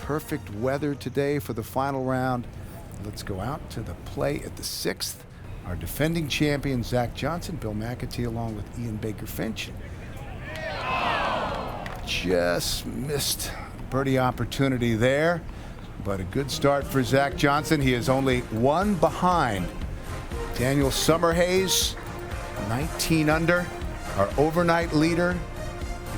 perfect weather today for the final round. Let's go out to the play at the 6th. Our defending champion, Zach Johnson, Bill McAtee, along with Ian Baker Finch. Just missed birdie opportunity there, but a good start for Zach Johnson. He is only one behind Daniel Summerhays, 19 under, our overnight leader.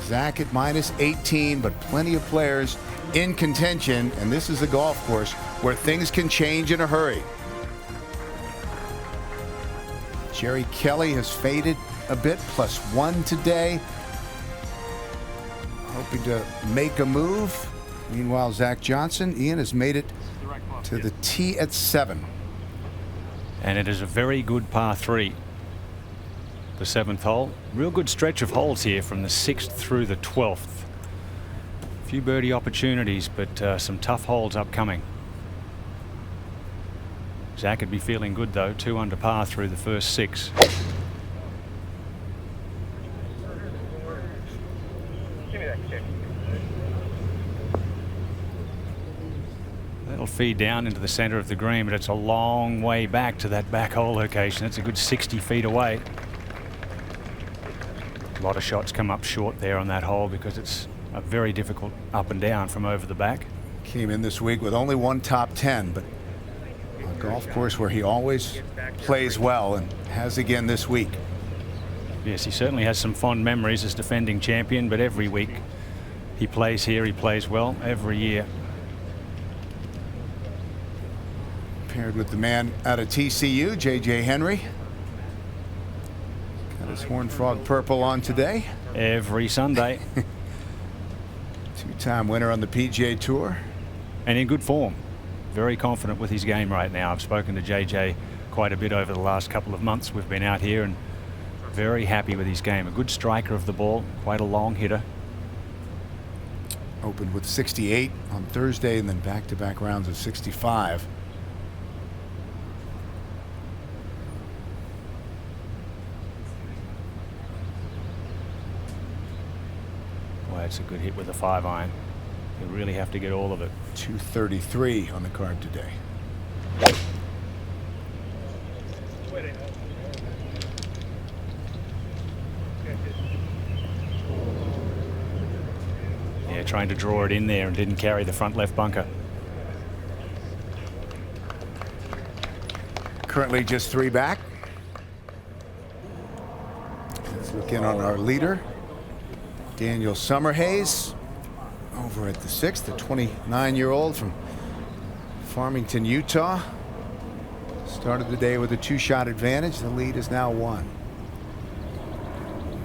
Zach at minus 18, but plenty of players in contention, and this is a golf course where things can change in a hurry. Jerry Kelly has faded a bit, +1 today. Hoping to make a move. Meanwhile, Zach Johnson, Ian, has made it to the tee at 7. And it is a very good par 3. The 7th hole. Real good stretch of holes here from the 6th through the 12th. A few birdie opportunities, but some tough holes upcoming. Zach would be feeling good though, 2 under par through the first 6. That'll feed down into the center of the green, but it's a long way back to that back hole location. It's a good 60 feet away. A lot of shots come up short there on that hole because it's a very difficult up and down from over the back. Came in this week with only one top 10, but a golf course where he always plays well, and has again this week. Yes, he certainly has some fond memories as defending champion, but every week he plays here, he plays well every year. Paired with the man out of TCU, J.J. Henry. Got his Horned Frog purple on today. Every Sunday. Two-time winner on the PGA Tour. And in good form. Very confident with his game right now. I've spoken to JJ quite a bit over the last couple of months. We've been out here, and very happy with his game. A good striker of the ball, quite a long hitter. Opened with 68 on Thursday, and then back-to-back rounds of 65. Boy, it's a good hit with a 5-iron. You really have to get all of it. 233 on the card today. Yeah, trying to draw it in there and didn't carry the front left bunker. Currently just 3 back. Let's look in on our leader, Daniel Summerhays. Over at the 6th, the 29-year-old from Farmington, Utah. Started the day with a 2-shot advantage. The lead is now 1.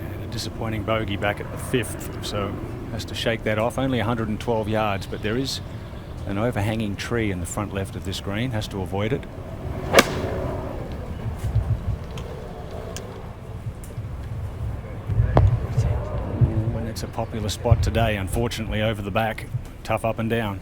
And a disappointing bogey back at the 5th, so has to shake that off. Only 112 yards, but there is an overhanging tree in the front left of this green. Has to avoid it. It's a popular spot today, unfortunately, over the back. Tough up and down.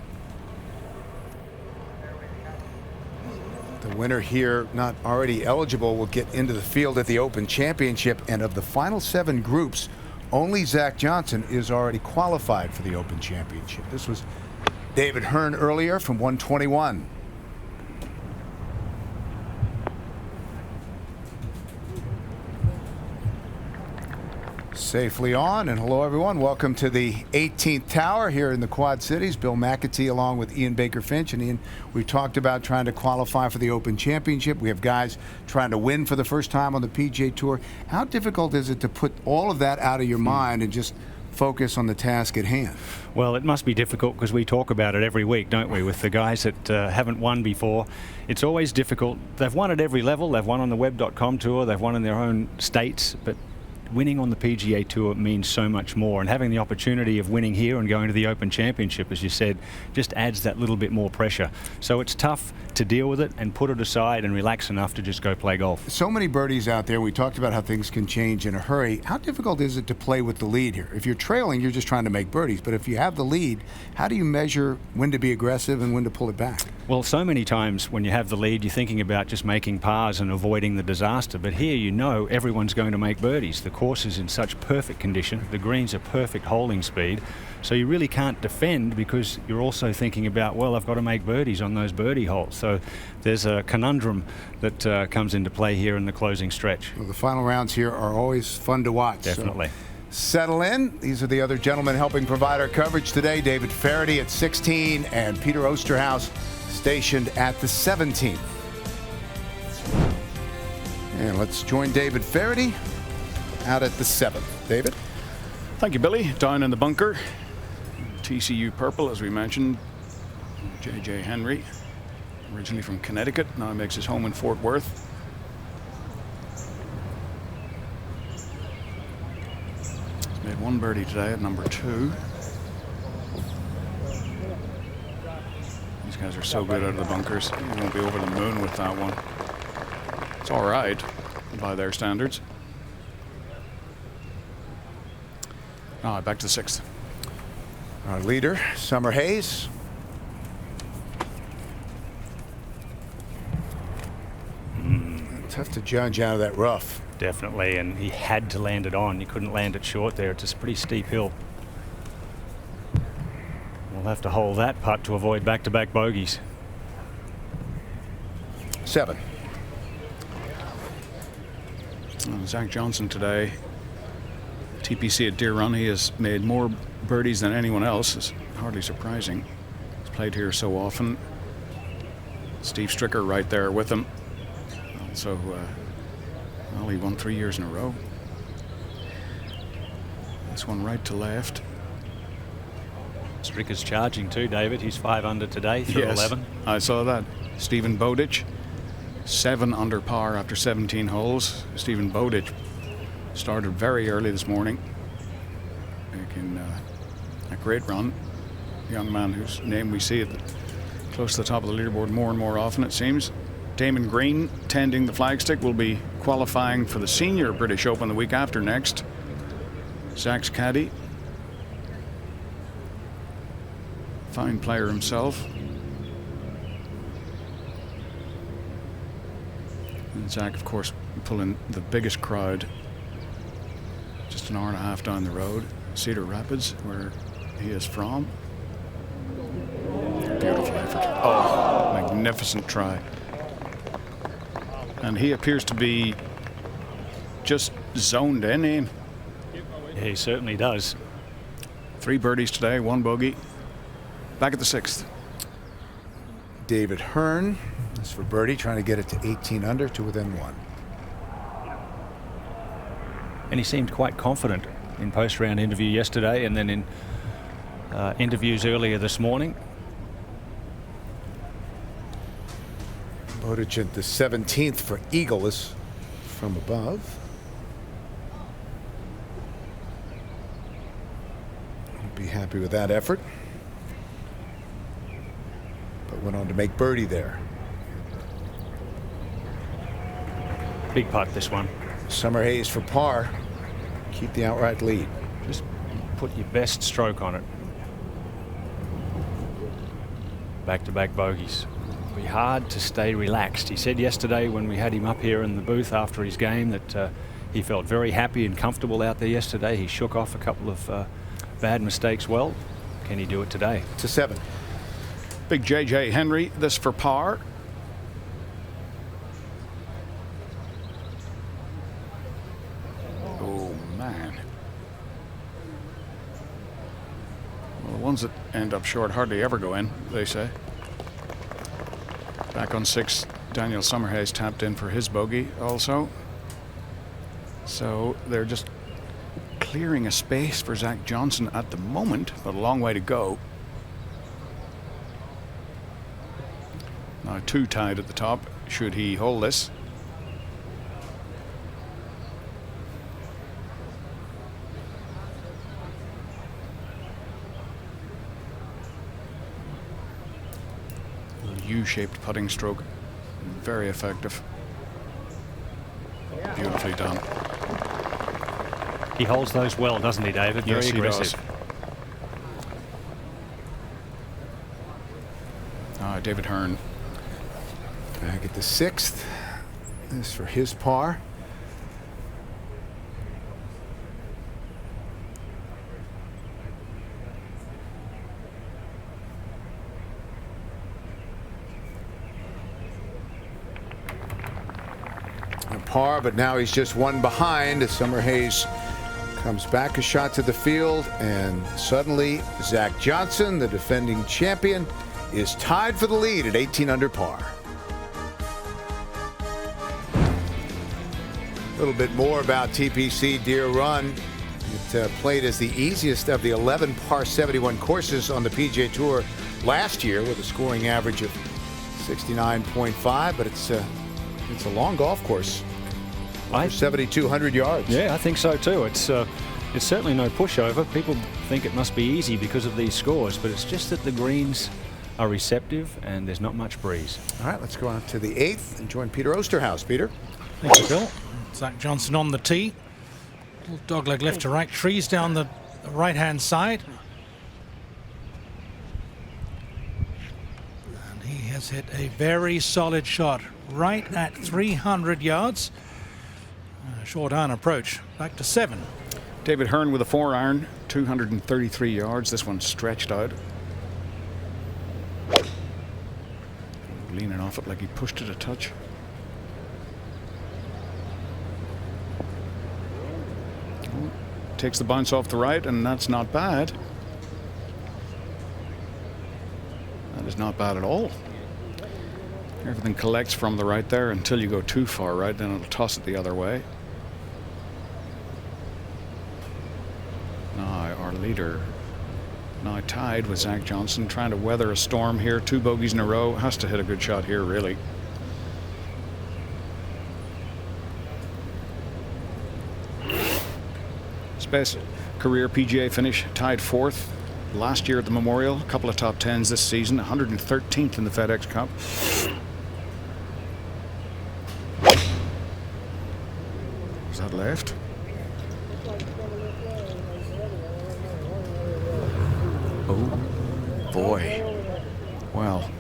The winner here, not already eligible, will get into the field at the Open Championship, and of the final 7 groups, only Zach Johnson is already qualified for the Open Championship. This was David Hearn earlier from 121. Safely on, and hello everyone. Welcome to the 18th Tower here in the Quad Cities. Bill McAtee along with Ian Baker Finch. And Ian, we talked about trying to qualify for the Open Championship. We have guys trying to win for the first time on the PGA Tour. How difficult is it to put all of that out of your mind and just focus on the task at hand? Well, it must be difficult because we talk about it every week, don't we, with the guys that haven't won before. It's always difficult. They've won at every level. They've won on the web.com tour. They've won in their own states, but winning on the PGA Tour means so much more, and having the opportunity of winning here and going to the Open Championship, as you said, just adds that little bit more pressure. So it's tough to deal with it and put it aside and relax enough to just go play golf. So many birdies out there. We talked about how things can change in a hurry. How difficult is it to play with the lead here? If you're trailing, you're just trying to make birdies, but if you have the lead, how do you measure when to be aggressive and when to pull it back? Well, so many times when you have the lead, you're thinking about just making pars and avoiding the disaster. But here, you know, everyone's going to make birdies. The course is in such perfect condition. The greens are perfect holding speed. So you really can't defend because you're also thinking about, well, I've got to make birdies on those birdie holes. So there's a conundrum that comes into play here in the closing stretch. Well, the final rounds here are always fun to watch. Definitely. So settle in. These are the other gentlemen helping provide our coverage today. David Feherty at 16 and Peter Osterhaus stationed at the 17th. And let's join David Feherty out at the 7th. David? Thank you, Billy. Down in the bunker. TCU purple, as we mentioned. J.J. Henry, originally from Connecticut, now makes his home in Fort Worth. He's made one birdie today at number 2. These guys are so good out of the bunkers. You won't be over the moon with that one. It's all right by their standards. All right, back to the 6th. Our leader, Summer Hayes. Tough to judge out of that rough. Definitely, and he had to land it on. He couldn't land it short there. It's a pretty steep hill. We'll have to hold that putt to avoid back-to-back bogeys. 7. Zach Johnson today, TPC at Deere Run, he has made more birdies than anyone else. It's hardly surprising. He's played here so often. Steve Stricker right there with him. Also, well, he won 3 years in a row. This one right to left. Stricker's charging too, David. He's 5 under today through 11. I saw that. Stephen Bowditch, 7 under par after 17 holes. Stephen Bowditch started very early this morning, making a great run. A young man whose name we see close to the top of the leaderboard more and more often, it seems. Damon Green, tending the flagstick, will be qualifying for the Senior British Open the week after next. Zach's caddy, fine player himself. And Zach, of course, pulling the biggest crowd just an hour and a half down the road, Cedar Rapids, where he is from. Beautiful effort. Oh, magnificent try. And he appears to be just zoned in. Yeah, he certainly does. 3 birdies today, 1 bogey. Back at the 6th. David Hearn is for birdie, trying to get it to 18 under to within 1. And he seemed quite confident in post-round interview yesterday and then in interviews earlier this morning. Bowditch at the 17th for eagleless from above. Won't be happy with that effort. But went on to make birdie there. Big putt, this one. Summer Hayes for par. Keep the outright lead. Just put your best stroke on it. Back-to-back bogeys. It'll be hard to stay relaxed. He said yesterday when we had him up here in the booth after his game that he felt very happy and comfortable out there yesterday. He shook off a couple of bad mistakes well. Can he do it today? To 7. Big J.J. Henry, this for par. Oh, man. Well, the ones that end up short hardly ever go in, they say. Back on 6, Daniel Summerhays tapped in for his bogey also. So they're just clearing a space for Zach Johnson at the moment, but a long way to go. Now 2 tied at the top, should he hold this. U-shaped putting stroke, very effective. Beautifully done. He holds those well, doesn't he, David? Very Yes, he aggressive. does. David Hearn. Back at the 6th. This for his par. A par, but now he's just one behind as Summerhays comes back a shot to the field, and suddenly Zach Johnson, the defending champion, is tied for the lead at 18 under par. A little bit more about TPC Deere Run. It played as the easiest of the 11 par 71 courses on the PGA Tour last year with a scoring average of 69.5, but it's a long golf course. Over 7,200 yards. Yeah, I think so too. It's certainly no pushover. People think it must be easy because of these scores, but it's just that the greens are receptive and there's not much breeze. All right, let's go on to the 8th and join Peter Osterhaus. Peter. Thank you, Bill. Zach Johnson on the tee. Little dogleg left to right. Trees down the right-hand side. And he has hit a very solid shot right at 300 yards. Short iron approach. Back to 7. David Hearn with a 4-iron, 233 yards. This one's stretched out. Leaning off it like he pushed it a touch. Takes the bounce off the right, and that's not bad. That is not bad at all. Everything collects from the right there until you go too far right, then it'll toss it the other way. Now our leader, now tied with Zach Johnson, trying to weather a storm here. 2 bogeys in a row. Has to hit a good shot here, really. Best career PGA finish, tied 4th last year at the Memorial. A couple of top 10s this season. 113th in the FedEx Cup. Is that left? Oh boy. Well,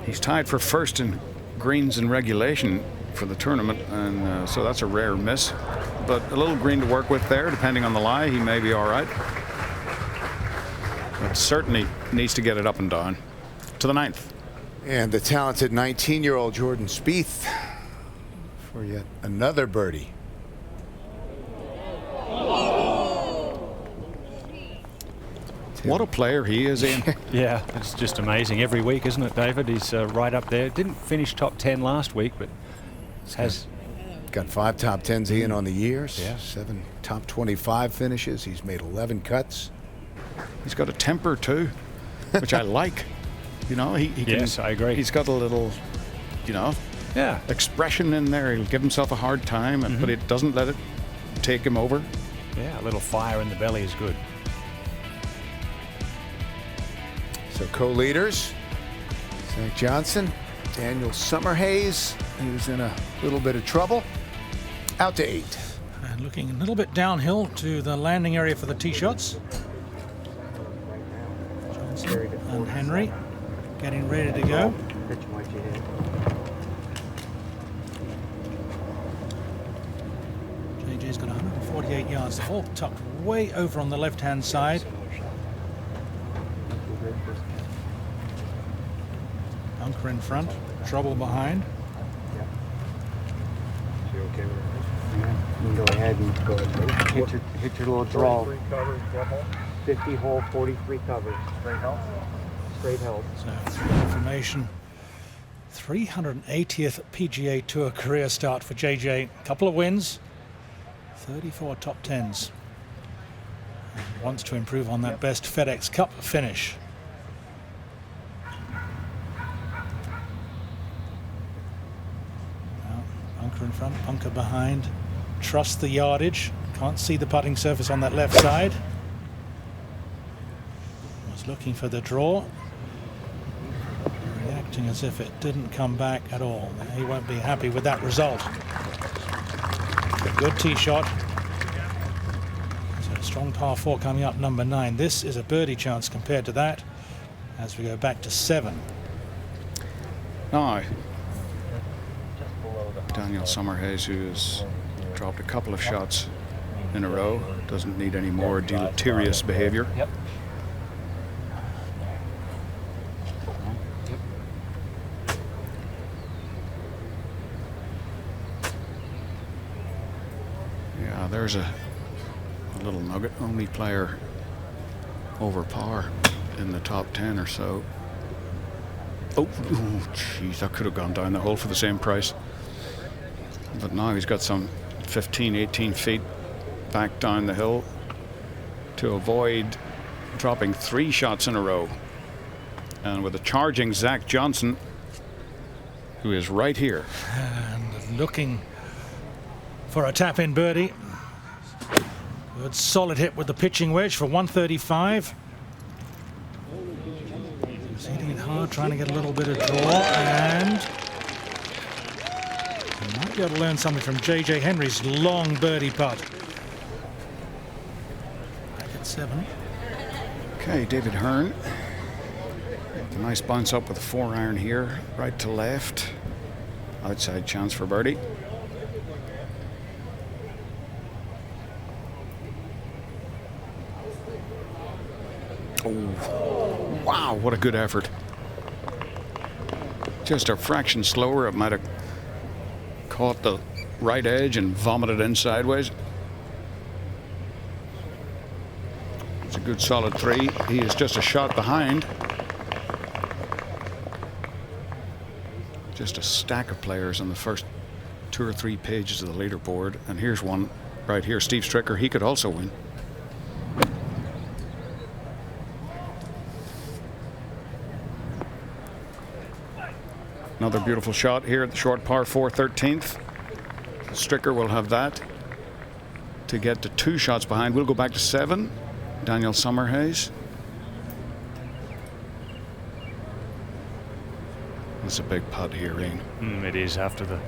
he's tied for first in greens in regulation for the tournament, and so that's a rare miss. But a little green to work with there. Depending on the lie, he may be all right. But certainly needs to get it up and down. To the 9th. And the talented 19-year-old Jordan Spieth for yet another birdie. What a player he is, Ian. Yeah, it's just amazing every week, isn't it, David? He's right up there. Didn't finish top 10 last week, but has got 5 top 10s in on the year. Yeah. 7 top 25 finishes. He's made 11 cuts. He's got a temper too, which I like. You know, he can, yes, I agree. He's got a little, you know, expression in there. He'll give himself a hard time, but it doesn't let it take him over. Yeah, a little fire in the belly is good. So co-leaders, Zach Johnson, Daniel Summerhays, who's in a little bit of trouble, out to 8. And looking a little bit downhill to the landing area for the tee shots. Johnson and Henry getting ready to go. JJ's got 148 yards. The hole tucked way over on the left-hand side. Bunker in front, trouble behind. You okay with it? Yeah. You can go ahead and go hit your little draw. 43 covers, 50 hole, 43 covers. Straight help? Straight help. So, for information, 380th PGA Tour career start for JJ. Couple of wins, 34 top 10s. And wants to improve on that best FedEx Cup finish. Bunker in front, bunker behind. Trust the yardage. Can't see the putting surface on that left side. Was looking for the draw. Reacting as if it didn't come back at all. He won't be happy with that result. A good tee shot. So a strong par 4 coming up, number 9. This is a birdie chance compared to that. as we go back to 7. Now, Daniel Summerhays, who has dropped a couple of shots in a row, doesn't need any more deleterious behavior. Yep. Yeah, there's a little nugget. Only player over par in the top 10 or so. Oh, jeez, that could have gone down the hole for the same price. But now he's got some 15, 18 feet back down the hill to avoid dropping 3 shots in a row. And with a charging Zach Johnson, who is right here. And looking for a tap-in birdie. Good solid hit with the pitching wedge for 135. He's hitting it hard, trying to get a little bit of draw, and he might be able to learn something from J.J. Henry's long birdie putt. Back at 7. Okay, David Hearn. A nice bounce up with a 4-iron here, right to left. Outside chance for birdie. Oh, wow, what a good effort. Just a fraction slower, it might have caught the right edge and vomited in sideways. It's a good solid 3. He is just a shot behind. Just a stack of players on the first 2 or 3 pages of the leaderboard. And here's one right here, Steve Stricker. He could also win. Another beautiful shot here at the short par 4 13th. Stricker will have that to get to 2 shots behind. We'll go back to 7. Daniel Summerhays. It's a big putt here, Ian. It is, after the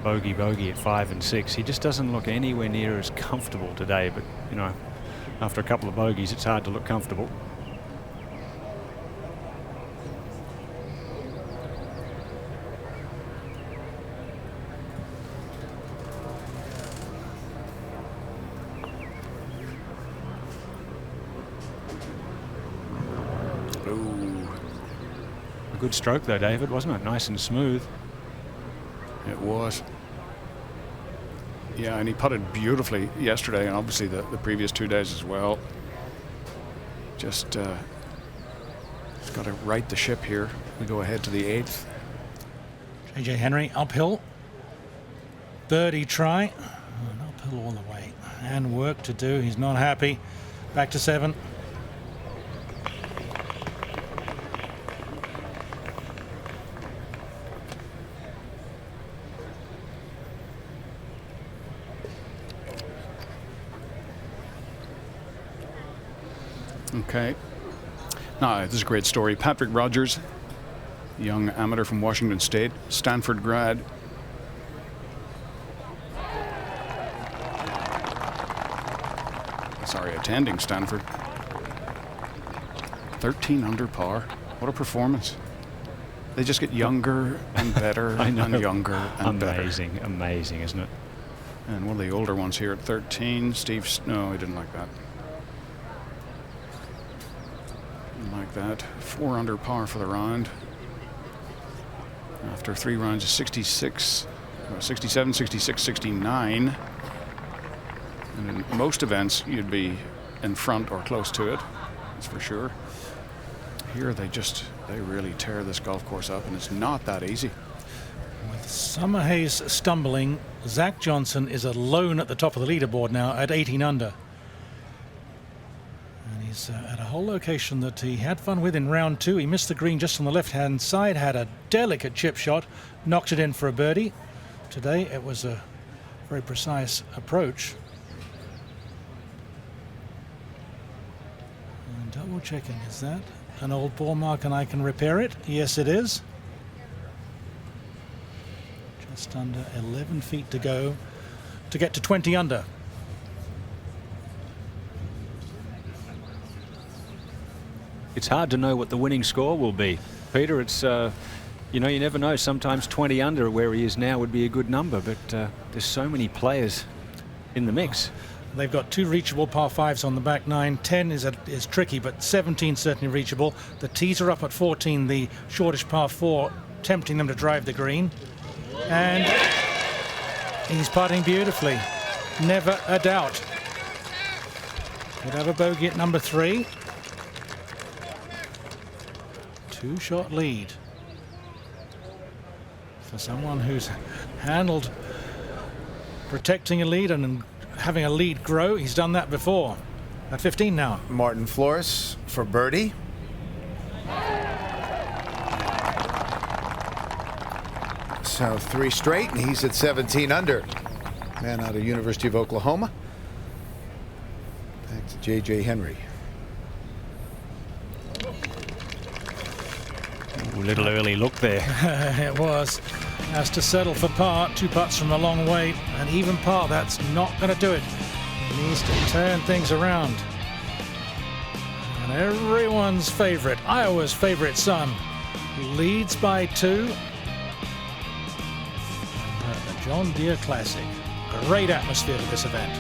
bogey at 5 and 6. He just doesn't look anywhere near as comfortable today, but you know, after a couple of bogeys it's hard to look comfortable. Good stroke though, David, wasn't it? Nice and smooth. It was. Yeah, and he putted beautifully yesterday, and obviously the previous 2 days as well. Just he's got to right the ship here. We go ahead to the 8th. J.J. Henry uphill. Birdie try. And uphill all the way. And work to do. He's not happy. Back to 7. Okay. Now, this is a great story. Patrick Rogers, young amateur from Washington State, Stanford grad. Sorry, attending Stanford. 13 under par. What a performance. They just get younger and better and younger and better. Amazing, isn't it? And one of the older ones here at 13, Steve, no, he didn't like that. Like that. 4 under par for the round. After 3 rounds of 66, 67, 66, 69. And in most events, you'd be in front or close to it. That's for sure. Here, they really tear this golf course up, and it's not that easy. With Summerhays stumbling, Zach Johnson is alone at the top of the leaderboard now at 18 under. And he's at a whole location that he had fun with in round 2. He missed the green just on the left-hand side, had a delicate chip shot, knocked it in for a birdie. Today, it was a very precise approach. And double checking, is that an old ball mark and I can repair it? Yes, it is. Just under 11 feet to go to get to 20 under. it's hard to know what the winning score will be. Peter, it's you know, you never know. Sometimes 20 under where he is now would be a good number, but there's so many players in the mix. They've got 2 reachable par 5s on the back 9. 10 is tricky, but 17 certainly reachable. The tees are up at 14, the shortish par 4, tempting them to drive the green. And he's putting beautifully. Never a doubt. Could have a bogey at number 3. 2-shot lead for someone who's handled protecting a lead and having a lead grow. He's done that before. At 15 now. Martin Flores for birdie. So 3 straight, and he's at 17 under. Man out of University of Oklahoma. Back to J.J. Henry. Ooh, little early look there. It was. Has to settle for par. 2 putts from a long way. An even par, that's not going to do it. He needs to turn things around. And everyone's favorite, Iowa's favorite son, leads by 2. At the John Deere Classic. Great atmosphere to this event.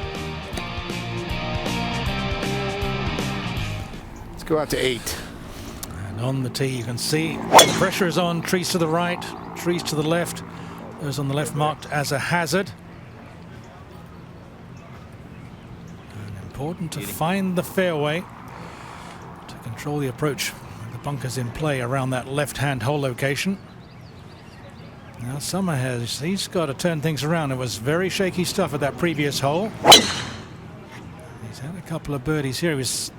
Let's go out to 8. And on the tee, you can see the pressure is on. Trees to the right, trees to the left. Those on the left marked as a hazard. And important to find the fairway to control the approach. The bunkers in play around that left-hand hole location. Now Summer he's got to turn things around. It was very shaky stuff at that previous hole. He's had a couple of birdies here. He was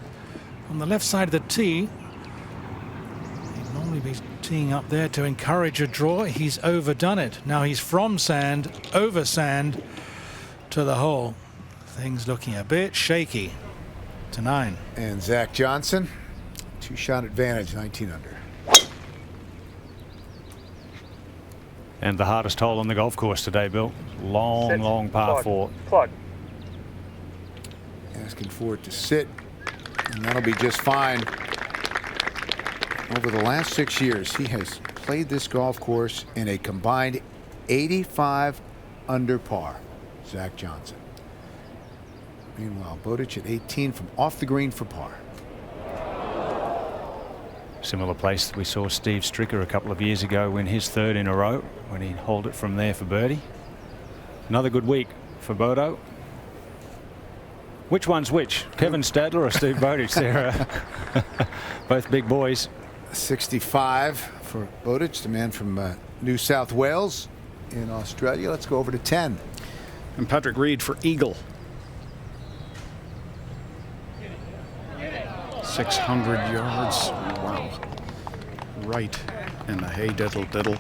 on the left side of the tee. He'd normally be teeing up there to encourage a draw. He's overdone it. Now he's from sand, over sand to the hole. Things looking a bit shaky to 9. And Zach Johnson, 2-shot advantage, 19 under. And the hardest hole on the golf course today, Bill. Long par 4. Plug. Asking for it to sit, and that'll be just fine. Over the last 6 years, he has played this golf course in a combined 85 under par. Zach Johnson. Meanwhile, Bowditch at 18 from off the green for par. Similar place we saw Steve Stricker a couple of years ago win his 3rd in a row when he hauled it from there for birdie. Another good week for Bodo. Which one's which? Kevin Stadler or Steve Bowditch? They're both big boys. 65 for Bowditch, the man from New South Wales in Australia. Let's go over to 10. And Patrick Reed for eagle. 600 yards. Wow. Right in the hay diddle diddle.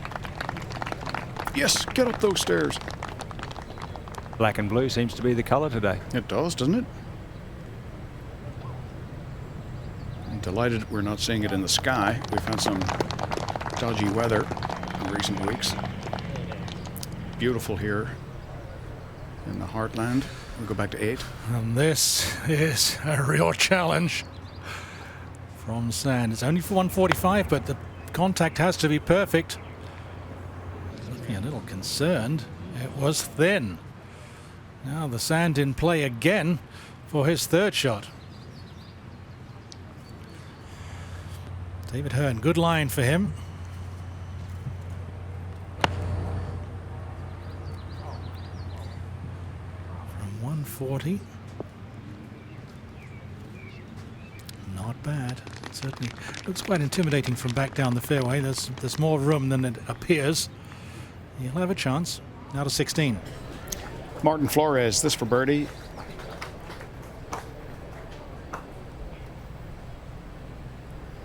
Yes, get up those stairs. Black and blue seems to be the color today. It does, doesn't it? I'm delighted we're not seeing it in the sky. We've had some dodgy weather in recent weeks. Beautiful here in the heartland. We'll go back to 8. And this is a real challenge from sand. It's only for 145, but the contact has to be perfect. Looking a little concerned. It was thin. Now the sand in play again for his 3rd shot. David Hearn, good line for him. From 140. Not bad. It certainly looks quite intimidating from back down the fairway. There's more room than it appears. He'll have a chance. Now to 16. Martin Flores, this for birdie.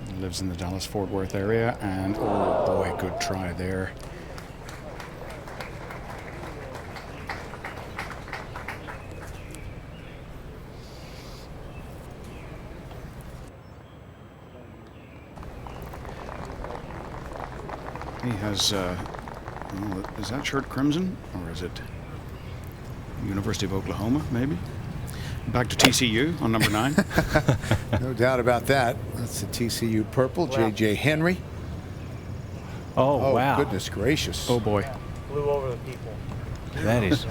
He lives in the Dallas-Fort Worth area, and oh boy, good try there. He has, is that shirt crimson, or is it University of Oklahoma, maybe? Back to TCU on number 9. No doubt about that. That's the TCU purple, J.J. Henry. Oh, wow. Goodness gracious. Oh boy. Flew over the people. That is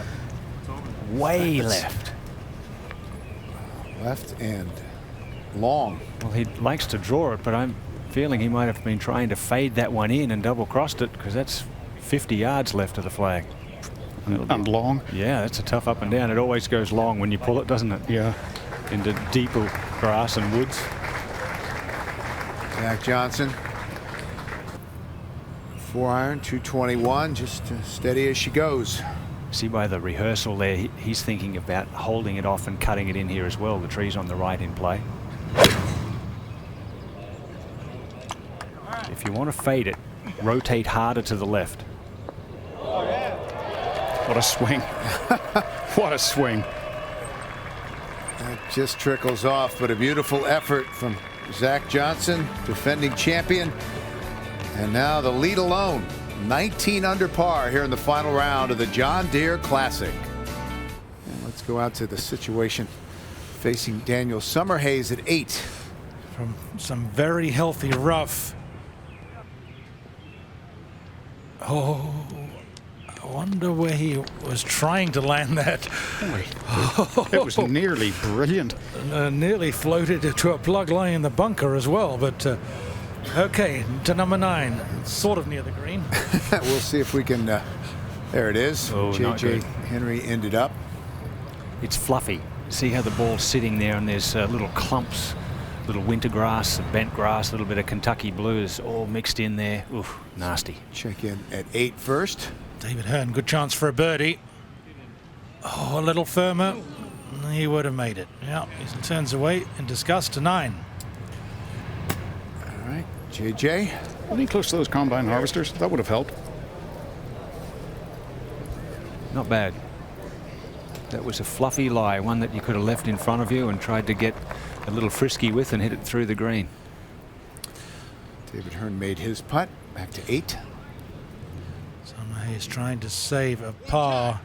way left. Left and long. Well, he likes to draw it, but I'm feeling he might have been trying to fade that one in and double-crossed it, because that's 50 yards left of the flag. And long. Yeah, that's a tough up and down. It always goes long when you pull it, doesn't it? Yeah. Into deeper grass and woods. Zach Johnson. 4-iron, 221, just steady as she goes. See by the rehearsal there, he's thinking about holding it off and cutting it in here as well. The tree's on the right in play. If you want to fade it, rotate harder to the left. What a swing. What a swing. That just trickles off, but a beautiful effort from Zach Johnson, defending champion. And now the lead alone, 19 under par here in the final round of the John Deere Classic. And let's go out to the situation facing Daniel Summerhays at 8. From some very healthy rough. Oh, I wonder where he was trying to land that. It was nearly brilliant. Nearly floated to a plug line in the bunker as well, but okay, to number 9, sort of near the green. We'll see if we can, there it is. Oh, not J.J. good. Henry ended up. It's fluffy. See how the ball's sitting there, and there's little clumps, little winter grass, bent grass, a little bit of Kentucky blues all mixed in there. Oof, nasty. Check in at 8 first. David Hearn, good chance for a birdie. Oh, a little firmer. He would have made it. Yeah, he turns away in disgust to 9. All right, J.J. Any close to those combine harvesters? That would have helped. Not bad. That was a fluffy lie, one that you could have left in front of you and tried to get a little frisky with and hit it through the green. David Hearn made his putt, back to 8. Summerhays trying to save a par.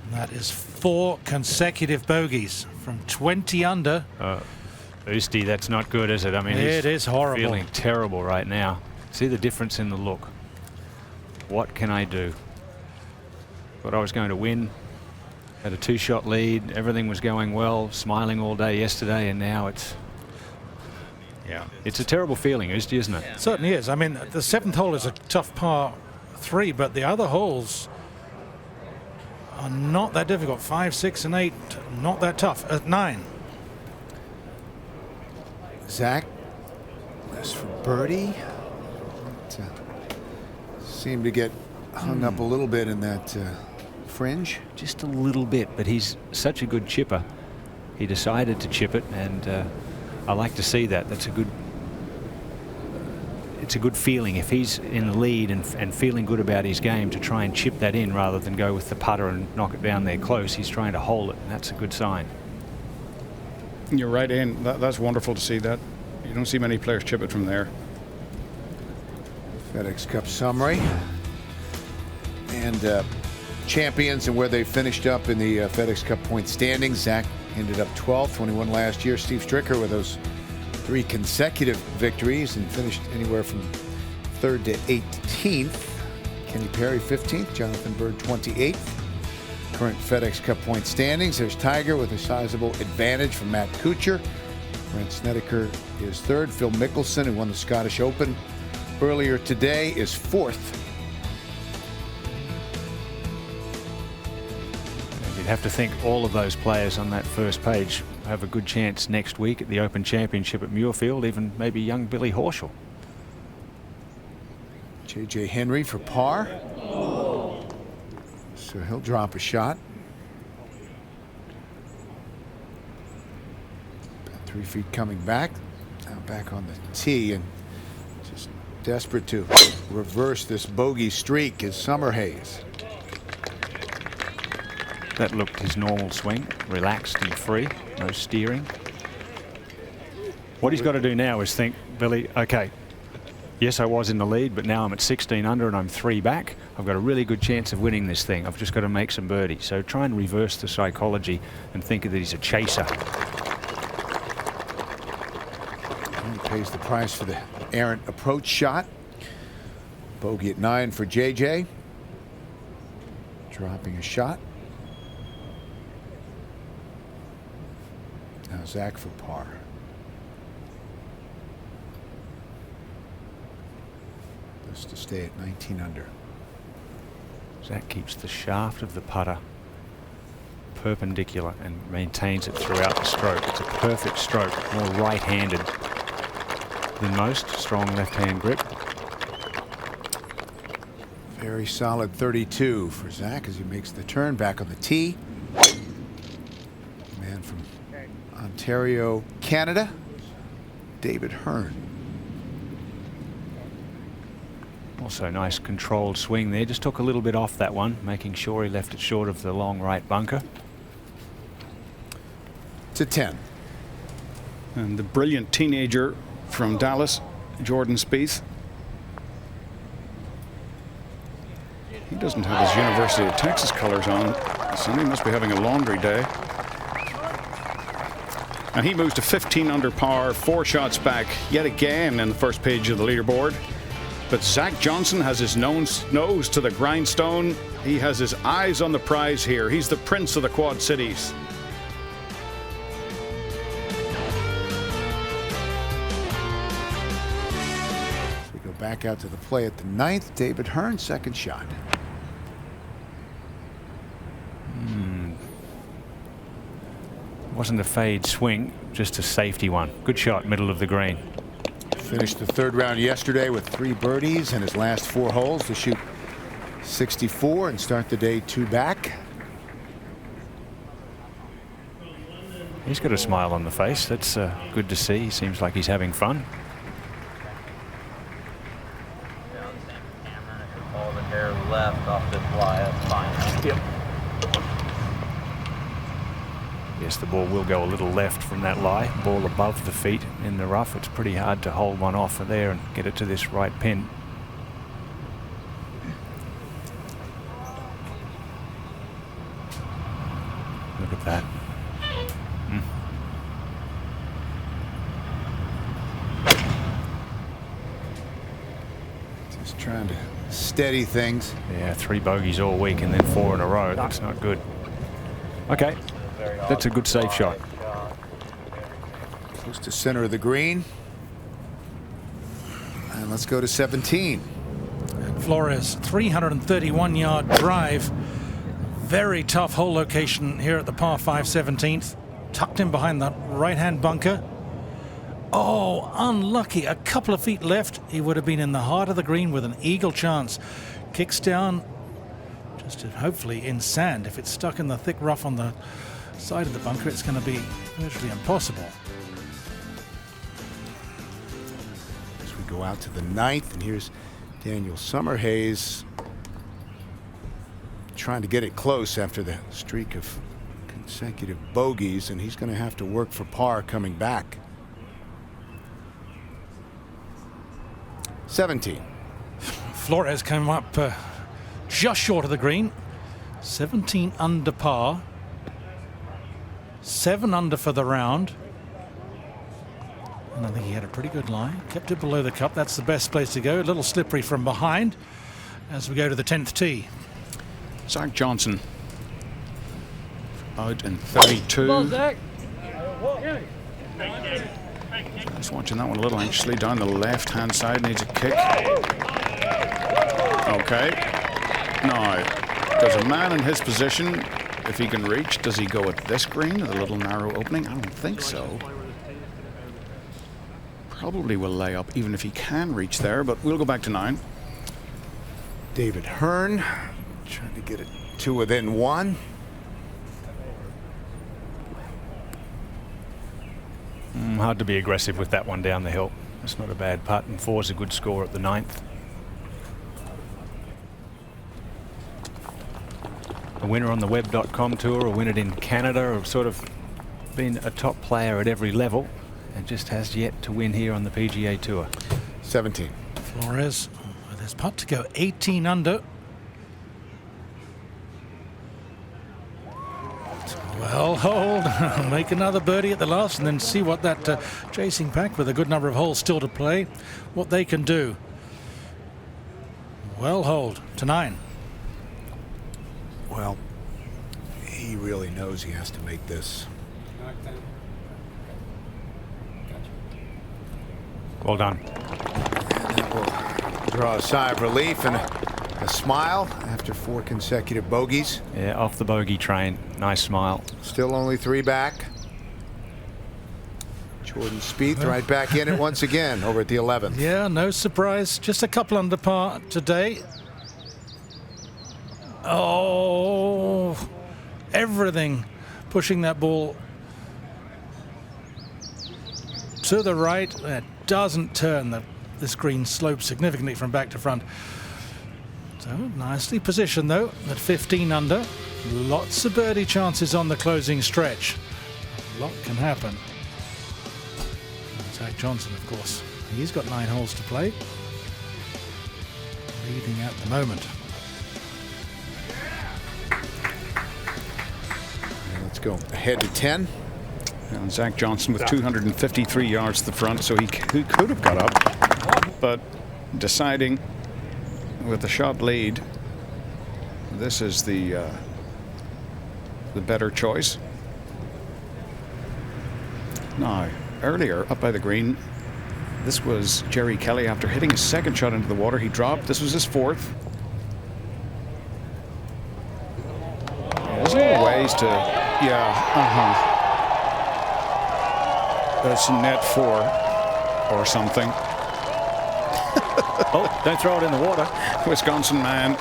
And that is 4 consecutive bogeys from 20 under. Oosty, that's not good, is it? I mean, It is horrible. Feeling terrible right now. See the difference in the look. What can I do? Thought I was going to win. Had a 2-shot lead. Everything was going well. Smiling all day yesterday, and now it's a terrible feeling, Oosty, isn't it? It certainly is. I mean, the 7th hole is a tough par 3, but the other holes are not that difficult. 5, 6, and 8, not that tough. At 9. Zach, that's for birdie. Seemed to get hung up a little bit in that fringe. Just a little bit, but he's such a good chipper. He decided to chip it, and I like to see that. That's a good. It's a good feeling if he's in the lead and feeling good about his game to try and chip that in rather than go with the putter and knock it down there close. He's trying to hold it, and that's a good sign. You're right in. That's wonderful to see that. You don't see many players chip it from there. FedEx Cup summary. And champions and where they finished up in the FedEx Cup point standings. Zach ended up 12th, 21 last year. Steve Stricker with those 3 consecutive victories and finished anywhere from 3rd to 18th. Kenny Perry 15th, Jonathan Bird 28th. Current FedEx Cup point standings. There's Tiger with a sizable advantage from Matt Kuchar. Brent Snedeker is 3rd. Phil Mickelson, who won the Scottish Open earlier today, is 4th. You'd have to think all of those players on that first page have a good chance next week at the Open Championship at Muirfield, even maybe young Billy Horschel. J.J. Henry for par. So he'll drop a shot. About 3 feet coming back. Now back on the tee and just desperate to reverse this bogey streak is Summerhays. That looked his normal swing, relaxed and free, no steering. What he's got to do now is think, Billy, okay, Yes, I was in the lead, but now I'm at 16 under and I'm 3 back. I've got a really good chance of winning this thing. I've just got to make some birdies. So try and reverse the psychology and think that he's a chaser. And he pays the price for the errant approach shot. Bogey at 9 for JJ. Dropping a shot. Now Zach for par. This to stay at 19 under. Zach keeps the shaft of the putter perpendicular and maintains it throughout the stroke. It's a perfect stroke, more right-handed than most. Strong left-hand grip. Very solid 32 for Zach as he makes the turn back on the tee. Man from Ontario, Canada, David Hearn. Also nice controlled swing there. Just took a little bit off that one, making sure he left it short of the long right bunker. To 10. And the brilliant teenager from Dallas, Jordan Spieth. He doesn't have his University of Texas colors on. Somebody must be having a laundry day. And he moves to 15 under par, 4 shots back yet again in the first page of the leaderboard. But Zach Johnson has his nose to the grindstone. He has his eyes on the prize here. He's the prince of the Quad Cities. We go back out to the play at the 9th. David Hearn, second shot. Wasn't a fade swing, just a safety one. Good shot, middle of the green. Finished the 3rd round yesterday with 3 birdies in his last 4 holes to shoot 64 and start the day 2 back. He's got a smile on the face. That's good to see. He seems like he's having fun. All the hair left off this fly, that's fine. Yep. Yes, the ball will go a little left from that lie. Ball above the feet in the rough. It's pretty hard to hold one off of there and get it to this right pin. Look at that. Just trying to steady things. Yeah, 3 bogeys all week and then 4 in a row. That's not good. Okay. That's a good safe shot. Close to center of the green. And let's go to 17. Flores, 331-yard drive. Very tough hole location here at the par 5 17th. Tucked in behind that right-hand bunker. Oh, unlucky. A couple of feet left. He would have been in the heart of the green with an eagle chance. Kicks down, just hopefully in sand. If it's stuck in the thick rough on the side of the bunker, it's going to be virtually impossible. As we go out to the 9th, and here's Daniel Summerhays trying to get it close after the streak of consecutive bogeys, and he's going to have to work for par coming back. 17. Flores came up just short of the green. 17 under par. 7 under for the round. And I think he had a pretty good lie. Kept it below the cup. That's the best place to go. A little slippery from behind as we go to the 10th tee. Zach Johnson out in 32. Well, Zach. Just watching that one a little anxiously. Down the left-hand side, needs a kick. Okay. Now, does a man in his position, if he can reach, does he go at this green, the little narrow opening? I don't think so. Probably will lay up even if he can reach there, but we'll go back to 9. David Hearn trying to get it to within 1. Hard to be aggressive with that one down the hill. It's not a bad putt, and 4's a good score at the 9th. A winner on the web.com tour, a winner in Canada, have sort of been a top player at every level and just has yet to win here on the PGA Tour. 17. Flores with his putt to go 18 under. Well, hold, make another birdie at the last and then see what that chasing pack with a good number of holes still to play, what they can do. Well, hold to 9. Well, he really knows he has to make this. Well done. And that will draw a sigh of relief and a smile after 4 consecutive bogeys. Yeah, off the bogey train. Nice smile. Still only 3 back. Jordan Spieth right back in it once again over at the 11th. Yeah, no surprise. Just a couple under par today. Oh, everything pushing that ball to the right. It doesn't turn. This green slopes significantly from back to front. So nicely positioned though at 15 under. Lots of birdie chances on the closing stretch. A lot can happen. Zach Johnson, of course, he's got 9 holes to play. Leading at the moment. Let's go ahead to 10. And Zach Johnson with 253 yards to the front, so he could have got up, but deciding with the shot lead, this is the better choice. Now, earlier up by the green, this was Jerry Kelly after hitting his 2nd shot into the water. He dropped. This was his 4th. There's a little ways to, that's net 4 or something. Oh, don't throw it in the water. Wisconsin man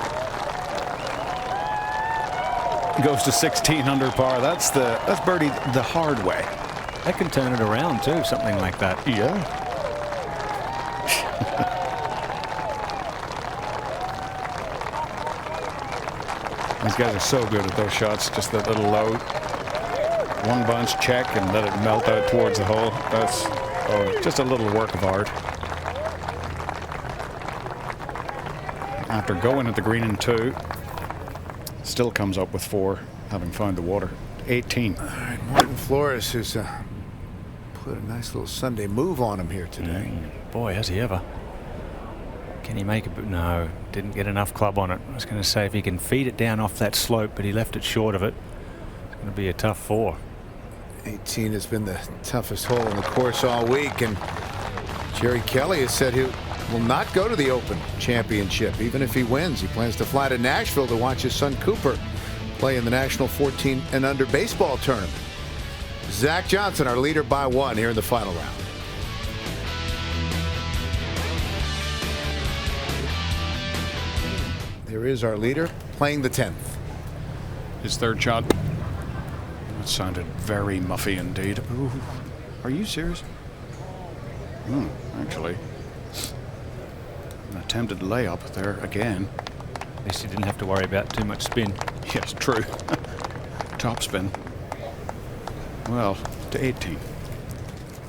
goes to 16 under par. That's birdie the hard way. That can turn it around too, something like that. Yeah. These guys are so good at those shots. Just that little low, one bunch check and let it melt out towards the hole. That's just a little work of art. After going at the green in 2, still comes up with 4, having found the water. 18. All right, Martin Flores has put a nice little Sunday move on him here today. Boy, has he ever. Can he make it? No, didn't get enough club on it. I was going to say if he can feed it down off that slope, but he left it short of it. It's going to be a tough 4. 18 has been the toughest hole in the course all week, and Jerry Kelly has said he will not go to the Open Championship. Even if he wins, he plans to fly to Nashville to watch his son Cooper play in the National 14 and under baseball tournament. Zach Johnson, our leader by 1 here in the final round. There is our leader playing the 10th. His 3rd shot. That sounded very muffy indeed. Ooh. Are you serious? Actually, an attempted layup there again. At least he didn't have to worry about too much spin. Yes, true. Top spin. Well, to 18.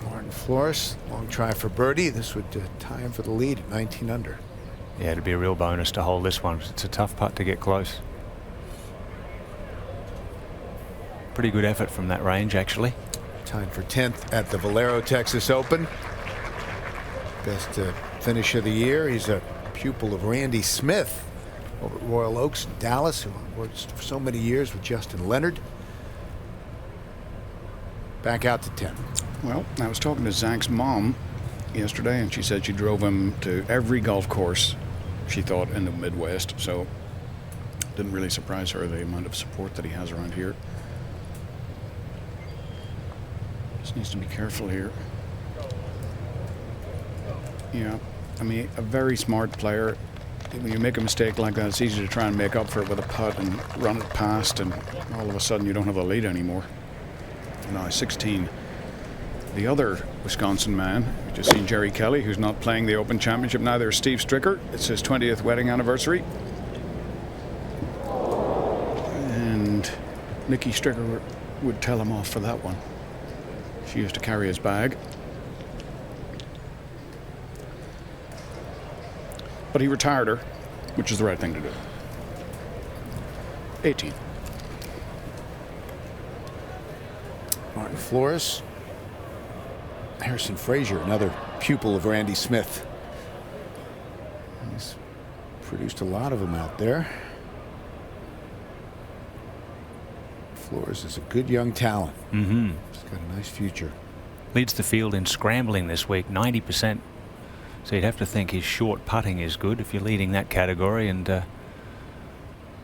Martin Flores, long try for birdie. This would tie him for the lead at 19 under. Yeah, it'd be a real bonus to hold this one. It's a tough putt to get close. Pretty good effort from that range, actually. Tied for 10th at the Valero Texas Open. Best finish of the year. He's a pupil of Randy Smith over at Royal Oaks in Dallas, who worked for so many years with Justin Leonard. Back out to 10. Well, I was talking to Zach's mom yesterday, and she said she drove him to every golf course, she thought, in the Midwest. So it didn't really surprise her, the amount of support that he has around here. Just needs to be careful here. Yeah, I mean, a very smart player. When you make a mistake like that, it's easy to try and make up for it with a putt and run it past, and all of a sudden you don't have a lead anymore. Now 16. The other Wisconsin man, we just seen Jerry Kelly, who's not playing the Open Championship now. There's Steve Stricker. It's his 20th wedding anniversary. And Nikki Stricker would tell him off for that one. She used to carry his bag. but he retired her, which is the right thing to do. 18. Martin Flores. Harrison Frazier, another pupil of Randy Smith. He's produced a lot of them out there. Flores is a good young talent. Mm-hmm. He's got a nice future. Leads the field in scrambling this week, 90%. So you'd have to think his short putting is good if you're leading that category, and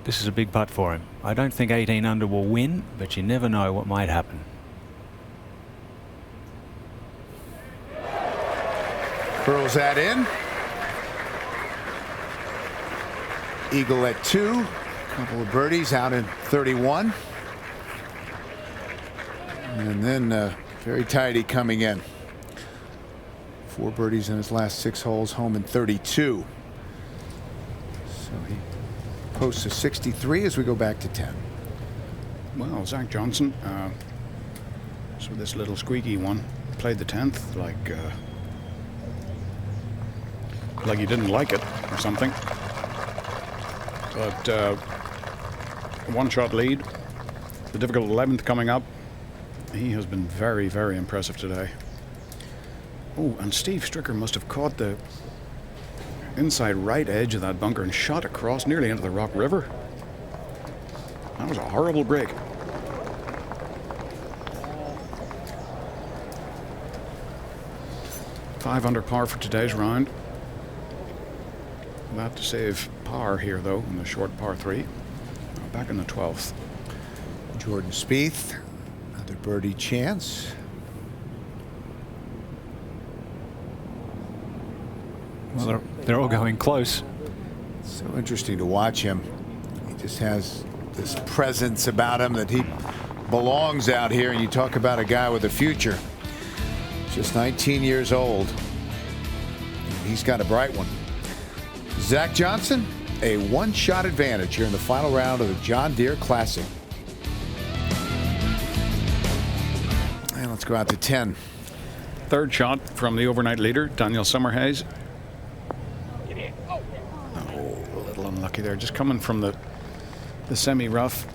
this is a big putt for him. I don't think 18 under will win, but you never know what might happen. Curls that in. Eagle at 2. Couple of birdies out in 31. And then very tidy coming in. 4 birdies in his last 6 holes, home in 32. So he posts a 63 as we go back to 10. Well, Zach Johnson, so this little squeaky one, played the 10th like he didn't like it or something. But one-shot lead. The difficult 11th coming up. He has been very, very impressive today. Oh, and Steve Stricker must have caught the inside right edge of that bunker and shot across nearly into the Rock River. That was a horrible break. Five under par for today's round. About to save par here, though, in the short par 3. Back in the 12th. Jordan Spieth, another birdie chance. Well, they're all going close. So interesting to watch him. He just has this presence about him that he belongs out here. And you talk about a guy with a future. Just 19 years old. And he's got a bright one. Zach Johnson, a one-shot advantage here in the final round of the John Deere Classic. And let's go out to 10. Third shot from the overnight leader, Daniel Summerhays. Oh, a little unlucky there. Just coming from the semi-rough.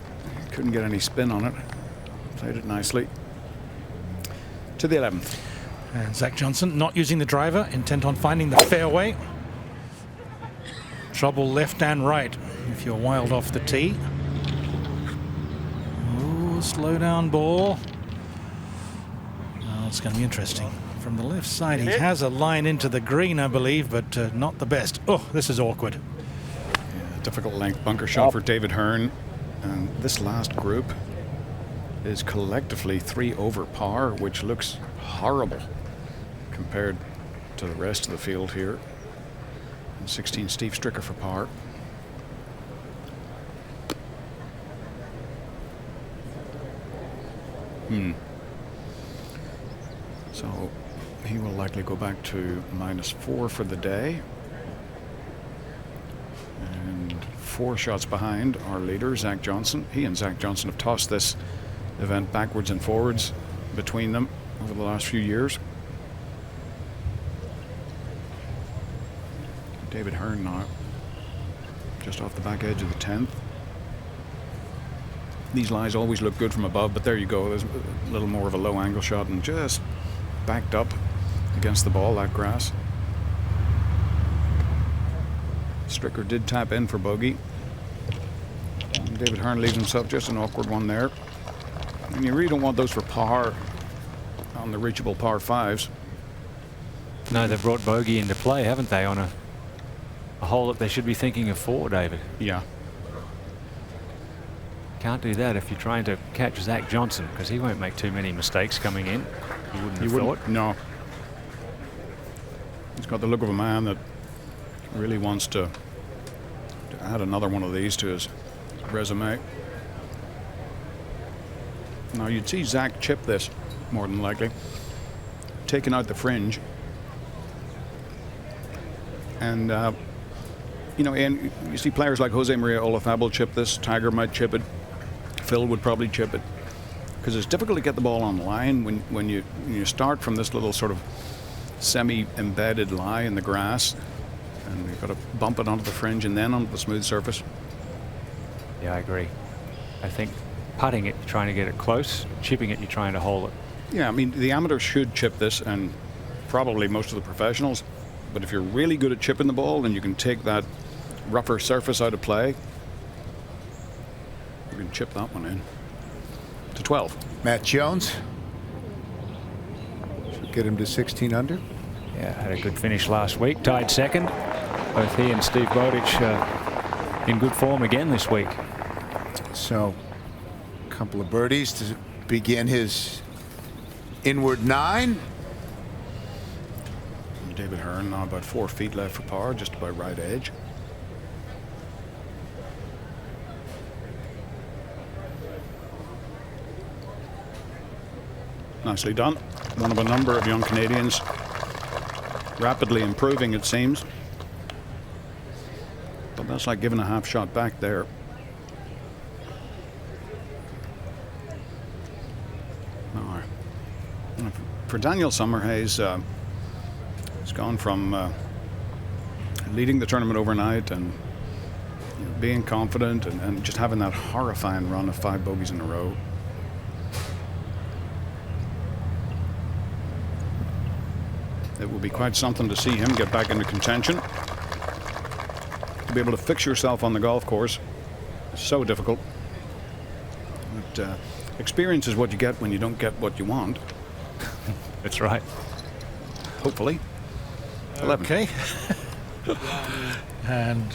Couldn't get any spin on it. Played it nicely. To the 11th. And Zach Johnson not using the driver, intent on finding the fairway. Trouble left and right if you're wild off the tee. Ooh, slow down ball. Oh, it's going to be interesting. From the left side, he has a line into the green, I believe, but not the best. Oh, this is awkward. Yeah, difficult length bunker shot for David Hearn. And this last group is collectively 3 over par, which looks horrible compared to the rest of the field here. 16, Steve Stricker for par. So he will likely go back to -4 for the day. And 4 shots behind our leader, Zach Johnson. He and Zach Johnson have tossed this event backwards and forwards between them over the last few years. David Hearn now, just off the back edge of the 10th. These lies always look good from above, but there you go. There's a little more of a low angle shot and just backed up against the ball, that grass. Stricker did tap in for bogey. And David Hearn leaves himself just an awkward one there. And you really don't want those for par on the reachable par 5s. No, they've brought bogey into play, haven't they, on a hole that they should be thinking of 4, David? Yeah. Can't do that if you're trying to catch Zach Johnson, because he won't make too many mistakes coming in. You wouldn't have thought. No. He's got the look of a man that really wants to add another one of these to his resume. Now you'd see Zach chip this more than likely, taking out the fringe, and and you see players like Jose Maria Olazabal chip this. Tiger might chip it. Phil would probably chip it, because it's difficult to get the ball on line when you start from this little sort of semi-embedded lie in the grass. and you've got to bump it onto the fringe and then onto the smooth surface. Yeah, I agree. I think putting it, you're trying to get it close. Chipping it, you're trying to hold it. Yeah, I mean, the amateurs should chip this, and probably most of the professionals. But if you're really good at chipping the ball, then you can take that rougher surface out of play. You can chip that one in to 12. Matt Jones should get him to 16 under. Yeah, had a good finish last week. Tied second. Both he and Steve Bowditch in good form again this week. So, a couple of birdies to begin his inward 9. David Hearn now about 4 feet left for par, just about right edge. Nicely done. One of a number of young Canadians rapidly improving, it seems. But that's like giving a half shot back there. Now, for Daniel Summerhays, he's gone from leading the tournament overnight and being confident and just having that horrifying run of 5 bogeys in a row. It will be quite something to see him get back into contention. To be able to fix yourself on the golf course is so difficult. But experience is what you get when you don't get what you want. That's right. Hopefully. 11. Okay. And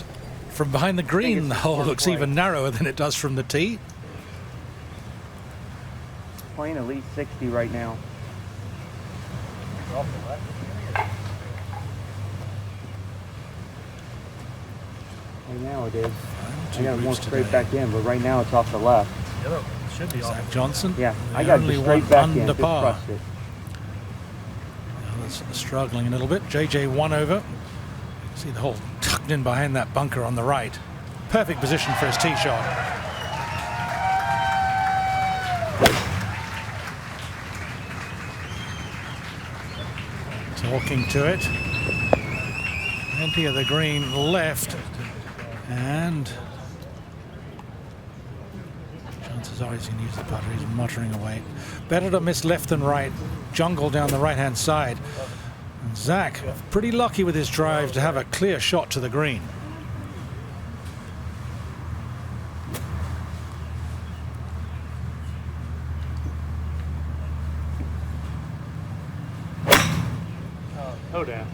from behind the green, the hole looks even narrower than it does from the tee. Playing at least 60 right now. Right now it is. I got it more straight back in, but right now it's off the left. Should be Zach Johnson. Yeah, The I got only it one straight back in. under Just par. crushed it. That's struggling a little bit. JJ 1 over. See the hole tucked in behind that bunker on the right. Perfect position for his tee shot. Talking to it. Plenty of the green left. And chances are he's going to use the putter. He's muttering away. Better to miss left than right. Jungle down the right-hand side. And Zach, pretty lucky with his drive to have a clear shot to the green. Oh, damn.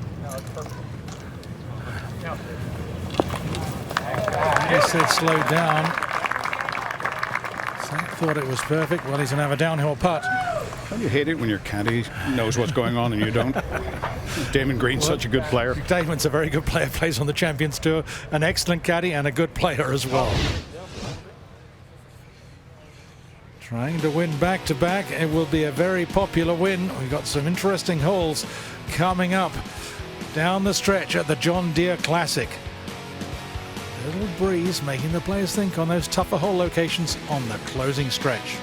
He said slow down. Zach thought it was perfect. Well, he's going to have a downhill putt. Don't you hate it when your caddy knows what's going on and you don't? Damon Green's such a good player. Damon's a very good player, plays on the Champions Tour, an excellent caddy and a good player as well. Trying to win back-to-back. It will be a very popular win. We've got some interesting holes coming up down the stretch at the John Deere Classic. A little breeze making the players think on those tougher hole locations on the closing stretch.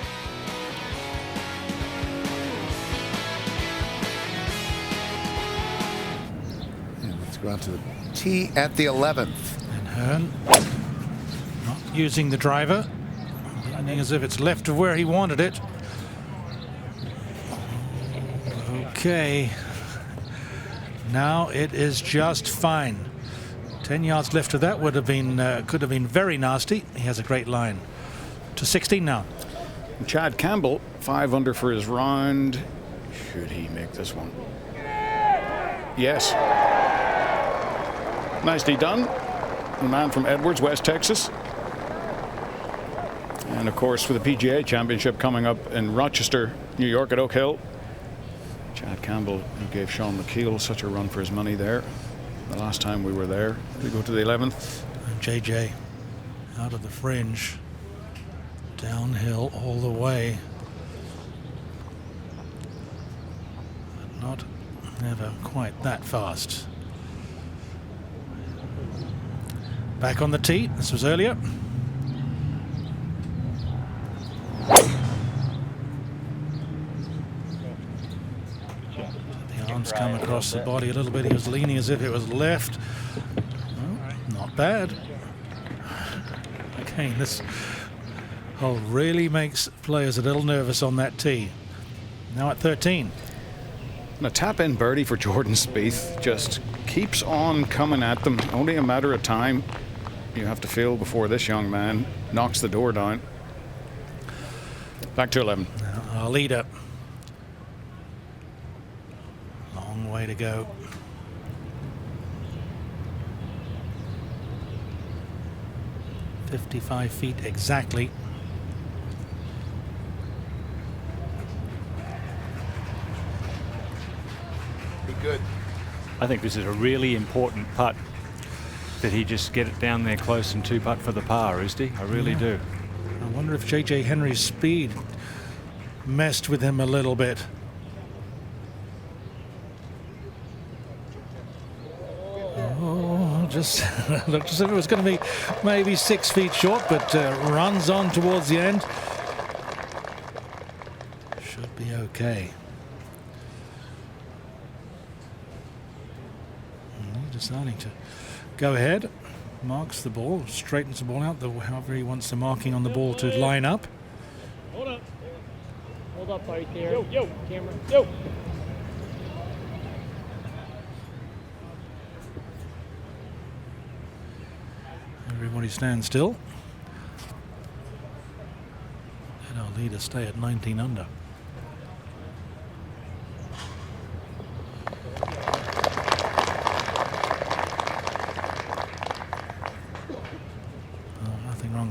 Let's go out to the tee at the 11th. And Hearn not using the driver, landing as if it's left of where he wanted it. Okay, now it is just fine. 10 yards left of that would have been could have been very nasty. He has a great line to 16 now. Chad Campbell, 5 under for his round. Should he make this one? Yes. Nicely done. The man from Edwards, West Texas. And of course, for the PGA Championship coming up in Rochester, New York at Oak Hill, Chad Campbell, who gave Sean McKeel such a run for his money there the last time we were there. We go to the 11th. And JJ out of the fringe, downhill all the way. But never quite that fast. Back on the tee. This was earlier. The arms come across the body a little bit. He was leaning as if it was left. Not bad. Again, this hole really makes players a little nervous on that tee. Now at 13. And a tap-in birdie for Jordan Spieth. Just keeps on coming at them. Only a matter of time you have to feel before this young man knocks the door down. Back to 11. Now our leader. Long way to go. .55 feet exactly. Be good. I think this is a really important putt. Did he just get it down there close and 2-putt for the par, Oosty? I really do. I wonder if J.J. Henry's speed messed with him a little bit. Oh, just looked as if it was going to be maybe 6 feet short, but runs on towards the end. Should be okay. Deciding to go ahead, marks the ball, straightens the ball out, however he wants the marking on the ball to line up. Hold up. Hold up right there. Yo, Cameron. Yo. Everybody stand still. And our leader stay at 19 under.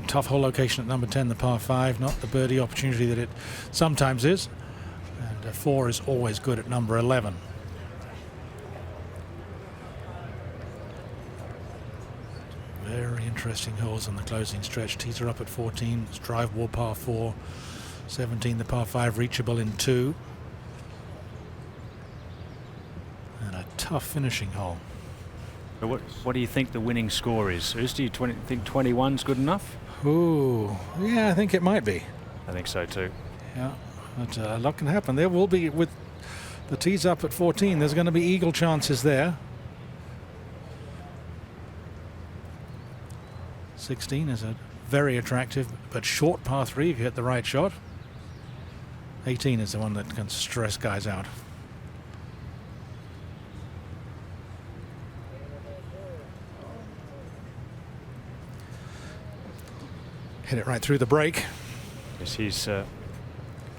Tough hole location at number 10, the par 5, not the birdie opportunity that it sometimes is. And 4 is always good at number 11. Very interesting holes on the closing stretch. Tees are up at 14. It's drive ball par 4. 17, the par 5, reachable in 2. And a tough finishing hole. So what do you think the winning score is? Oosty, you think 21's good enough? Ooh, yeah, I think it might be. I think so too. Yeah, but a lot can happen. There will be, with the tees up at 14, there's going to be eagle chances there. 16 is a very attractive but short par 3 if you hit the right shot. 18 is the one that can stress guys out. Hit it right through the break. Yes, he's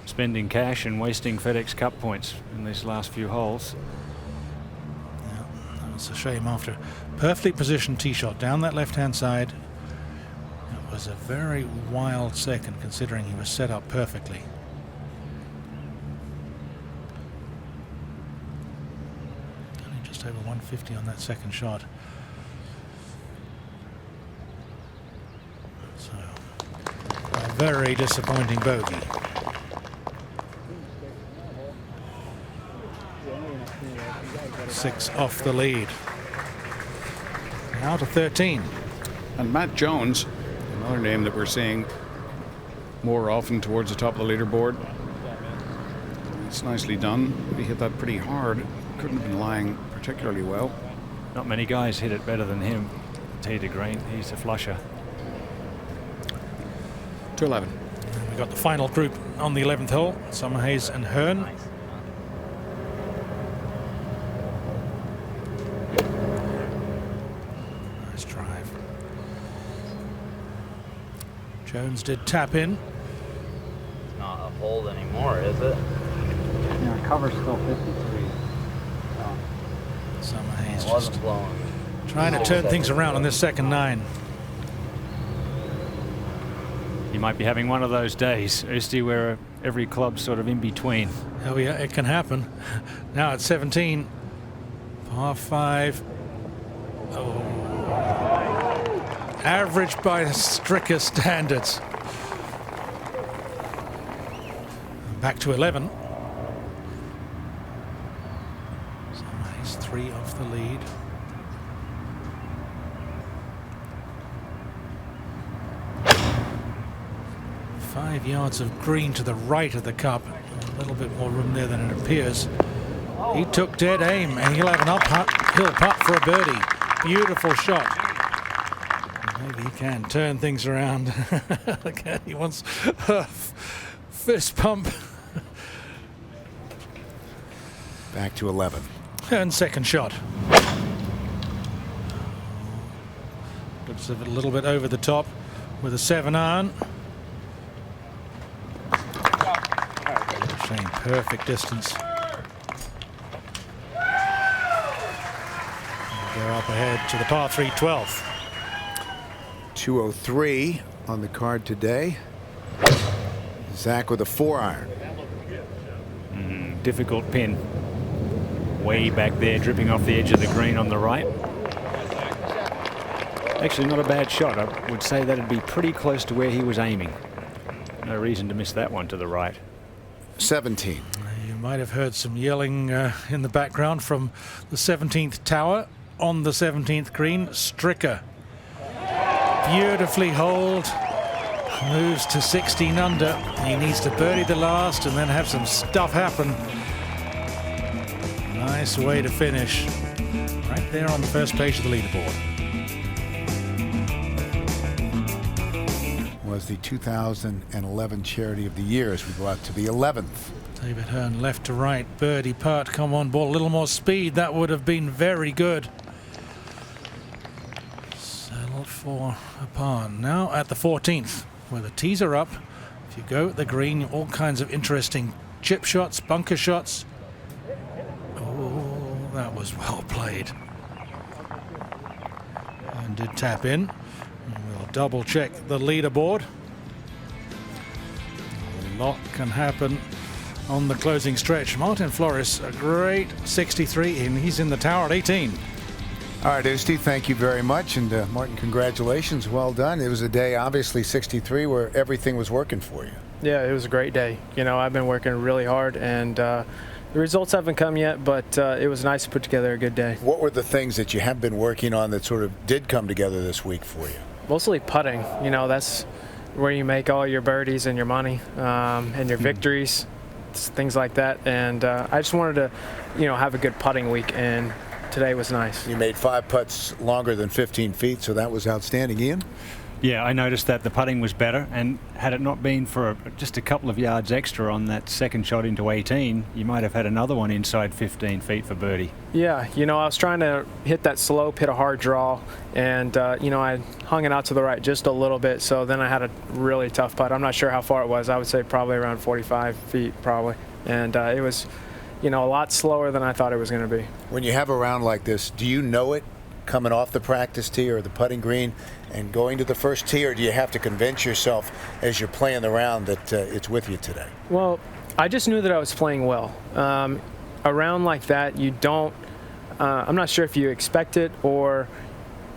spending cash and wasting FedEx Cup points in these last few holes. Yeah, that was a shame after perfectly positioned tee shot down that left-hand side. It was a very wild second considering he was set up perfectly. Only just over 150 on that second shot. Very disappointing bogey. Six off the lead. Now to 13. And Matt Jones, another name that we're seeing more often towards the top of the leaderboard. It's nicely done. He hit that pretty hard. Couldn't have been lying particularly well. Not many guys hit it better than him. Tee to green, he's a flusher. 11. We've got the final group on the 11th hole. Summerhays and Hearn. Nice drive. Jones did tap in. It's not a hold anymore, is it? Yeah, cover's still 53. Summerhays It wasn't just blowing. trying to turn things around on this second 9. He might be having one of those days, Oosty, where every club's sort of in between. Oh yeah, it can happen. Now at 17, par 5. Oh. Average by Stricker standards. Back to 11. So he's 3 off the lead. Five yards of green to the right of the cup. A little bit more room there than it appears. He took dead aim and he'll have an uphill putt for a birdie. Beautiful shot. Maybe he can turn things around. Again, he wants a fist pump. Back to 11. And second shot. Looks a little bit over the top with a 7-iron. Shane, perfect distance. Go up ahead to the par 3 12th. 203 on the card today. Zach with a 4-iron. Difficult pin. Way back there, dripping off the edge of the green on the right. Actually, not a bad shot. I would say that'd be pretty close to where he was aiming. No reason to miss that one to the right. 17. You might have heard some yelling in the background from the 17th tower on the 17th green. Stricker. Beautifully holed. Moves to 16 under. He needs to birdie the last and then have some stuff happen. Nice way to finish. Right there on the first page of the leaderboard. Was the 2011 Charity of the Year as we go out to the 11th. David Hearn left to right. Birdie putt. Come on, ball. A little more speed. That would have been very good. Settled for a par. Now at the 14th, where the tees are up. If you go at the green, all kinds of interesting chip shots, bunker shots. Oh, that was well played. And did tap in. We'll double check the leaderboard. A lot can happen on the closing stretch. Martin Flores, a great 63, and he's in the tower at 18. All right, Usti, thank you very much. And Martin, congratulations. Well done. It was a day, obviously, 63, where everything was working for you. Yeah, it was a great day. You know, I've been working really hard, and the results haven't come yet, but it was nice to put together a good day. What were the things that you have been working on that sort of did come together this week for you? Mostly putting. You know, that's where you make all your birdies and your money and your victories, things like that. And I just wanted to, you know, have a good putting week, and today was nice. You made 5 putts longer than 15 feet, so that was outstanding. Ian? Yeah, I noticed that the putting was better, and had it not been for just a couple of yards extra on that second shot into 18, you might have had another one inside 15 feet for birdie. Yeah, you know, I was trying to hit that slope, hit a hard draw, and, you know, I hung it out to the right just a little bit, so then I had a really tough putt. I'm not sure how far it was. I would say probably around 45 feet, probably. And it was, you know, a lot slower than I thought it was going to be. When you have a round like this, do you know it coming off the practice tee or the putting green and going to the first tee, or do you have to convince yourself as you're playing the round that it's with you today? Well, I just knew that I was playing well. A round like that, you don't, I'm not sure if you expect it, or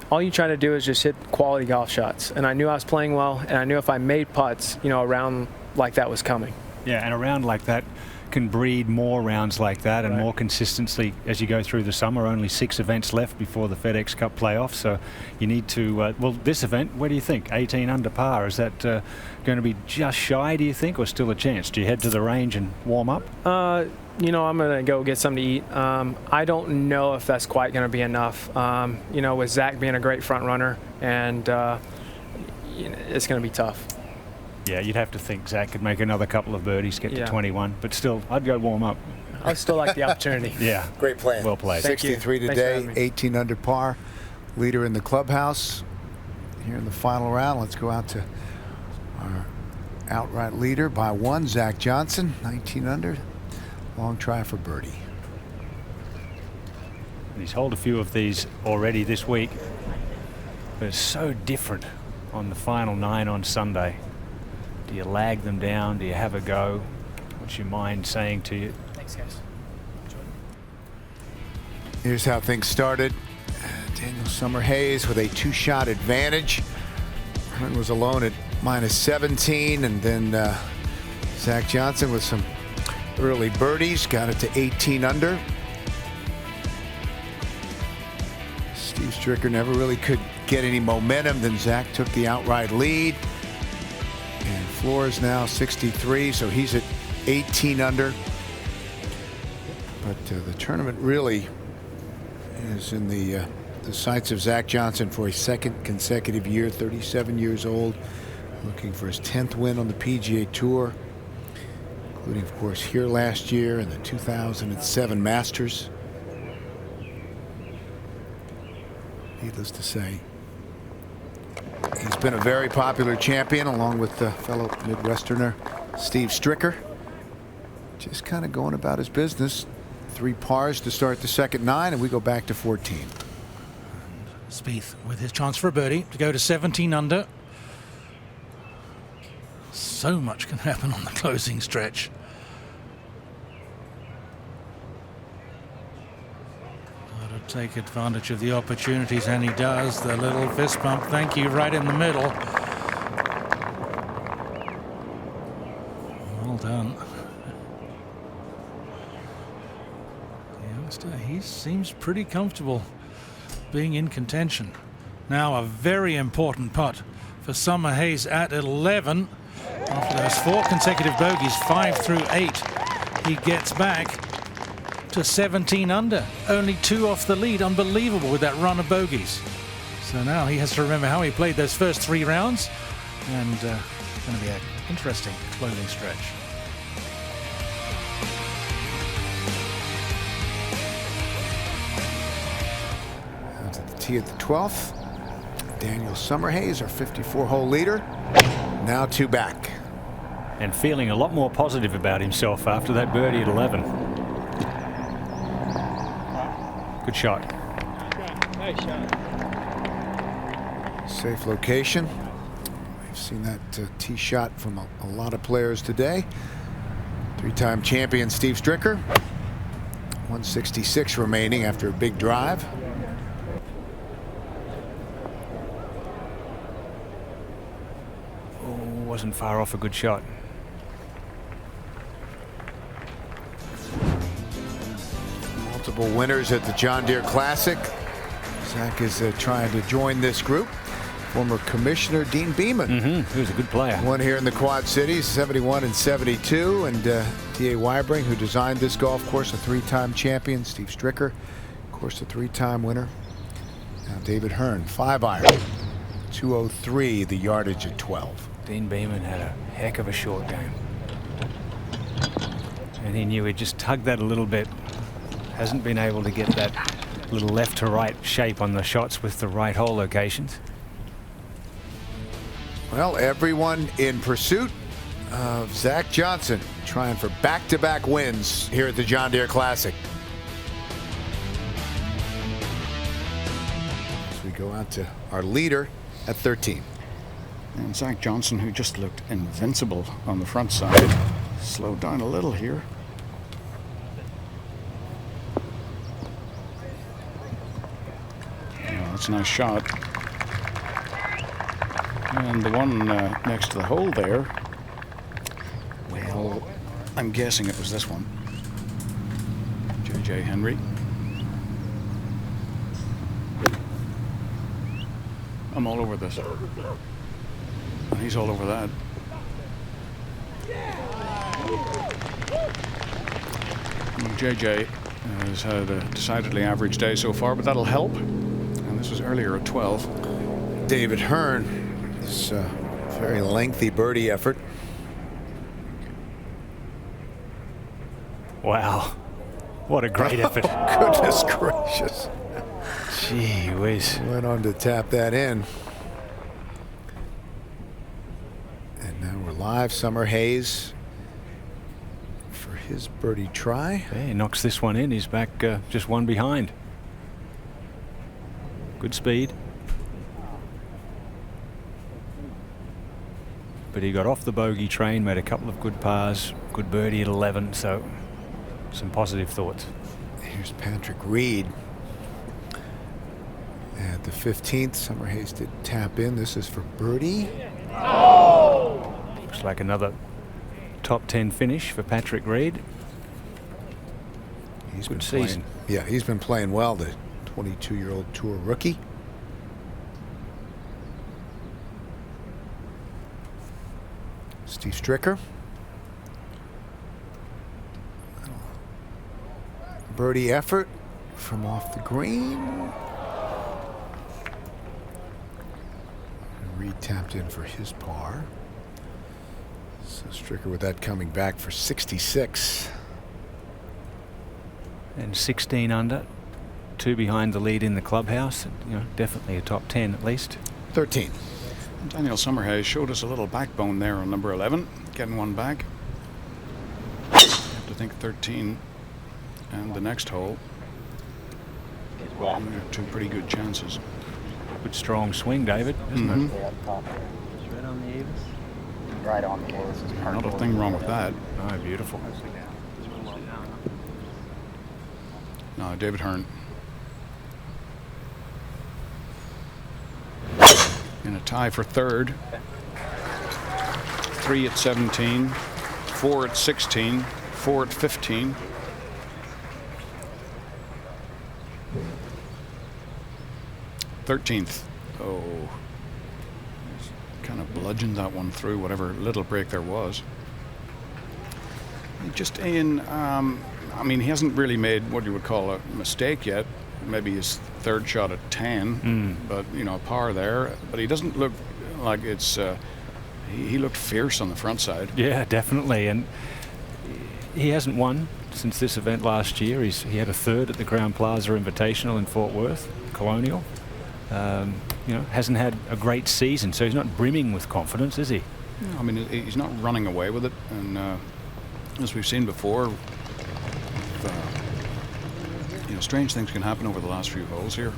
all you try to do is just hit quality golf shots. And I knew I was playing well, and I knew if I made putts, you know, a round like that was coming. Yeah, and a round like that can breed more rounds like that and more consistency as you go through the summer. Only 6 events left before the FedEx Cup playoff, so you need to, well, this event, what do you think? 18 under par, is that going to be just shy, do you think, or still a chance? Do you head to the range and warm up? You know, I'm going to go get something to eat. I don't know if that's quite going to be enough. You know, with Zach being a great front runner, and you know, it's going to be tough. Yeah, you'd have to think Zach could make another couple of birdies, get to 21, but still, I'd go warm up. I still like the opportunity. Yeah. Great plan. Well played. 63 today, 18 under par, leader in the clubhouse. Here in the final round, let's go out to our outright leader by 1, Zach Johnson, 19 under. Long try for birdie. And he's holed a few of these already this week, but it's so different on the final 9 on Sunday. Do you lag them down? Do you have a go? What's your mind saying to you? Thanks, guys. Here's how things started. Daniel Summerhays with a 2-shot advantage. Hearn was alone at -17, and then Zach Johnson with some early birdies got it to 18 under. Steve Stricker never really could get any momentum. Then Zach took the outright lead. And Flores now 63, so he's at 18 under. But the tournament really is in the the sights of Zach Johnson for a second consecutive year, 37 years old, looking for his 10th win on the PGA Tour, including, of course, here last year in the 2007 Masters. Needless to say, he's been a very popular champion, along with fellow Midwesterner Steve Stricker. Just kind of going about his business. 3 pars to start the second 9, and we go back to 14. Spieth with his chance for a birdie to go to 17 under. So much can happen on the closing stretch. Got to take advantage of the opportunities, and he does. The little fist bump, thank you, right in the middle. Well done. The youngster, he seems pretty comfortable being in contention. Now a very important putt for Summer Hayes at 11. After those 4 consecutive bogeys, 5 through 8, he gets back to 17 under. Only 2 off the lead. Unbelievable with that run of bogeys. So now he has to remember how he played those first 3 rounds, and it's going to be an interesting closing stretch. Out at the tee at the 12th. Daniel Summerhays, our 54-hole leader. Now 2 back. And feeling a lot more positive about himself after that birdie at 11. Good shot. Nice shot. Safe location. We've seen that tee shot from a lot of players today. 3-time champion Steve Stricker. 166 remaining after a big drive. Oh, wasn't far off a good shot. Multiple winners at the John Deere Classic. Zach is trying to join this group. Former Commissioner Dean Beeman. He was a good player. Won here in the Quad Cities, 71 and 72. And D.A. Weibring, who designed this golf course, a 3-time champion. Steve Stricker, of course, a 3-time winner. Now David Hearn, 5-iron. 203, the yardage at 12. Dean Beeman had a heck of a short game. And he knew he'd just tugged that a little bit. Hasn't been able to get that little left to right shape on the shots with the right hole locations. Well, everyone in pursuit of Zach Johnson, trying for back-to-back wins here at the John Deere Classic. As we go out to our leader at 13. And Zach Johnson, who just looked invincible on the front side, slowed down a little here. That's a nice shot. And the one next to the hole there, well, I'm guessing it was this one. J.J. Henry. I'm all over this. And he's all over that. Well, J.J. has had a decidedly average day so far, but that'll help. And this was earlier at 12. David Hearn. This very lengthy birdie effort. Wow. What a great effort. Goodness gracious. Gee whiz. Went on to tap that in. And now we're live. Summer Hayes for his birdie try. Yeah, he knocks this one in. He's back just 1 behind. Good speed. But he got off the bogey train, made a couple of good pars, good birdie at 11, so some positive thoughts. Here's Patrick Reed at the 15th. Summer Hayes did tap in. This is for birdie. Oh! Looks like another top 10 finish for Patrick Reed. He's good been season. Yeah, he's been playing well, the 22-year-old tour rookie. Steve Stricker. Birdie effort from off the green. tapped in for his par. So Stricker with that coming back for 66. And 16 under, 2 behind the lead in the clubhouse. And, definitely a top 10 at least. 13. Daniel Summerhays showed us a little backbone there on number 11, getting one back. Have to think 13 and the next hole. Two pretty good chances. Good strong swing, David, isn't it? Right on the Avis. Right on the ball. Not a thing wrong with that. Oh, beautiful. No, David Hearn. In a tie for third. 3 at 17, 4 at 16, 4 at 15. '13th. Oh, kind of bludgeoned that one through whatever little break there was. Just Ian, I mean, he hasn't really made what you would call a mistake yet. Maybe his third shot at 10, but par there. But he doesn't look like it's. He looked fierce on the front side. Yeah, definitely, and he hasn't won since this event last year. He had a third at the Crown Plaza Invitational in Fort Worth, Colonial. Hasn't had a great season, so he's not brimming with confidence, is he? No, I mean, he's not running away with it, and as we've seen before, strange things can happen over the last few holes here.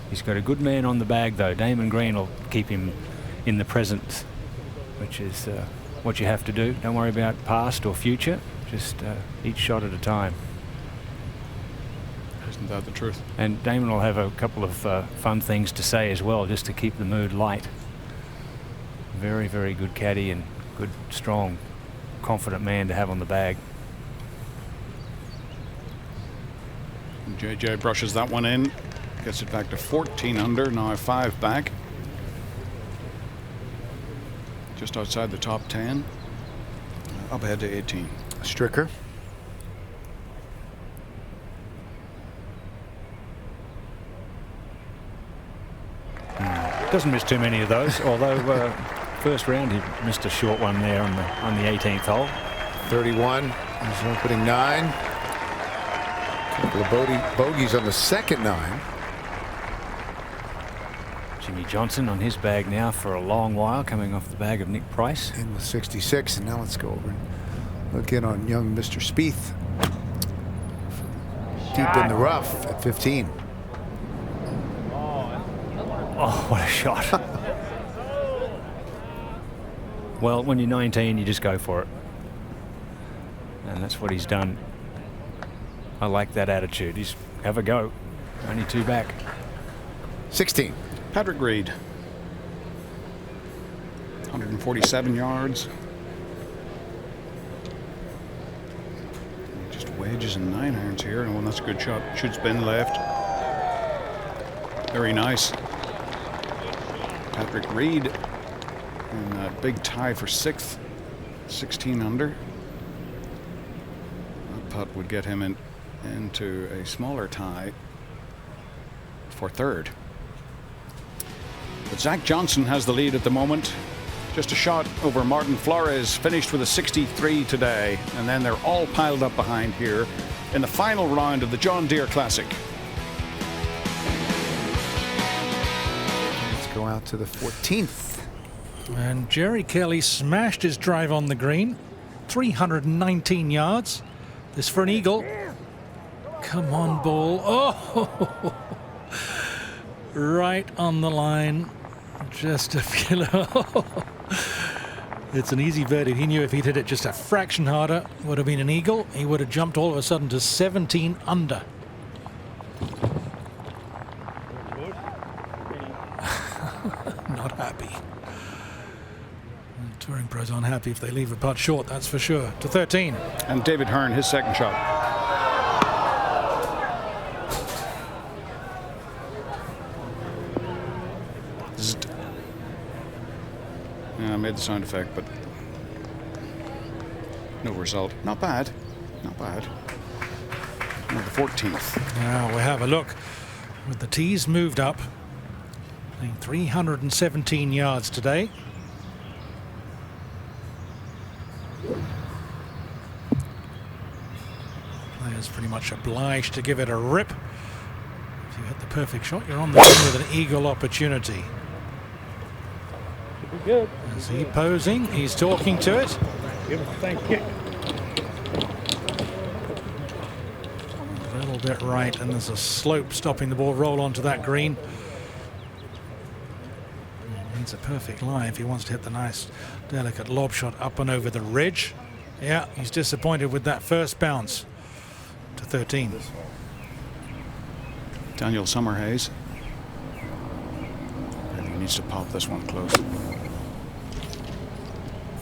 He's got a good man on the bag, though. Damon Green will keep him in the present, which is what you have to do. Don't worry about past or future, just each shot at a time. Isn't that the truth? And Damon will have a couple of fun things to say as well, just to keep the mood light. Very, very good caddy and good, strong, confident man to have on the bag. And JJ brushes that one in, gets it back to 14 under, now 5 back. Just outside the top 10, up ahead to 18. Stricker. Doesn't miss too many of those, although first round he missed a short one there on the 18th hole. 31 is opening 9. Couple of bogeys on the second 9. Jimmy Johnson on his bag now for a long while, coming off the bag of Nick Price. In with 66, and now let's go over and look in on young Mr. Spieth. Deep in the rough at 15. Oh, what a shot. Well, when you're 19, you just go for it. And that's what he's done. I like that attitude. He's have a go. Only 2 back. 16. Patrick Reed. 147 yards. Just wedges and 9 irons here. Oh, that's a good shot. Should spin left. Very nice. Patrick Reed in a big tie for 6th, 16 under. That putt would get him into a smaller tie for 3rd. But Zach Johnson has the lead at the moment. Just a shot over Martin Flores, finished with a 63 today. And then they're all piled up behind here in the final round of the John Deere Classic. Go out to the 14th. And Jerry Kelly smashed his drive on the green. 319 yards. This for an eagle. Come on, ball. Oh, right on the line. Just a few. It's an easy verdict. He knew if he'd hit it just a fraction harder, it would have been an eagle. He would have jumped all of a sudden to 17 under. Not happy. The touring pros aren't happy if they leave a putt short, that's for sure. To 13. And David Hearn, his second shot. Zzzt. Yeah, I made the sound effect, but no result. Not bad. Not bad. Now the 14th. Now we have a look. With the tees moved up, Playing 317 yards today. Players pretty much obliged to give it a rip. If you hit the perfect shot, you're on the green with an eagle opportunity. Should be good. Is he posing? He's talking to it. Give him a thank kick. A little bit right, and there's a slope stopping the ball roll onto that green. He needs a perfect lie if he wants to hit the nice, delicate lob shot up and over the ridge. Yeah, he's disappointed with that first bounce to 13. Daniel Summerhays. Really needs to pop this one close.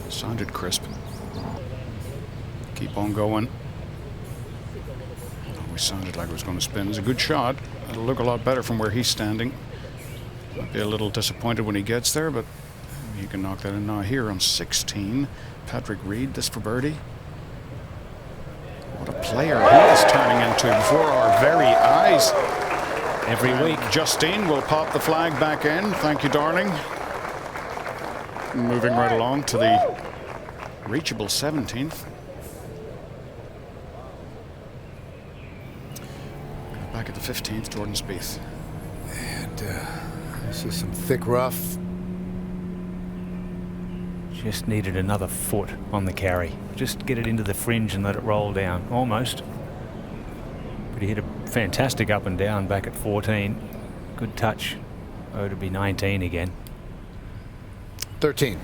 Sounded crisp. Keep on going. Always sounded like it was going to spin. It's a good shot. It'll look a lot better from where he's standing. Might be a little disappointed when he gets there, but he can knock that in now. Here on 16, Patrick Reed, this for birdie. What a player he is turning into before our very eyes. Every week. Justine will pop the flag back in. Thank you, darling. Moving right along to the reachable 17th. Back at the 15th, Jordan Spieth. And this is some thick rough. Just needed another foot on the carry. Just get it into the fringe and let it roll down. Almost. But he hit a fantastic up and down back at 14. Good touch. Oh, to be 19 again. 13.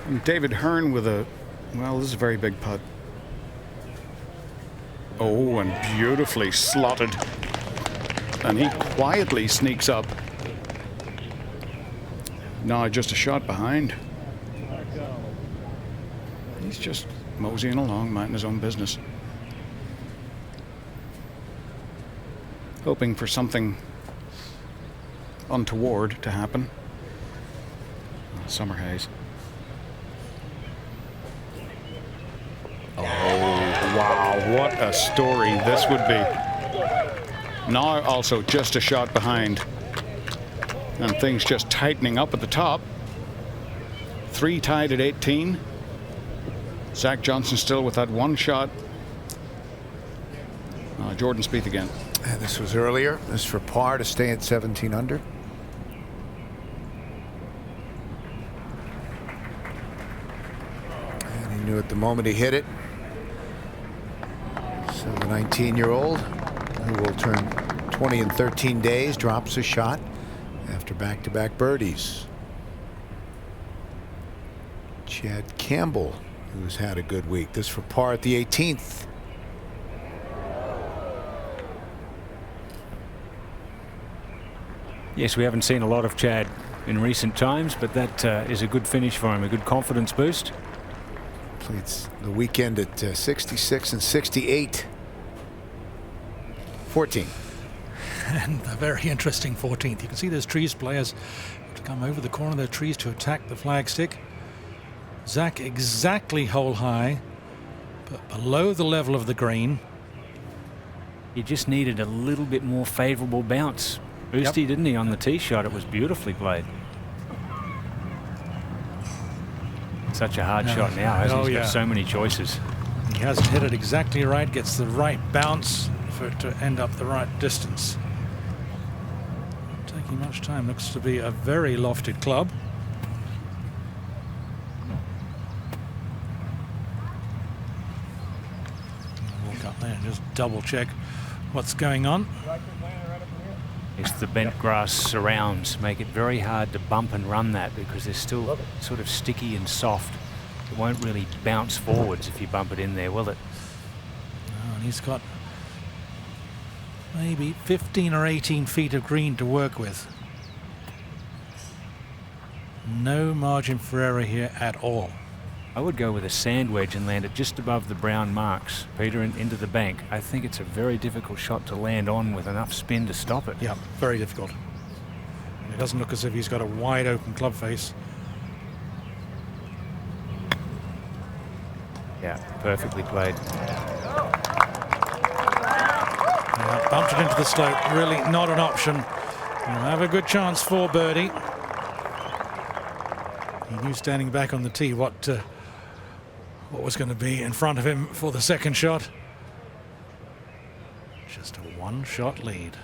And David Hearn with a, well, this is a very big putt. Oh, and beautifully slotted. And he quietly sneaks up. Now just a shot behind. He's just moseying along, minding his own business. Hoping for something untoward to happen. Summerhays. Oh, wow, what a story this would be. Now also just a shot behind. And things just tightening up at the top. 3 tied at 18. Zach Johnson still with that one shot. Jordan Spieth again. And this was earlier. This is for par to stay at 17 under. And he knew at the moment he hit it. So the 19-year-old, who will turn 20 in 13 days, drops a shot after back-to-back birdies. Chad Campbell, who's had a good week. This for par at the 18th. Yes, we haven't seen a lot of Chad in recent times, but that is a good finish for him, a good confidence boost. Played the weekend at 66 and 68. 14. And a very interesting 14th. You can see those trees players have to come over the corner of their trees to attack the flagstick. Zach exactly hole high, but below the level of the green. He just needed a little bit more favorable bounce. Boosty, didn't he, on the tee shot? It was beautifully played. Such a hard shot now, hasn't he? He's got so many choices. He hasn't hit it exactly right, gets the right bounce for it to end up the right distance. Not taking much time. Looks to be a very lofted club. Walk up there and just double check what's going on. It's the bent grass surrounds make it very hard to bump and run that because they're still sort of sticky and soft. It won't really bounce forwards if you bump it in there, will it? Oh, and he's got maybe 15 or 18 feet of green to work with. No margin for error here at all. I would go with a sand wedge and land it just above the brown marks, Peter, and into the bank. I think it's a very difficult shot to land on with enough spin to stop it. Yeah, very difficult. It doesn't look as if he's got a wide open club face. Yeah, perfectly played. Yeah, bumped it into the slope. Really not an option. He'll have a good chance for birdie. He knew standing back on the tee what was going to be in front of him for the second shot. Just a one-shot lead.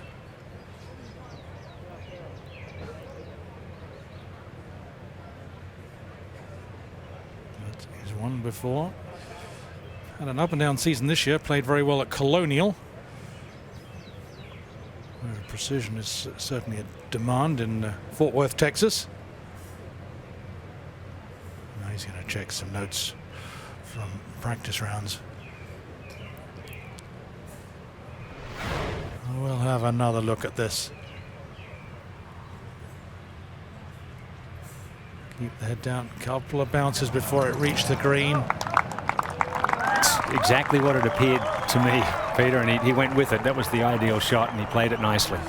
He's won before. Had an up-and-down season this year. Played very well at Colonial. Where precision is certainly a demand in Fort Worth, Texas. Now he's going to check some notes from practice rounds. We'll have another look at this. Keep the head down. Couple of bounces before it reached the green. Exactly what it appeared to me, Peter, and he went with it. That was the ideal shot, and he played it nicely.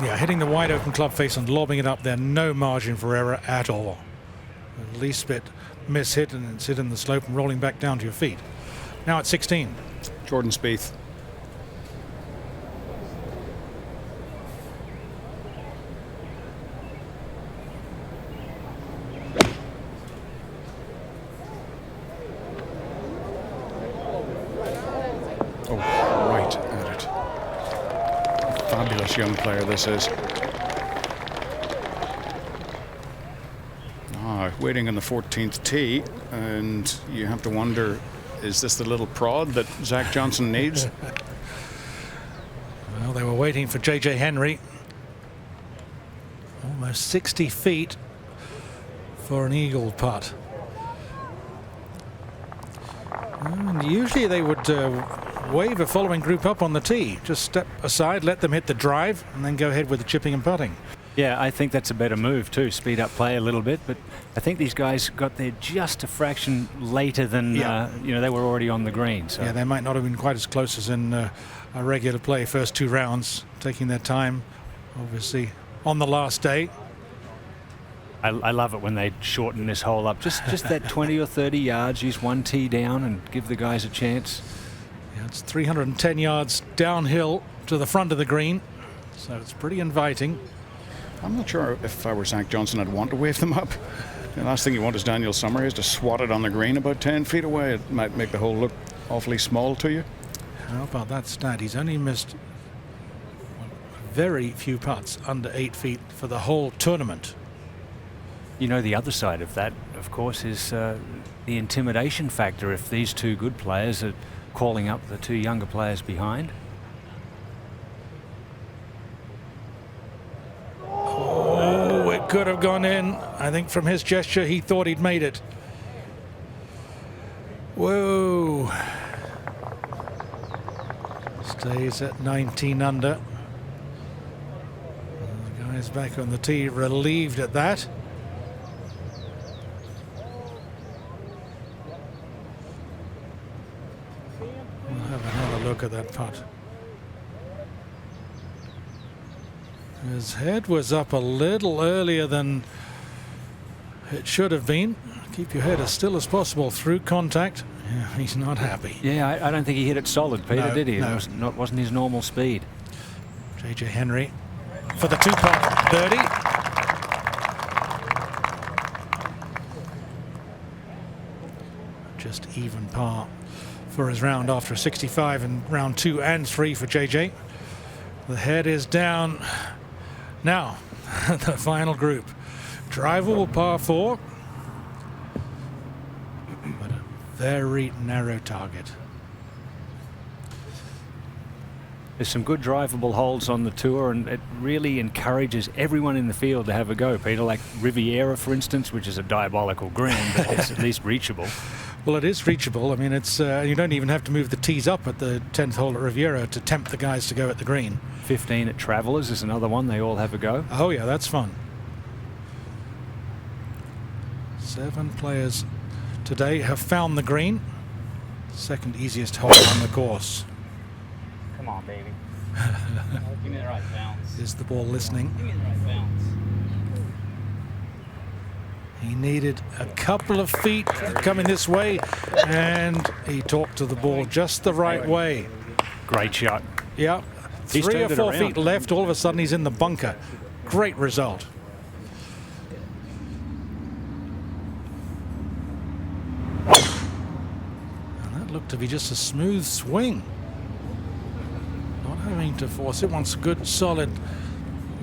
Yeah, hitting the wide open club face and lobbing it up there, no margin for error at all. The least bit miss hit, and it's hitting the slope and rolling back down to your feet. Now at 16. Jordan Spieth. Young player this is. Waiting on the 14th tee, and you have to wonder, is this the little prod that Zach Johnson needs? Well, they were waiting for J.J. Henry. Almost 60 feet for an eagle putt. And usually they would wave a following group up on the tee. Just step aside, let them hit the drive, and then go ahead with the chipping and putting. Yeah, I think that's a better move too. Speed up play a little bit, but I think these guys got there just a fraction later than they were already on the green. So yeah, they might not have been quite as close as in a regular play. First two rounds, taking their time, obviously on the last day. I love it when they shorten this hole up. Just that 20 or 30 yards. Use one tee down and give the guys a chance. Yeah, it's 310 yards downhill to the front of the green, so it's pretty inviting. I'm not sure if I were Zach Johnson, I'd want to wave them up. The last thing you want is Daniel Summerhays to swat it on the green about 10 feet away. It might make the hole look awfully small to you. How about that stat? He's only missed very few putts under 8 feet for the whole tournament. You know, the other side of that, of course, is the intimidation factor. If these two good players are calling up the two younger players behind. Oh, it could have gone in. I think from his gesture, he thought he'd made it. Whoa. Stays at 19 under. The guys back on the tee relieved at that. Look at that putt. His head was up a little earlier than it should have been. Keep your head as still as possible through contact. Yeah, he's not happy. Yeah, I don't think he hit it solid, Peter, no, did he? No. It wasn't his normal speed. J.J. Henry for the two-putt birdie. Just even par for his round after 65 in round 2 and 3 for JJ. The head is down. Now, the final group. Drivable par 4, but a very narrow target. There's some good drivable holes on the tour, and it really encourages everyone in the field to have a go, Peter, like Riviera, for instance, which is a diabolical green, but it's at least reachable. Well, it is reachable. I mean, it's you don't even have to move the tees up at the 10th hole at Riviera to tempt the guys to go at the green. 15 at Travelers is another one. They all have a go. Oh, yeah, that's fun. 7 players today have found the green. Second easiest hole on the course. Come on, baby. Give me the right bounce. Is the ball listening? Give me the right bounce. He needed a couple of feet coming this way, and he talked to the ball just the right way. Great shot. Yeah, He's 3 or turned it 4 around. feet left, all of a sudden he's in the bunker. Great result. And that looked to be just a smooth swing. Not having to force it. Wants a good solid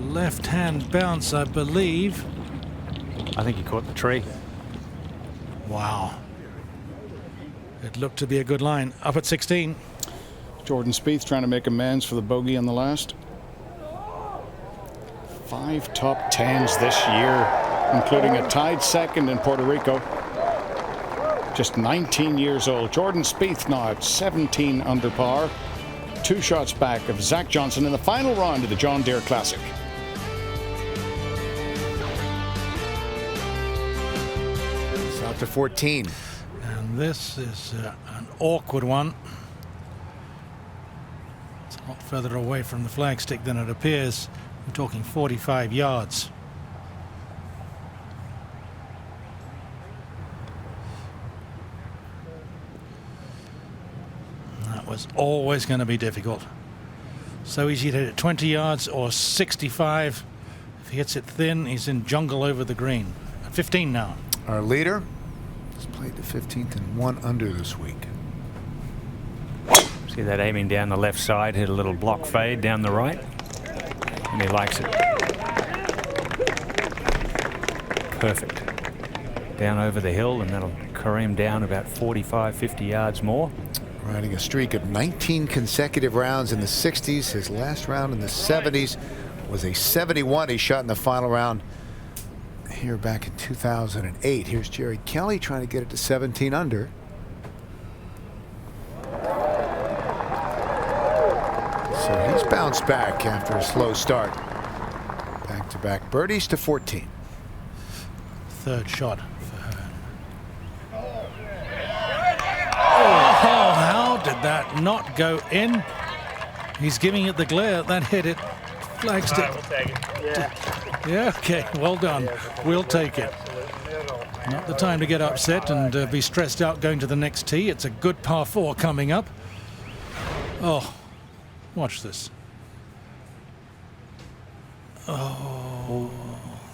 left-hand bounce, I believe. I think he caught the tree. Wow. It looked to be a good line. Up at 16. Jordan Spieth trying to make amends for the bogey on the last. 5 top 10s this year, including a tied second in Puerto Rico. Just 19 years old. Jordan Spieth now at 17 under par. 2 shots back of Zach Johnson in the final round of the John Deere Classic. It's out to 14. And this is an awkward one. It's a lot further away from the flagstick than it appears. We're talking 45 yards. That was always going to be difficult. So easy to hit it 20 yards or 65. If he hits it thin, he's in jungle over the green. At 15 now. Our leader has played the 15th and 1 under this week. See that aiming down the left side, hit a little block fade down the right. And he likes it. Perfect. Down over the hill, and that'll carry him down about 45, 50 yards more. Riding a streak of 19 consecutive rounds in the 60s. His last round in the 70s was a 71 he shot in the final round here back in 2008. Here's Jerry Kelly trying to get it to 17 under. So he's bounced back after a slow start. Back-to-back birdies to 14. Third shot for her. Oh, how did that not go in? He's giving it the glare. That hit it. Flagstick. Yeah, okay. Well done. We'll take it. Not the time to get upset and be stressed out going to the next tee. It's a good par 4 coming up. Oh, watch this. Oh,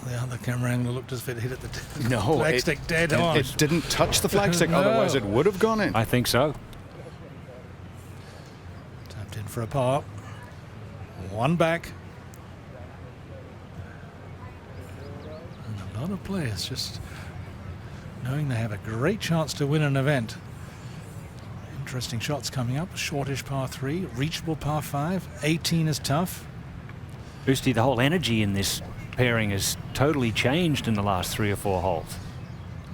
the other camera angle looked as if it hit at the flagstick dead on. It didn't touch the flagstick, No. otherwise it would have gone in. I think so. Tapped in for a par. 1 back. And a lot of players just knowing they have a great chance to win an event. Interesting shots coming up. Shortish par 3, reachable par 5. 18 is tough. Boosty, the whole energy in this pairing has totally changed in the last 3 or 4 holes.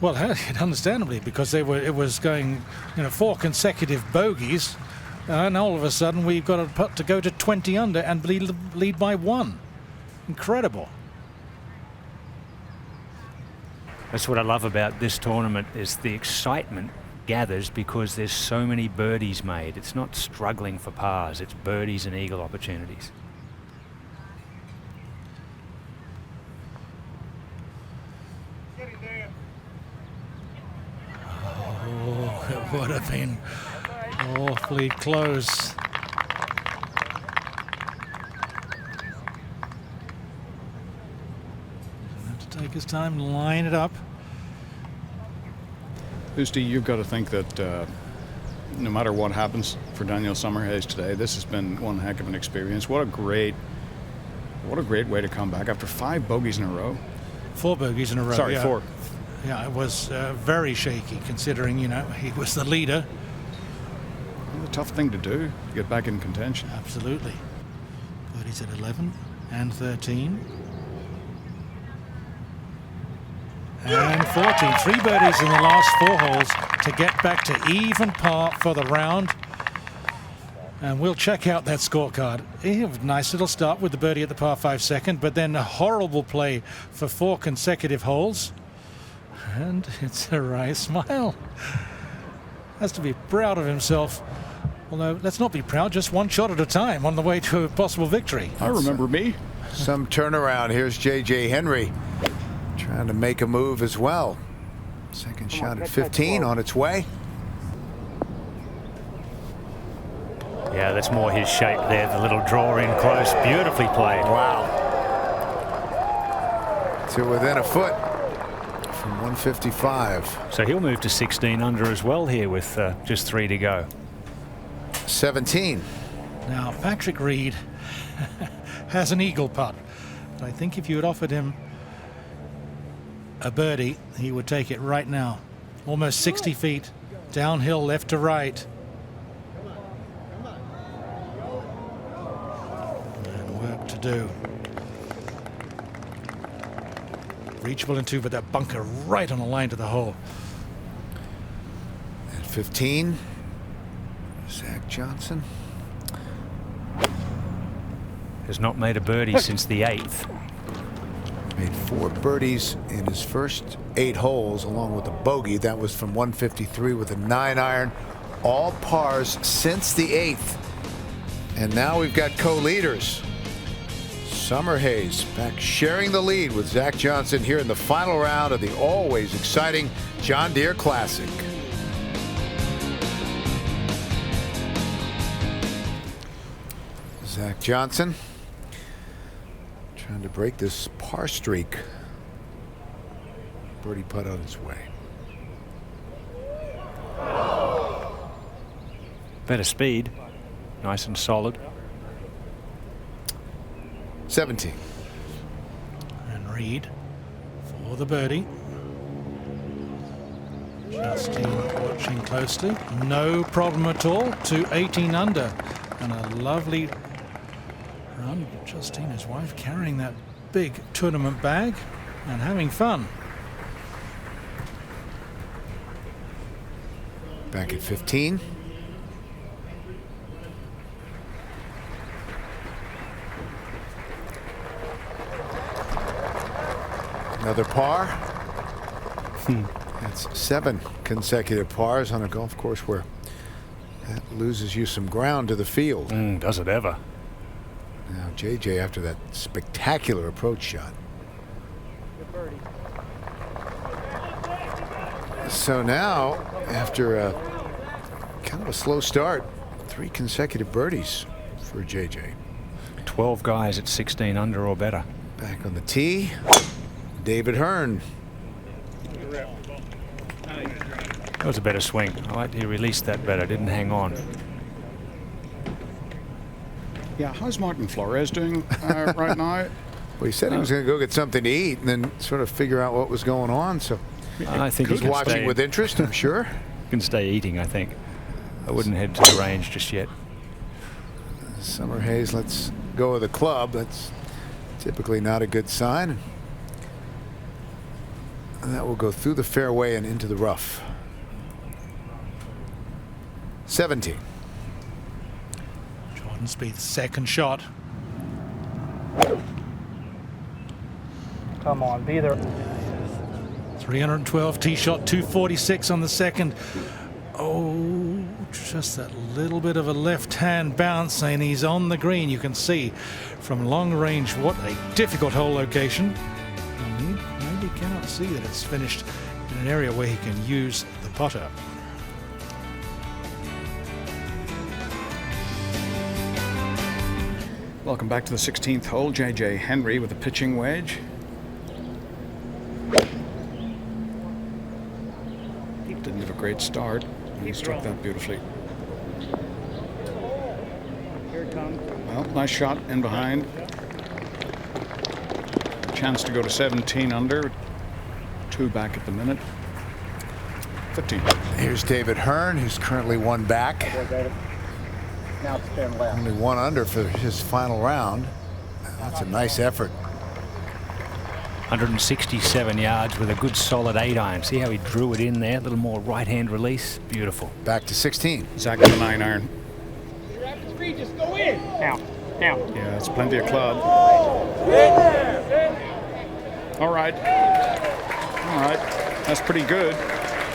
Well, understandably, because it was going, 4 consecutive bogeys, and all of a sudden we've got a putt to go to 20 under and lead by 1. Incredible. That's what I love about this tournament, is the excitement gathers because there's so many birdies made. It's not struggling for pars, it's birdies and eagle opportunities. Oh, it would have been awfully close. Have to take his time, line it up. Boosty, you've got to think that no matter what happens for Daniel Summerhays today, this has been one heck of an experience. What a great way to come back after 5 bogeys in a row. 4 bogeys in a row. Sorry, yeah. 4. Yeah, it was very shaky considering, he was the leader. What a tough thing to do, to get back in contention. Absolutely. Birdies at 11 and 13. And 14. 3 birdies in the last 4 holes to get back to even par for the round. And we'll check out that scorecard. A nice little start with the birdie at the par 5 second, but then a horrible play for 4 consecutive holes. And it's a wry smile. Has to be proud of himself. Although, let's not be proud, just 1 shot at a time on the way to a possible victory. I remember me. Some turnaround. Here's J.J. Henry trying to make a move as well. Second shot at 15 on its way. Yeah, that's more his shape there. The little draw in close. Beautifully played. Wow. To within a foot from 155. So he'll move to 16 under as well here with just 3 to go. 17. Now, Patrick Reed has an eagle putt. But I think if you had offered him a birdie, he would take it right now. Almost 60 feet downhill, left to right. And work to do. Reachable in 2, but that bunker right on the line to the hole. At 15, Zach Johnson has not made a birdie since the 8th. made 4 birdies in his first 8 holes, along with a bogey. That was from 153 with a 9-iron. All pars since the 8th. And now we've got co-leaders. Summer Hayes back sharing the lead with Zach Johnson here in the final round of the always exciting John Deere Classic. Zach Johnson trying to break this par streak. Birdie putt on his way. Better speed. Nice and solid. 17. And Reed for the birdie. Justine watching closely. No problem at all to 18 under. And a lovely run. Justine, his wife, carrying that big tournament bag and having fun. Back at 15. Another par. That's 7 consecutive pars on a golf course where that loses you some ground to the field. Does it ever? Now JJ, after that spectacular approach shot. So now, after a kind of a slow start, 3 consecutive birdies for JJ. 12 guys at 16 under or better. Back on the tee, David Hearn. That was a better swing. I like he released that better. Didn't hang on. Yeah, how's Martin Flores doing right now? Well, he said he was going to go get something to eat and then sort of figure out what was going on. So I think he's watching with interest, I'm sure. Can stay eating, I think. I wouldn't head to the range just yet. Summer Hayes lets go of the club. That's typically not a good sign. And that will go through the fairway and into the rough. 17. Jordan Spieth's second shot. Come on, be there. 312 tee shot, 246 on the second. Oh, just that little bit of a left-hand bounce, and he's on the green. You can see from long range what a difficult hole location. And he maybe cannot see that it's finished in an area where he can use the putter. Welcome back to the 16th hole. JJ Henry with a pitching wedge. Didn't have a great start. He struck that beautifully. Here it comes. Well, nice shot in behind. Chance to go to 17 under. 2 back at the minute. 15. Here's David Hearn, who's currently 1 back. Now spin left. Only 1 under for his final round. That's a nice effort. 167 yards with a good solid 8-iron. See how he drew it in there? A little more right-hand release. Beautiful. Back to 16. Zach with a 9-iron. You're at the speed, just go in. Down, down. Yeah, that's plenty of club. All right. All right. That's pretty good.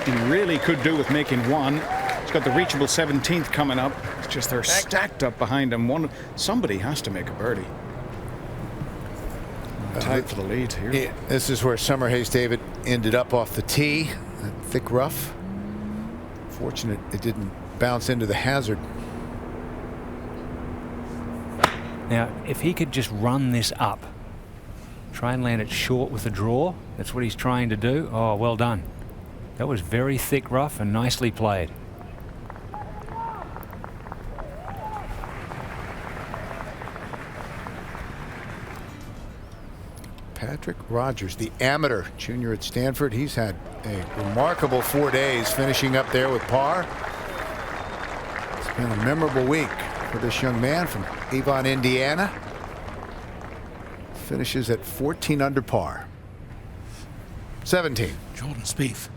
He really could do with making 1. He's got the reachable 17th coming up. It's just they're stacked up behind him. Somebody has to make a birdie. Tied for the lead here. Yeah, this is where Summer Hayes David ended up off the tee. That thick rough. Fortunate it didn't bounce into the hazard. Now, if he could just run this up, try and land it short with a draw, that's what he's trying to do. Oh, well done. That was very thick rough and nicely played. Patrick Rogers, the amateur junior at Stanford, he's had a remarkable 4 days, finishing up there with par. It's been a memorable week for this young man from Avon, Indiana. Finishes at 14 under par. 17. Jordan Spieth.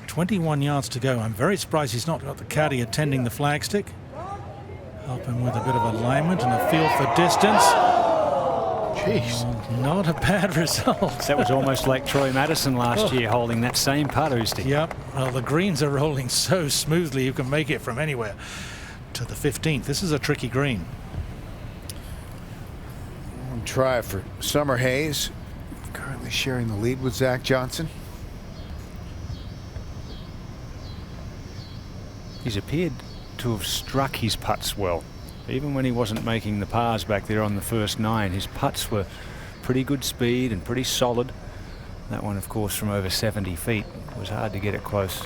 21 yards to go. I'm very surprised he's not got the caddy attending the flagstick. Help him with a bit of alignment and a feel for distance. Jeez. Not a bad result. That was almost like Troy Madison last year holding that same putt, Oosty. Yep. Well, the greens are rolling so smoothly you can make it from anywhere to the 15th. This is a tricky green. One try for Summer Hayes, currently sharing the lead with Zach Johnson. He's appeared to have struck his putts well. Even when he wasn't making the pars back there on the first 9, his putts were pretty good speed and pretty solid. That one, of course, from over 70 feet. It was hard to get it close.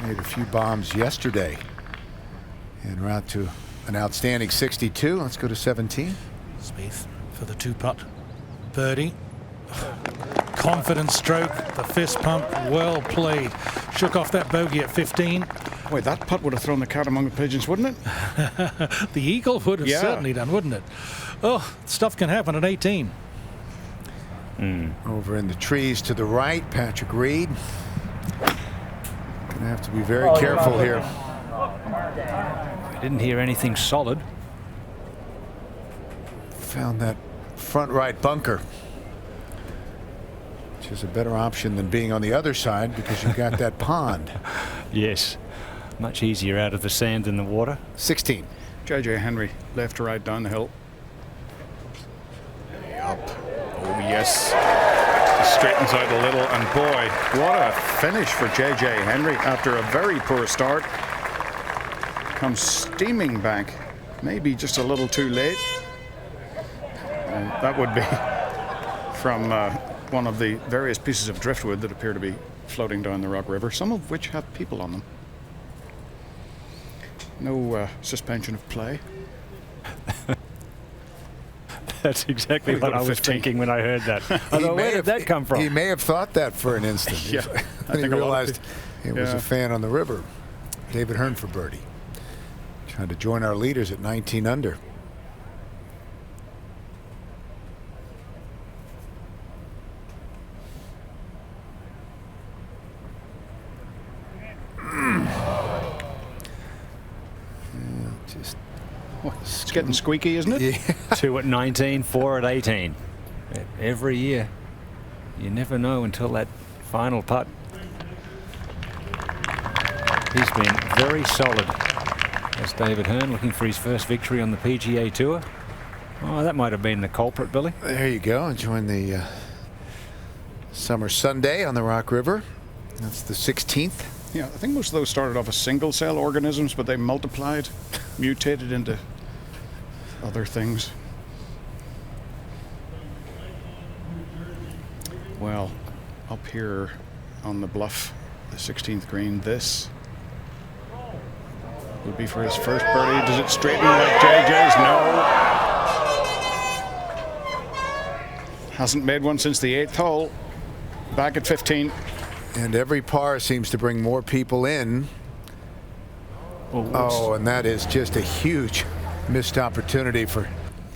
Made a few bombs yesterday en route to an outstanding 62. Let's go to 17. Spieth for the 2-putt birdie. Confident stroke, the fist pump, well played. Shook off that bogey at 15. Boy, that putt would have thrown the cat among the pigeons, wouldn't it? The eagle would have certainly done, wouldn't it? Oh, stuff can happen at 18. Over in the trees to the right, Patrick Reed. Gonna have to be very careful here. We didn't hear anything solid. Found that front right bunker, which is a better option than being on the other side because you've got that pond. Yes. Much easier out of the sand than the water. 16. J.J. Henry, left to right down the hill. Up. Oh, yes. He straightens out a little, and boy, what a finish for J.J. Henry after a very poor start. Comes steaming back, maybe just a little too late. And that would be from one of the various pieces of driftwood that appear to be floating down the Rock River, some of which have people on them. No suspension of play. That's exactly what I was thinking when I heard that. Although, where did that come from? He may have thought that for an instant. Yeah, I think he realized it was a fan on the river. David Hearn for birdie. Trying to join our leaders at 19 under. It's getting squeaky, isn't it? Yeah. 2 at 19, 4 at 18. Every year. You never know until that final putt. He's been very solid. That's David Hearn looking for his first victory on the PGA Tour. Oh, that might have been the culprit, Billy. There you go. Enjoying the summer Sunday on the Rock River. That's the 16th. Yeah, I think most of those started off as single cell organisms, but they multiplied, mutated into other things. Well, up here on the bluff, the 16th green, this would be for his first birdie. Does it straighten like JJ's? No. Hasn't made one since the 8th hole. Back at 15. And every par seems to bring more people in. Oh, and that is just a huge missed opportunity for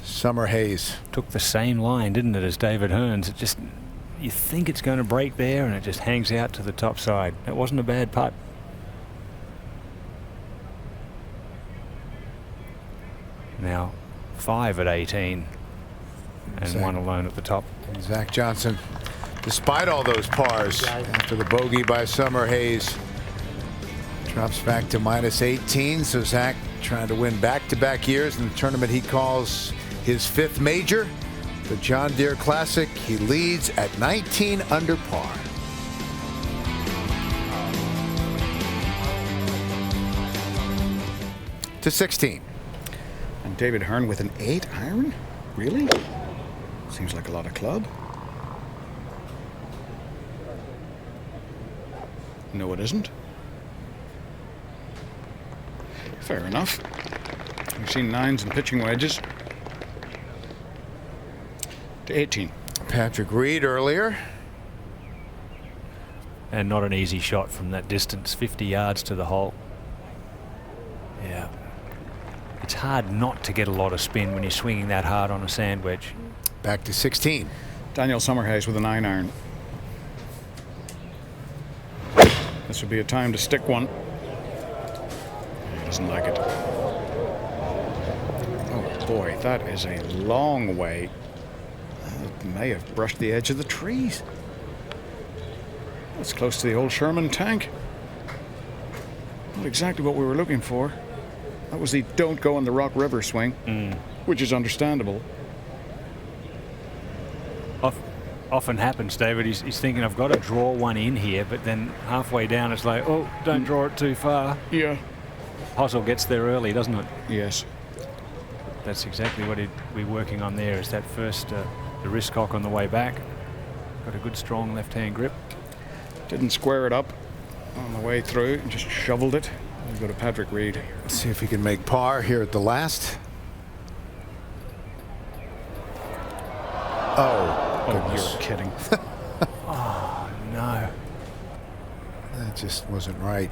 Summer Hayes. Took the same line, didn't it, as David Hearn's? It just, you think it's going to break there, and it just hangs out to the top side. It wasn't a bad putt. Now 5 at 18 and one alone at the top. And Zach Johnson, despite all those pars, after the bogey by Summer Hayes, drops back to -18. So Zach trying to win back-to-back years in the tournament he calls his 5th major, the John Deere Classic. He leads at 19 under par. To 16. And David Hearn with an 8 iron? Really? Seems like a lot of club. No, it isn't. Fair enough. We've seen 9s and pitching wedges. To 18. Patrick Reed earlier. And not an easy shot from that distance, 50 yards to the hole. Yeah. It's hard not to get a lot of spin when you're swinging that hard on a sand wedge. Back to 16. Daniel Summerhays with a 9 iron. This would be a time to stick one. He doesn't like it. Oh boy, that is a long way. It may have brushed the edge of the trees. That's close to the old Sherman tank. Not exactly what we were looking for. That was the don't go in the Rock River swing, which is understandable. Often happens, David. He's thinking, I've got to draw one in here, but then halfway down it's like, oh, don't draw it too far. Yeah. Hosel gets there early, doesn't it? Yes. That's exactly what he'd be working on there, is that first, the wrist cock on the way back. Got a good strong left-hand grip. Didn't square it up on the way through, just shoveled it. We go to Patrick Reed. Let's see if he can make par here at the last. Oh, goodness. You're kidding. Oh, no. That just wasn't right.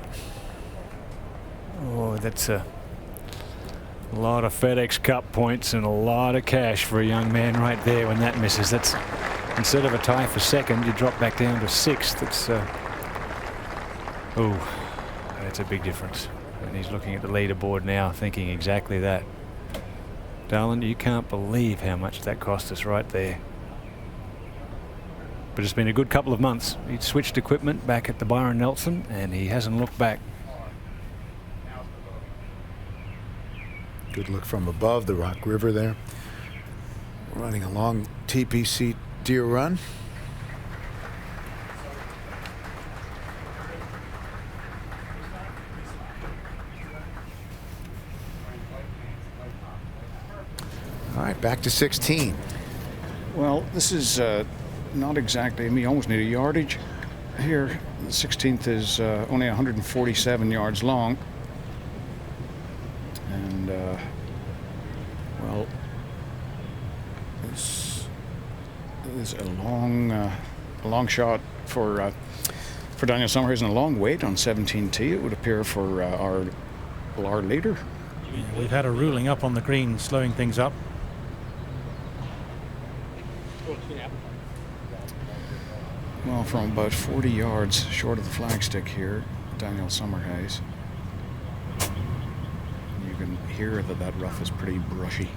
Oh, that's a lot of FedEx Cup points and a lot of cash for a young man right there when that misses. That's, instead of a tie for second, you drop back down to 6th. It's oh, that's a big difference. And he's looking at the leaderboard now thinking exactly that. Darling, you can't believe how much that cost us right there. But it's been a good couple of months. He switched equipment back at the Byron Nelson and he hasn't looked back. Good look from above the Rock River there. Running a long TPC Deere run. All right, back to 16. Well, this is not exactly, I mean, you almost need a yardage here. The 16th is only 147 yards long. And, well, this is a long shot for Daniel Summerhays and a long wait on 17T, it would appear, for our leader. Yeah, we've had a ruling up on the green, slowing things up. Well, from about 40 yards short of the flagstick here, Daniel Summerhays. You can hear that rough is pretty brushy.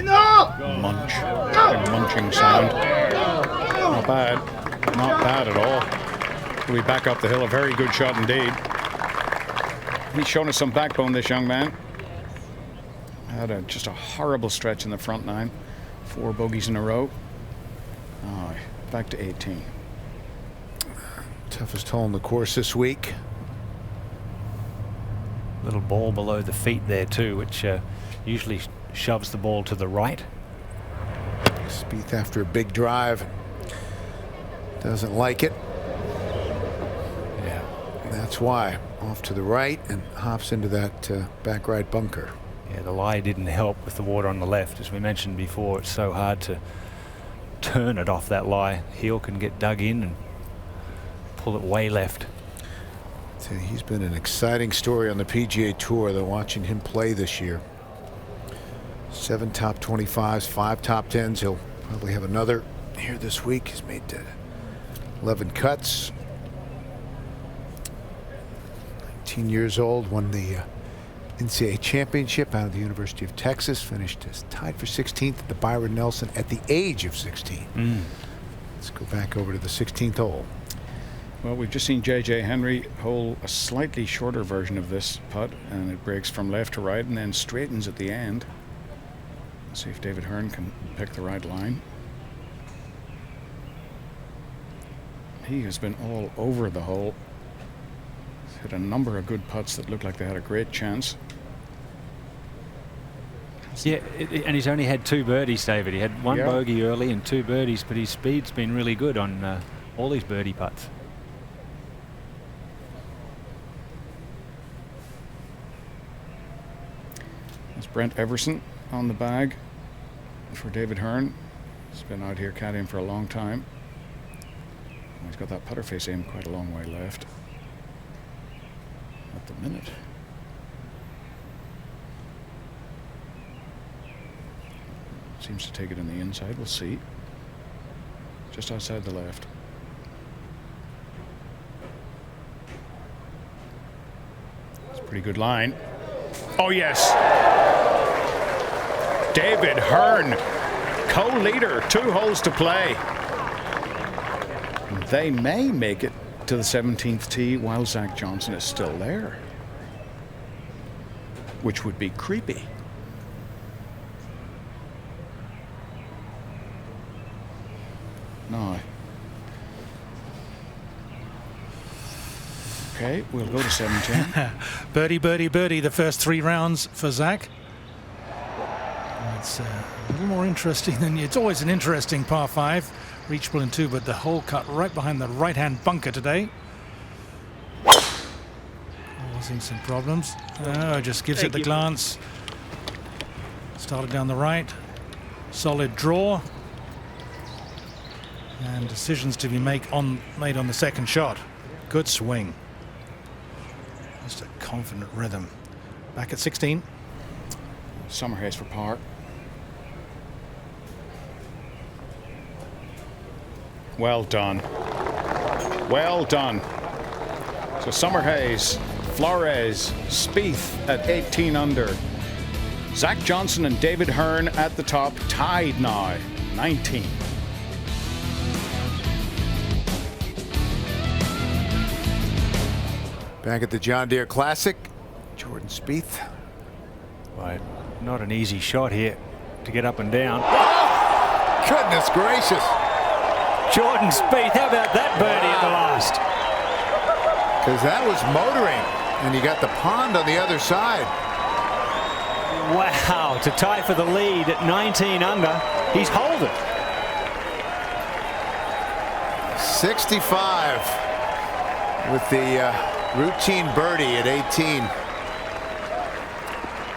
Munch. A munching sound. Not bad. Not bad at all. We'll be back up the hill. A very good shot indeed. He's shown us some backbone, this young man. Had just a horrible stretch in the front 9. 4 bogeys in a row. Oh, back to 18. Toughest hole in the course this week. Little ball below the feet there too, which usually shoves the ball to the right. Spieth after a big drive. Doesn't like it. Yeah. That's why. Off to the right and hops into that back right bunker. Yeah, the lie didn't help with the water on the left. As we mentioned before, it's so hard to turn it off that lie. Heel can get dug in and pull it way left. So he's been an exciting story on the PGA Tour, though, watching him play this year. 7 top 25s, 5 top 10s. He'll probably have another here this week. He's made 11 cuts. 19 years old, won the NCAA championship out of the University of Texas, finished as tied for 16th at the Byron Nelson at the age of 16. Let's go back over to the 16th hole. Well, we've just seen J.J. Henry hole a slightly shorter version of this putt, and it breaks from left to right and then straightens at the end. Let's see if David Hearn can pick the right line. He has been all over the hole. hit a number of good putts that looked like they had a great chance. Yeah, and he's only had 2 birdies, David. He had 1 Yeah. bogey early and 2 birdies, but his speed's been really good on all these birdie putts. It's Brent Everson on the bag for David Hearn. He's been out here caddying for a long time. He's got that putter face aimed quite a long way left at the minute. Seems to take it in the inside. We'll see. Just outside the left. It's a pretty good line. Oh, yes. David Hearn, co-leader, 2 holes to play. They may make it to the 17th tee while Zach Johnson is still there, which would be creepy. No. Okay, we'll go to 17. Birdie, birdie, birdie, the first 3 rounds for Zach. It's a little more interesting than it's always an interesting par 5, reachable in 2, but the hole cut right behind the right-hand bunker today. Causing some problems. Oh, just gives it the glance. Started down the right. Solid draw. And decisions to be made on the second shot. Good swing. Just a confident rhythm. Back at 16. Summerhays for par. Well done. Well done. So Summerhays, Flores, Spieth at 18 under. Zach Johnson and David Hearn at the top, tied now, 19. Back at the John Deere Classic, Jordan Spieth. Right. Not an easy shot here to get up and down. Oh, goodness gracious. Jordan Spieth, how about that birdie at the last? Because that was motoring, and you got the pond on the other side. Wow, to tie for the lead at 19 under. He's holed it. 65 with the routine birdie at 18.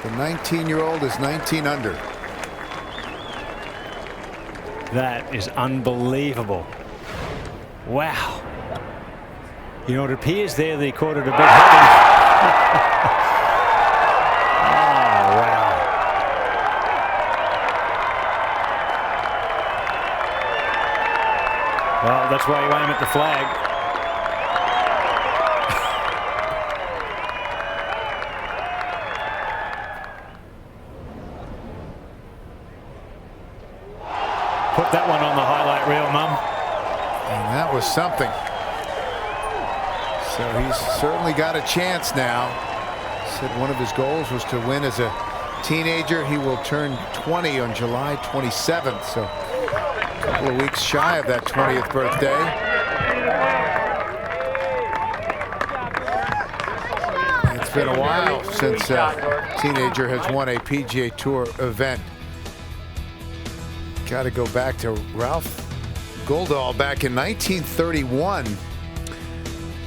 The 19-year-old is 19 under. That is unbelievable. Wow. You know, it appears there they caught it a bit heavy. Oh, wow. Well, that's why you aim at the flag. Put that one on the highlight reel, Mum. And that was something. So he's certainly got a chance now. Said one of his goals was to win as a teenager. He will turn 20 on July 27th. So a couple of weeks shy of that 20th birthday. It's been a while since a teenager has won a PGA Tour event. Got to go back to Ralph Goldall back in 1931.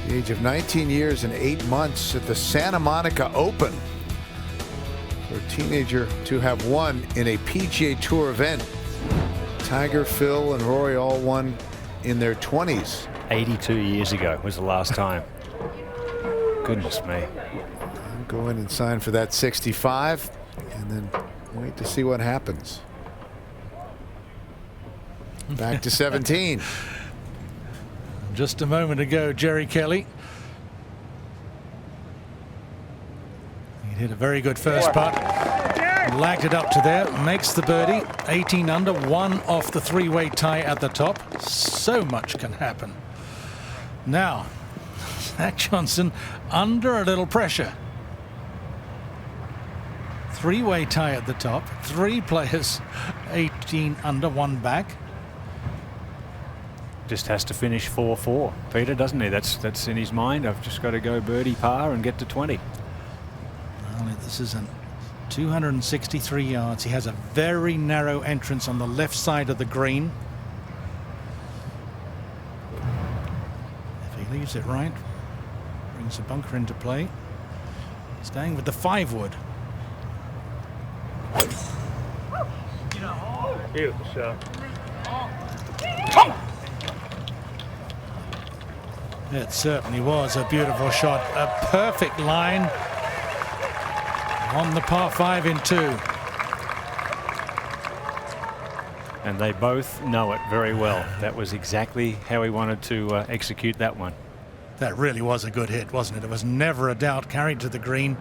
The age of 19 years and 8 months at the Santa Monica Open. For a teenager to have won in a PGA Tour event. Tiger, Phil, and Rory all won in their 20s. 82 years ago was the last time. Goodness me. I'll go in and sign for that 65 and then wait to see what happens. Back to 17. Just a moment ago, Jerry Kelly. He hit a very good first putt. Lagged it up to there. Makes the birdie. 18 under. 1 off the 3-way tie at the top. So much can happen. Now, Zach Johnson under a little pressure. 3-way tie at the top. 3 players 18 under, 1 back. just has to finish 4-4, Peter, doesn't he? That's in his mind. I've just got to go birdie par and get to 20. Well, this is 263 yards. He has a very narrow entrance on the left side of the green. If he leaves it right, brings the bunker into play. Staying with the 5-wood. Beautiful shot. It certainly was a beautiful shot. A perfect line on the par 5 in 2. And they both know it very well. That was exactly how he wanted to execute that one. That really was a good hit, wasn't it? It was never a doubt. Carried to the green.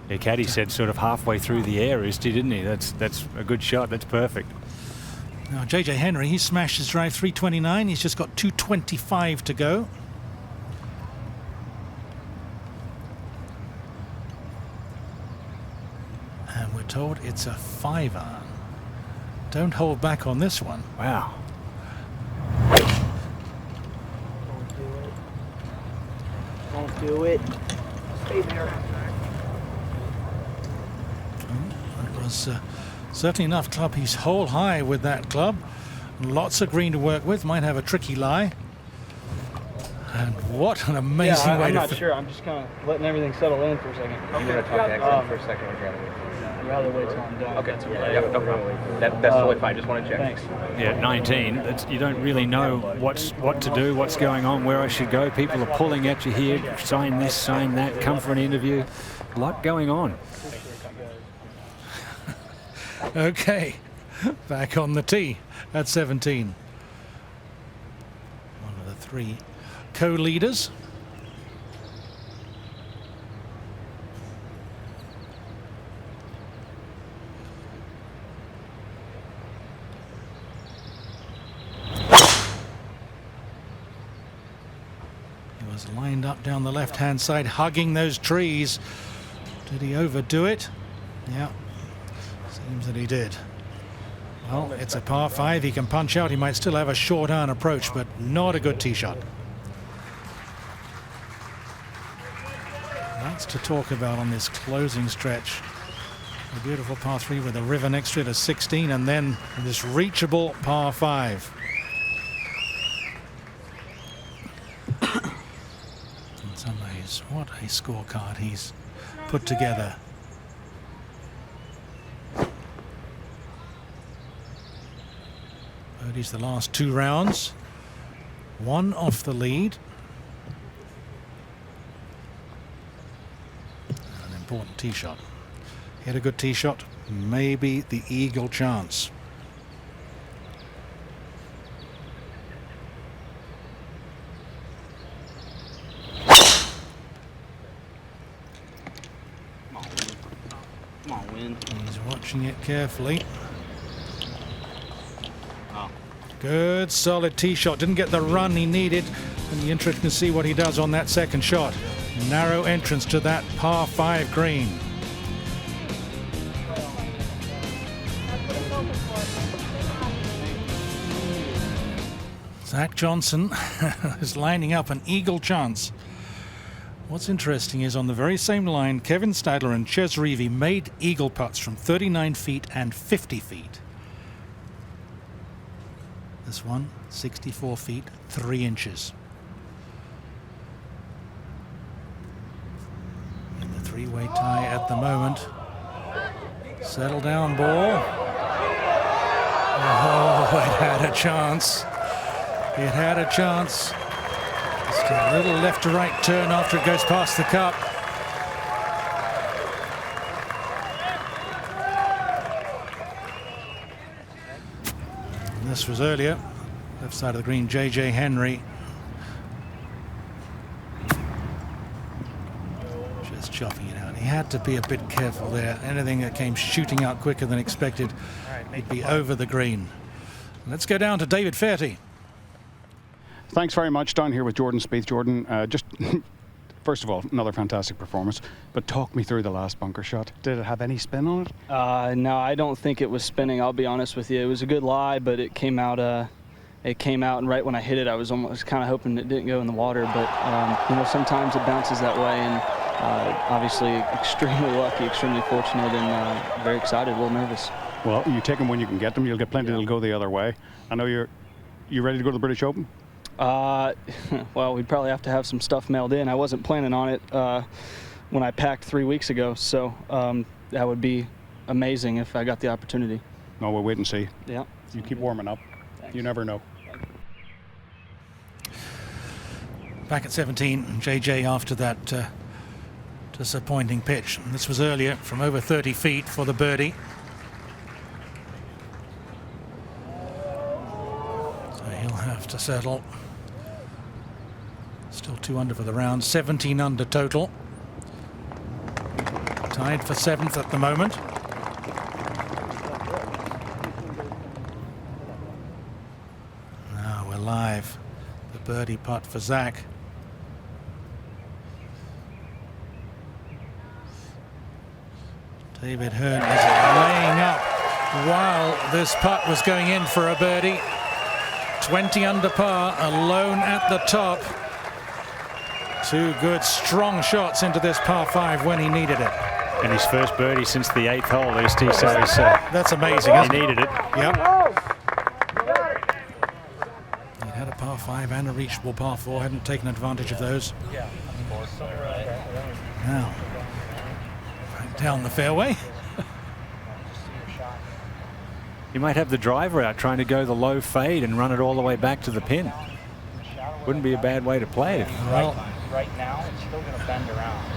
Yeah, Caddy said sort of halfway through the air, didn't he? That's a good shot. That's perfect. Now, J.J. Henry, he smashed his drive 329. He's just got 225 to go. And we're told it's a 5-iron. Don't hold back on this one. Wow. Don't do it. Stay there. It was certainly enough club. He's hole high with that club. Lots of green to work with. Might have a tricky lie. And what an amazing way I'm to... not sure. I'm just kind of letting everything settle in for a second. You want to talk to accent for a second? Or I'd rather wait till I'm done. okay. Yeah, no problem. That's totally fine. Just want to check. Thanks. Yeah, 19. You don't really know what to do, what's going on, where I should go. People are pulling at you here. Sign this, sign that. Come for an interview. A lot going on. Okay, back on the tee at 17. One of the 3 co-leaders. He was lined up down the left-hand side, hugging those trees. Did he overdo it? Yeah. Seems that he did. Well, it's a par 5. He can punch out. He might still have a short iron approach, but not a good tee shot. Lots to talk about on this closing stretch. A beautiful par 3 with a river next to it, a 16, and then this reachable par 5. In some ways, what a scorecard he's put together. Birdies the last 2 rounds. 1 off the lead. An important tee shot. Hit a good tee shot. Maybe the eagle chance. Come on, wind. He's watching it carefully. Oh. Good solid tee shot. Didn't get the run he needed. And the interesting to see what he does on that second shot. Narrow entrance to that par 5 green. Zach Johnson is lining up an eagle chance. What's interesting is on the very same line, Kevin Stadler and Ches Reavie made eagle putts from 39 feet and 50 feet. This one, 64 feet, 3 inches. In the 3-way tie at the moment. Settle down ball. Oh, it had a chance. It had a chance. Just a little left to right turn after it goes past the cup. And this was earlier. Left side of the green, J.J. Henry. Just chopping it out. He had to be a bit careful there. Anything that came shooting out quicker than expected would be over the green. Let's go down to David Fairty. Thanks very much. Down here with Jordan Spieth. Jordan, just First of all, another fantastic performance. But talk me through the last bunker shot. Did it have any spin on it? No, I don't think it was spinning. I'll be honest with you. It was a good lie, but it came out. And right when I hit it, I was almost kind of hoping it didn't go in the water. But you know, sometimes it bounces that way, and obviously extremely lucky, extremely fortunate, and very excited, a little nervous. Well, you take them when you can get them. You'll get plenty that'll go the other way. I know you ready to go to the British Open? Well, we'd probably have to have some stuff mailed in. I wasn't planning on it when I packed 3 weeks ago, so that would be amazing if I got the opportunity. No, we'll wait and see. Yeah. You keep warming up. Thanks. You never know. Back at 17, JJ after that disappointing pitch. And this was earlier from over 30 feet for the birdie. So he'll have to settle. Still 2 under for the round, 17 under total. Tied for 7th at the moment. Now we're live. The birdie putt for Zach. David Hearn is laying up while this putt was going in for a birdie. 20 under par, alone at the top. 2 good, strong shots into this par 5 when he needed it. And his first birdie since the 8th hole, Eastie, so that's amazing, he isn't it? needed it. Yep. He'd had a par 5 and a reachable par 4, hadn't taken advantage of those. Now, back down the fairway. You might have the driver out trying to go the low fade and run it all the way back to the pin. Wouldn't be a bad way to play it. Well, Right now, it's still going to bend around.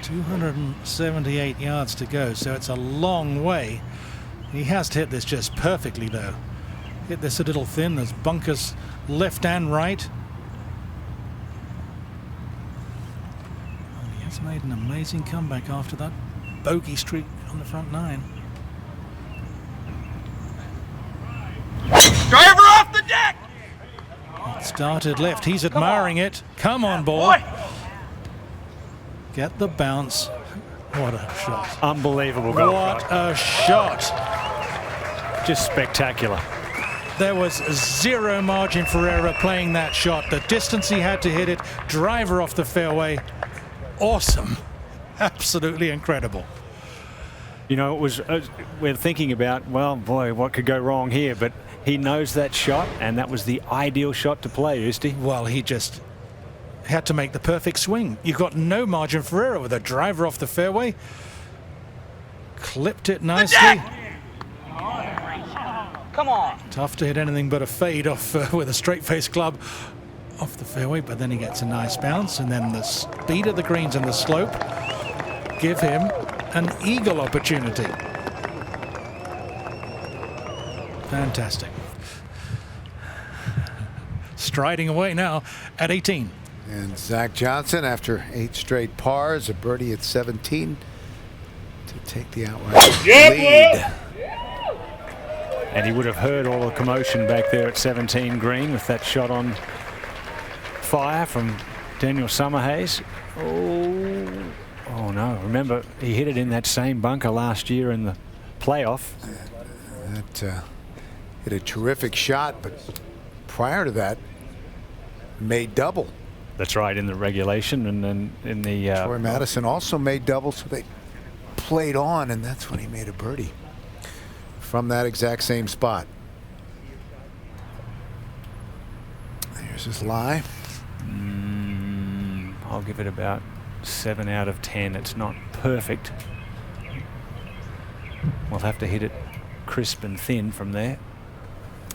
278 yards to go, so it's a long way. He has to hit this just perfectly, though. Hit this a little thin. There's bunkers left and right. And he has made an amazing comeback after that bogey streak on the front 9. Driver off the deck! It started left. He's admiring it. Come on, ball. Get the bounce. What a shot. Unbelievable golf What shot. a shot. Just spectacular. There was zero margin for error playing that shot. The distance he had to hit it, driver off the fairway. Awesome. Absolutely incredible. You know, it was we're thinking about, well, boy, what could go wrong here? But he knows that shot, and that was the ideal shot to play, Eastie. Well, he just had to make the perfect swing. You've got no margin for error with a driver off the fairway. Clipped it nicely. Come on. Tough to hit anything but a fade off with a straight face club off the fairway, but then he gets a nice bounce, and then the speed of the greens and the slope give him an eagle opportunity. Fantastic. Striding away now at 18. And Zach Johnson, after 8 straight pars, a birdie at 17 to take the outright lead. And he would have heard all the commotion back there at 17 green with that shot on fire from Daniel Summerhays. Oh no, remember he hit it in that same bunker last year in the playoff. That hit a terrific shot, but prior to that, made double. That's right, in the regulation, and then in the Troy Madison also made double, so they played on, and that's when he made a birdie from that exact same spot. There's his lie. I'll give it about 7 out of 10. It's not perfect. We'll have to hit it crisp and thin from there.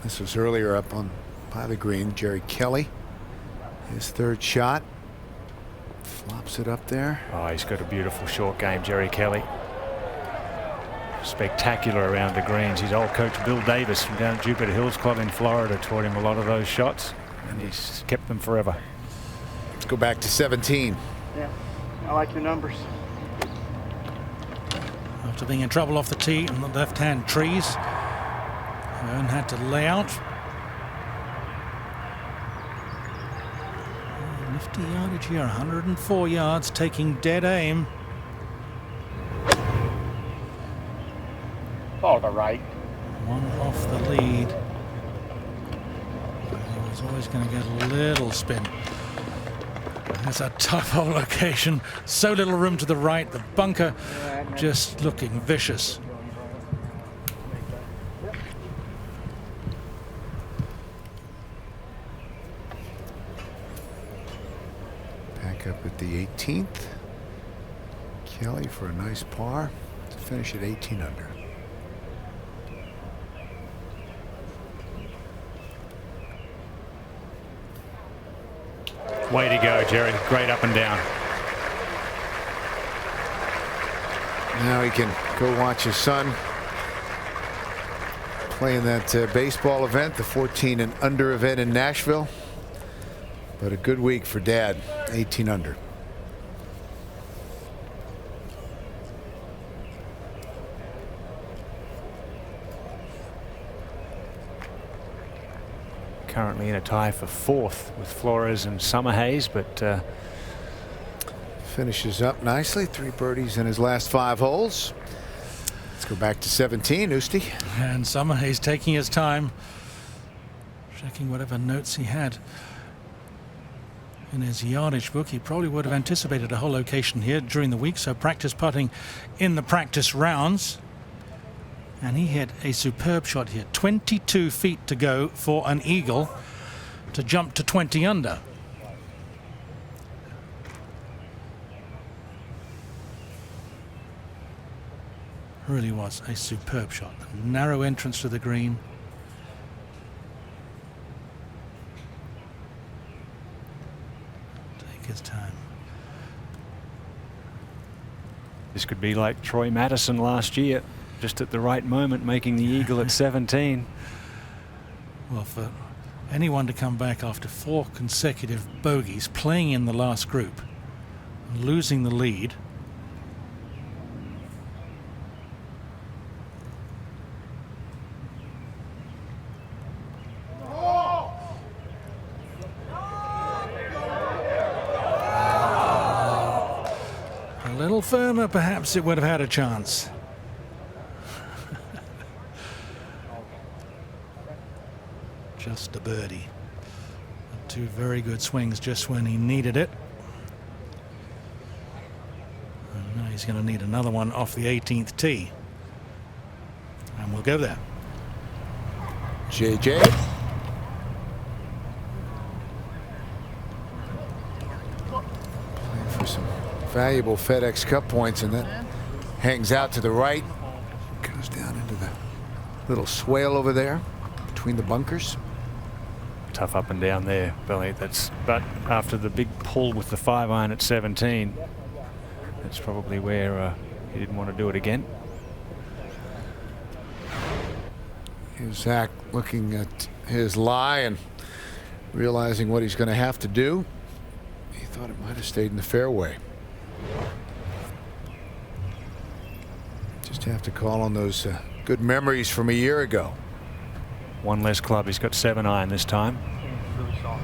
This was earlier up on by the green. Jerry Kelly, his 3rd shot, flops it up there. Oh, he's got a beautiful short game, Jerry Kelly. Spectacular around the greens. His old coach Bill Davis from down at Jupiter Hills Club in Florida taught him a lot of those shots, and he's kept them forever. Let's go back to 17. Yeah, I like your numbers. After being in trouble off the tee and the left-hand trees, Hearn had to lay out. 50 yardage here, 104 yards, taking dead aim. Call to right. One off the lead. He was always going to get a little spin. That's a tough hole location. So little room to the right. The bunker just looking vicious. Back up at the 18th. Kelly for a nice par to finish at 18 under. Way to go, Jerry. Great up and down. Now he can go watch his son play in that baseball event, the 14 and under event in Nashville. But a good week for Dad, 18 under. Currently in a tie for 4th with Flores and Summerhays, but finishes up nicely. 3 birdies in his last 5 holes. Let's go back to 17, Usti. And Summerhays taking his time, checking whatever notes he had in his yardage book. He probably would have anticipated a whole location here during the week, so practice putting in the practice rounds. And he hit a superb shot here. 22 feet to go for an eagle to jump to 20 under. Really was a superb shot. A narrow entrance to the green. Take his time. this could be like Troy Madison last year, just at the right moment making the eagle at 17. Well, for anyone to come back after 4 consecutive bogeys, playing in the last group, and losing the lead. A little firmer, perhaps it would have had a chance. Just a birdie. 2 very good swings just when he needed it. And now he's going to need another one off the 18th tee. And we'll go there. JJ. Playing for some valuable FedEx Cup points, and that hangs out to the right. Goes down into the little swale over there between the bunkers. Tough up and down there, Billy. But after the big pull with the 5-iron at 17, that's probably where he didn't want to do it again. Here's Zach looking at his lie and realizing what he's going to have to do. He thought it might have stayed in the fairway. Just have to call on those good memories from a year ago. One less club. He's got 7-iron this time. Really soft.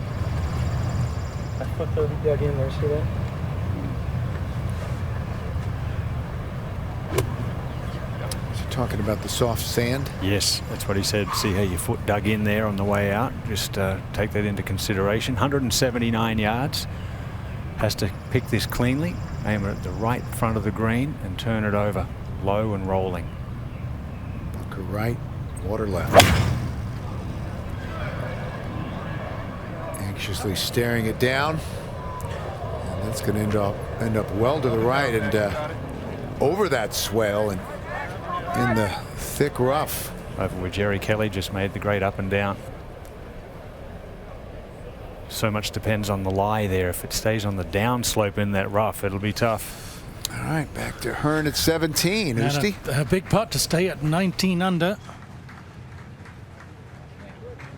I put the dug in there, see that? Is he talking about the soft sand? Yes, that's what he said. See how your foot dug in there on the way out. Just take that into consideration. 179 yards. Has to pick this cleanly, aim it at the right front of the green and turn it over, low and rolling. Bunker right, water left. Anxiously staring it down, and that's going to end up well to the right and over that swale and in the thick rough. Over where Jerry Kelly just made the great up and down. So much depends on the lie there. If it stays on the downslope in that rough, it'll be tough. All right, back to Hearn at 17. Usti. A big putt to stay at 19 under.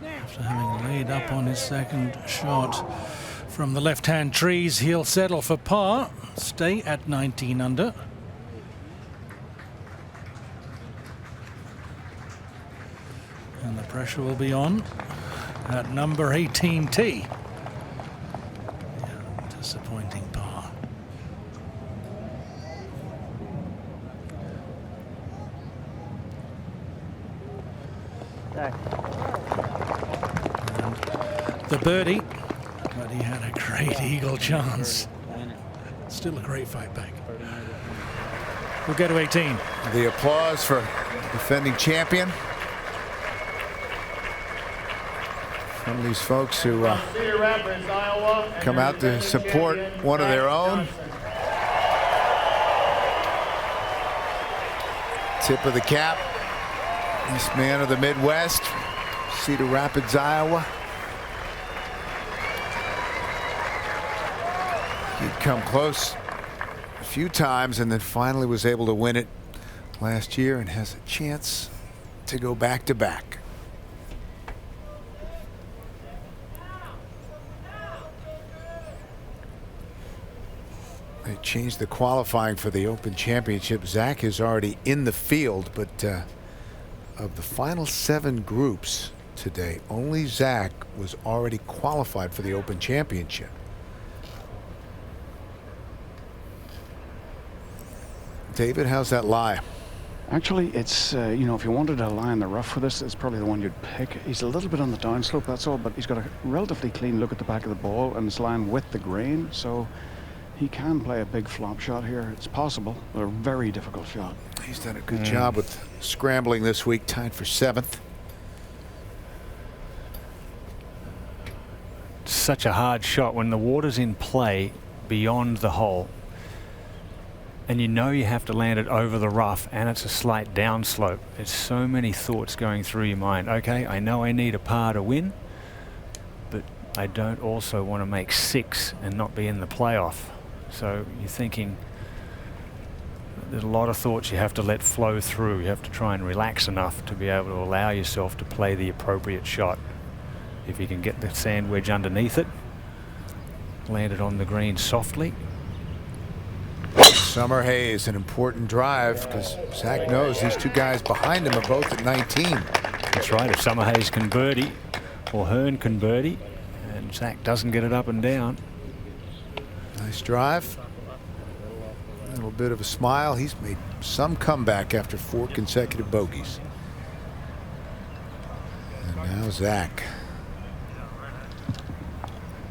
After having laid up on his second shot from the left-hand trees, he'll settle for par, stay at 19 under. And the pressure will be on at number 18 tee. The birdie, but he had a great eagle chance. Still a great fight back. We'll go to 18. The applause for defending champion. Some of these folks who come out to support one of their own. Tip of the cap. This man of the Midwest, Cedar Rapids, Iowa. He'd come close a few times and then finally was able to win it last year and has a chance to go back-to-back. They changed the qualifying for the Open Championship. Zach is already in the field, but of the final 7 groups today, only Zach was already qualified for the Open Championship. David, how's that lie? Actually, it's, you know, if you wanted to lie in the rough for this, it's probably the one you'd pick. He's a little bit on the downslope, that's all, but he's got a relatively clean look at the back of the ball, and it's lying with the green, so he can play a big flop shot here. It's possible, but a very difficult shot. He's done a good job with scrambling this week, tied for 7th. Such a hard shot when the water's in play beyond the hole. And you know you have to land it over the rough, and it's a slight downslope. There's so many thoughts going through your mind. Okay, I know I need a par to win, but I don't also want to make 6 and not be in the playoff. So you're thinking there's a lot of thoughts you have to let flow through. You have to try and relax enough to be able to allow yourself to play the appropriate shot. If you can get the sand wedge underneath it, land it on the green softly. Summer Hayes, an important drive because Zach knows these 2 guys behind him are both at 19. That's right. If Summer Hayes can birdie or Hearn can birdie and Zach doesn't get it up and down. Nice drive. A little bit of a smile. He's made some comeback after 4 consecutive bogeys. And now Zach.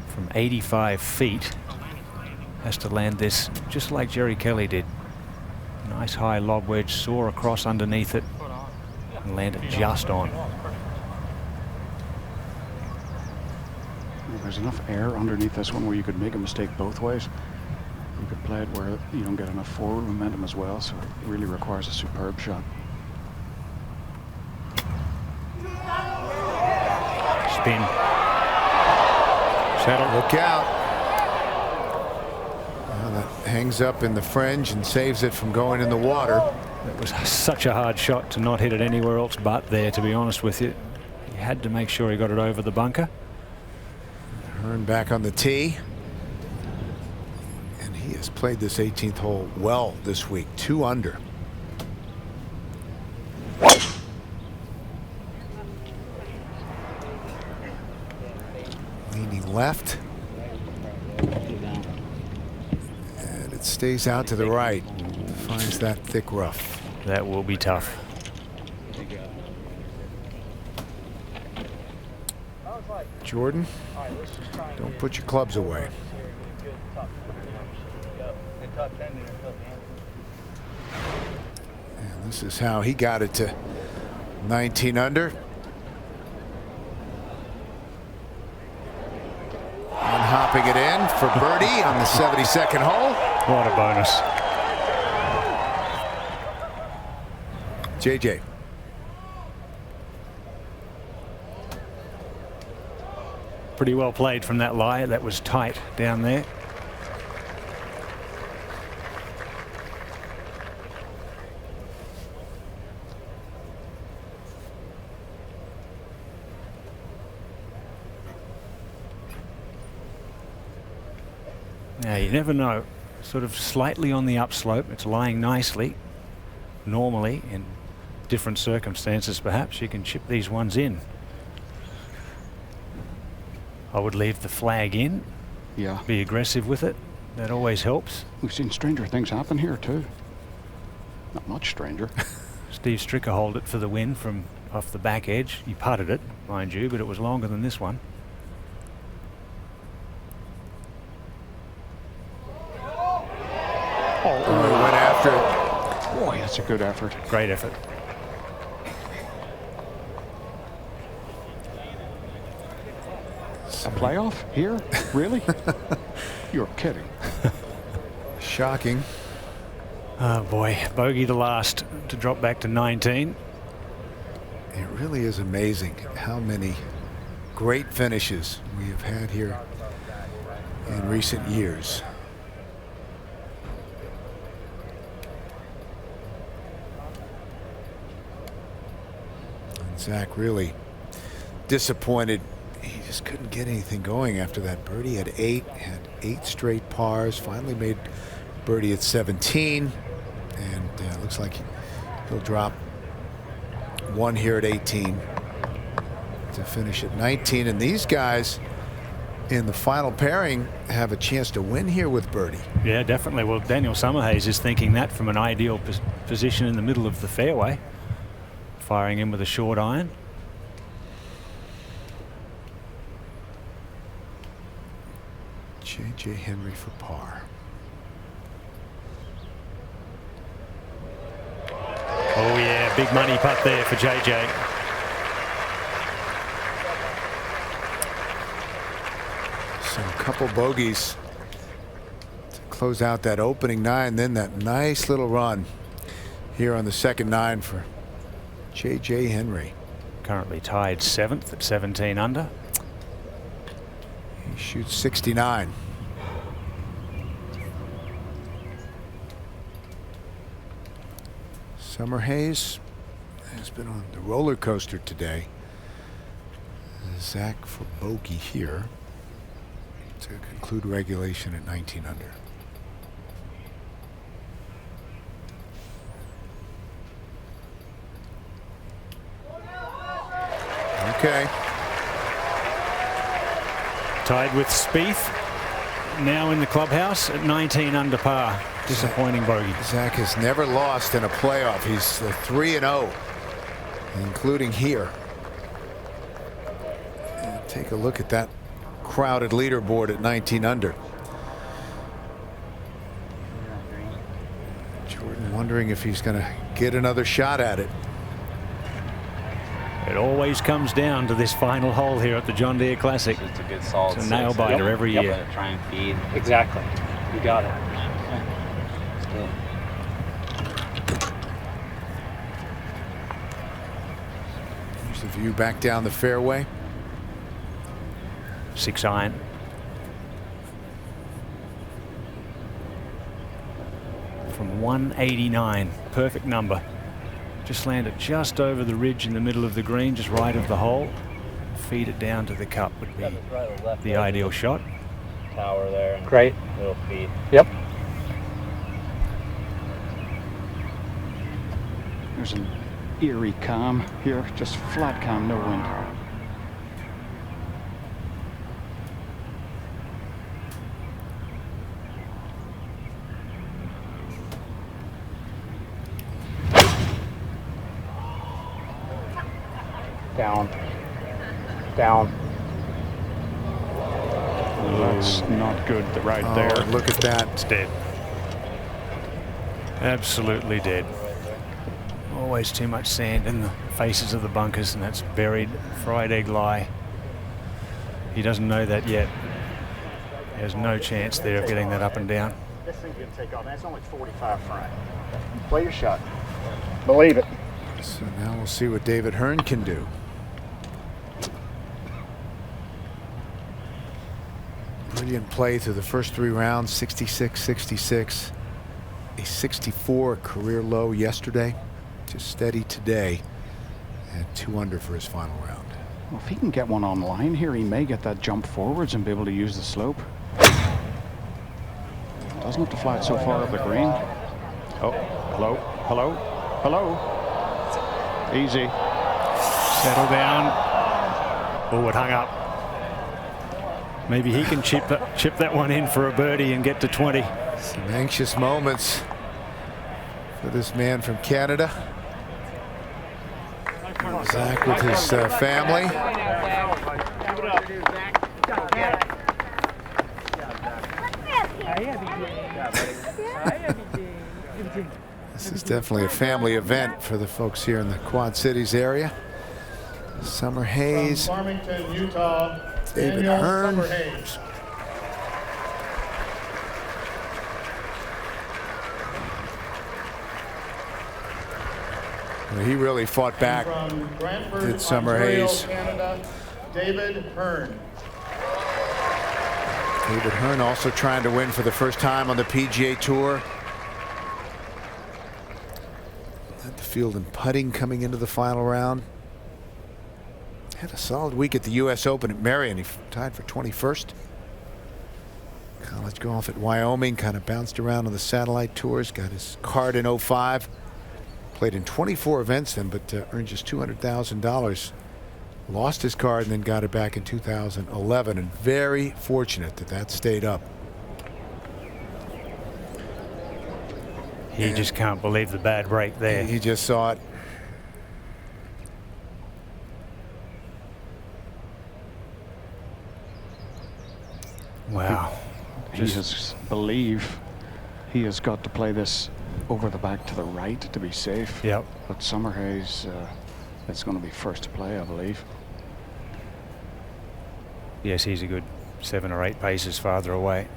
From 85 feet. Has to land this just like Jerry Kelly did. Nice high lob wedge, soar across underneath it and land it just on. There's enough air underneath this one where you could make a mistake both ways. You could play it where you don't get enough forward momentum as well, so it really requires a superb shot. Spin. Settle. Look out. That hangs up in the fringe and saves it from going in the water. It was such a hard shot to not hit it anywhere else but there, to be honest with you. He had to make sure he got it over the bunker. Hearn back on the tee. And he has played this 18th hole well this week, 2 under. Leaning left. Stays out to the right, finds that thick rough. That will be tough. Jordan, don't put your clubs away. And this is how he got it to 19 under. Hopping it in for birdie on the 72nd hole. What a bonus. JJ. Pretty well played from that lie. That was tight down there. Now you never know. Sort of slightly on the upslope. It's lying nicely. Normally, in different circumstances, perhaps you can chip these ones in. I would leave the flag in. Yeah. Be aggressive with it. That always helps. We've seen stranger things happen here too. Not much stranger. Steve Stricker hold it for the win from off the back edge. He putted it, mind you, but it was longer than this one. Oh, went after it. Boy, that's a good effort. Great effort. A playoff here? Really? You're kidding. Shocking. Oh boy, bogey the last to drop back to 19. It really is amazing how many great finishes we have had here in recent years. And Zach really disappointed. He just couldn't get anything going after that birdie at 8, had 8 straight pars, finally made birdie at 17, and looks like he'll drop one here at 18 to finish at 19. And these guys in the final pairing have a chance to win here with birdie. Yeah, definitely. Well, Daniel Summerhays is thinking that from an ideal position in the middle of the fairway, firing in with a short iron. J.J. Henry for par. Oh yeah, big money putt there for JJ. So a couple bogeys to close out that opening 9, then that nice little run here on the second 9 for J.J. Henry. Currently tied 7th at 17 under. He shoots 69. Summerhays has been on the roller coaster today. Zach for bogey here to conclude regulation at 19 under. Okay. Tied with Spieth, now in the clubhouse at 19 under par. Disappointing bogey. Zach has never lost in a playoff. He's 3-0, including here. And take a look at that crowded leaderboard at 19 under. Jordan wondering if he's going to get another shot at it. It always comes down to this final hole here at the John Deere Classic. It's a good solid It's a nail biter every year. Let it try and feed. Exactly. You got it. Here's the view back down the fairway. 6 iron. From 189, perfect number. Just land it just over the ridge in the middle of the green, just right of the hole. Feed it down to the cup would be the ideal shot. Tower there. Great. Little feed. Yep. There's an eerie calm here, just flat calm, no wind. Down. Down. That's not good right there. Look at that. It's dead. Absolutely dead. Always too much sand in the faces of the bunkers, and that's buried fried egg lie. He doesn't know that yet. He has no chance there of getting that up and down. This thing's gonna take off. That's only 45 front. Play your shot. Believe it. So now we'll see what David Hearn can do. Brilliant play through the first 3 rounds, 66, 66, a 64 career low yesterday, just steady today, and 2 under for his final round. Well, if he can get one online here, he may get that jump forwards and be able to use the slope. Doesn't have to fly it so far up the green. Oh, hello, hello, hello. Easy. Settle down. Oh, it hung up. Maybe he can chip that one in for a birdie and get to 20. Some anxious moments for this man from Canada. Zach with his family. This is definitely a family event for the folks here in the Quad Cities area. Summer Hayes, From Farmington, Utah, David Daniel Hearn. Summer Hayes. He really fought back. From Brantford, Did Summer Ontario, Hayes. Canada, David Hearn. David Hearn also trying to win for the first time on the PGA Tour. Led the field in putting coming into the final round. Had a solid week at the U.S. Open at Marion. He tied for 21st. College golf at Wyoming, kind of bounced around on the satellite tours. Got his card in 05. Played in 24 events then, but earned just $200,000. Lost his card and then got it back in 2011, and very fortunate that that stayed up. He just can't believe the bad break there. He just saw it. Wow. He has believe he has got to play this over the back to the right to be safe. Yep. But Summer Hayes is going to be first to play, I believe. Yes, he's a good 7 or 8 paces farther away.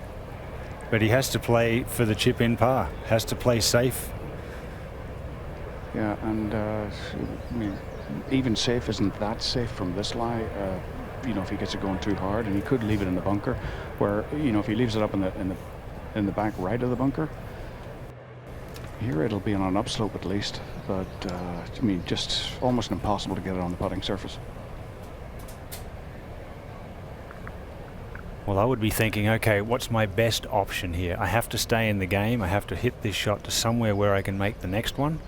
But he has to play for the chip in par. Has to play safe. Yeah, and I mean, even safe isn't that safe from this lie. You know, if he gets it going too hard, and he could leave it in the bunker, where, you know, if he leaves it up in the back right of the bunker, here it'll be on an upslope at least. But I mean, just almost impossible to get it on the putting surface. Well, I would be thinking, okay, what's my best option here? I have to stay in the game. I have to hit this shot to somewhere where I can make the next one.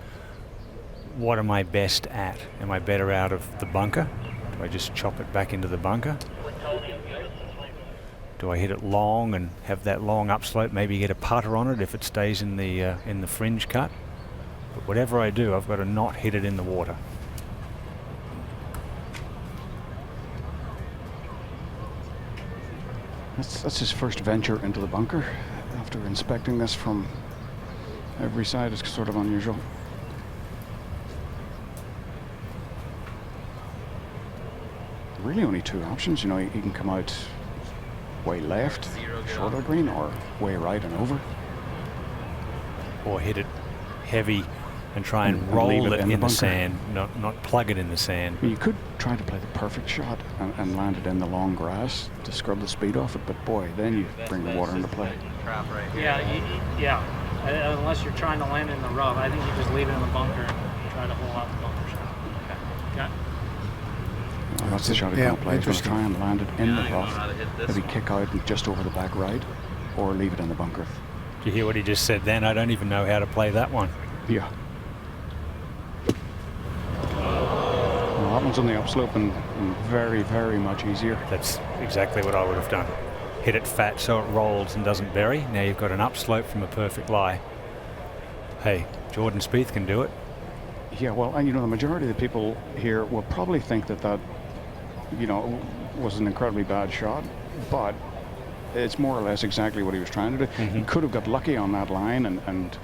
What am I best at? Am I better out of the bunker? Do I just chop it back into the bunker? Do I hit it long and have that long upslope, maybe get a putter on it if it stays in the fringe cut? But whatever I do, I've got to not hit it in the water. That's his first venture into the bunker after inspecting this from every side. It's sort of unusual. Really only 2 options. You know, he can come out way left, short of the green, or way right and over. Or hit it heavy and try and And roll leave it it in in the the bunker. sand, not plug it in the sand. I mean, you could try to play the perfect shot and land it in the long grass to scrub the speed off it, but boy, then you bring the water into play. Yeah, unless you're trying to land it in the rough, I think you just leave it in the bunker and try to hold out the bunker shot. Okay. Well, that's the shot he's Yeah, going to play. He's going to interesting. try and land it in the rough, maybe kick out and just over the back right, or leave it in the bunker. Did you hear what he just said then? I don't even know how to play that one. Yeah. Well, that one's on the upslope and very, very much easier. That's exactly what I would have done. Hit it fat so it rolls and doesn't bury. Now you've got an upslope from a perfect lie. Hey, Jordan Spieth can do it. Yeah, well, and you know, the majority of the people here will probably think that you know, was an incredibly bad shot, but it's more or less exactly what he was trying to do. He could have got lucky on that line and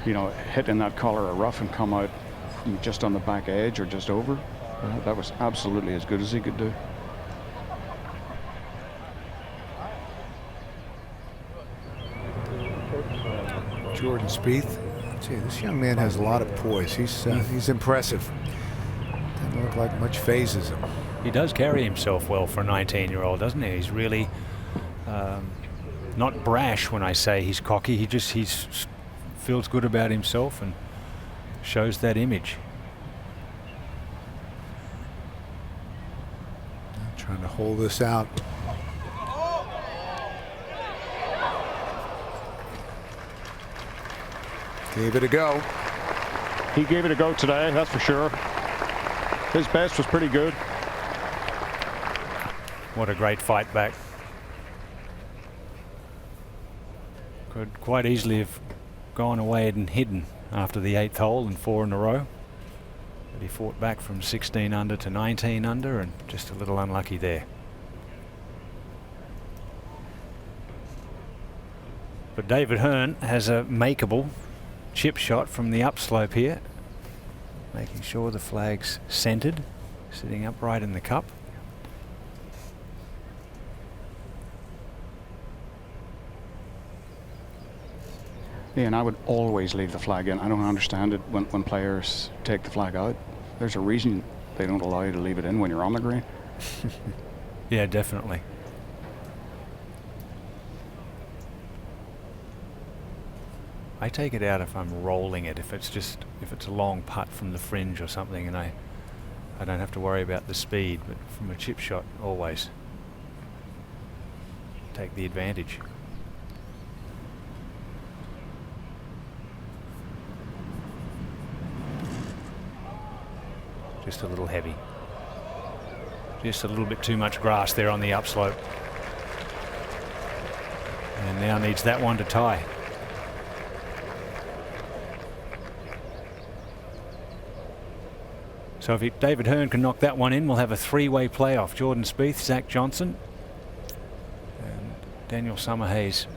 you know, hit in that collar of rough and come out just on the back edge or just over. That was absolutely as good as he could do. Jordan Spieth. Gee, this young man has a lot of poise. He's impressive. Doesn't look like much phases him. He does carry himself well for a 19-year-old, doesn't he? He's really not brash when I say he's cocky. He feels good about himself and shows that image. Trying to hold this out. Gave it a go. He gave it a go today, that's for sure. His best was pretty good. What a great fight back. Could quite easily have gone away and hidden after the 8th hole and 4 in a row. But he fought back from 16 under to 19 under and just a little unlucky there. But David Hearn has a makeable chip shot from the upslope here, making sure the flag's centered, sitting upright in the cup. Yeah, and I would always leave the flag in. I don't understand it when players take the flag out. There's a reason they don't allow you to leave it in when you're on the green. Yeah, definitely. I take it out if I'm rolling it, if it's a long putt from the fringe or something, and I don't have to worry about the speed, but from a chip shot, always take the advantage. Just a little heavy. Just a little bit too much grass there on the upslope. And now needs that one to tie. So if David Hearn can knock that one in, we'll have a three-way playoff. Jordan Spieth, Zach Johnson, and Daniel Summerhays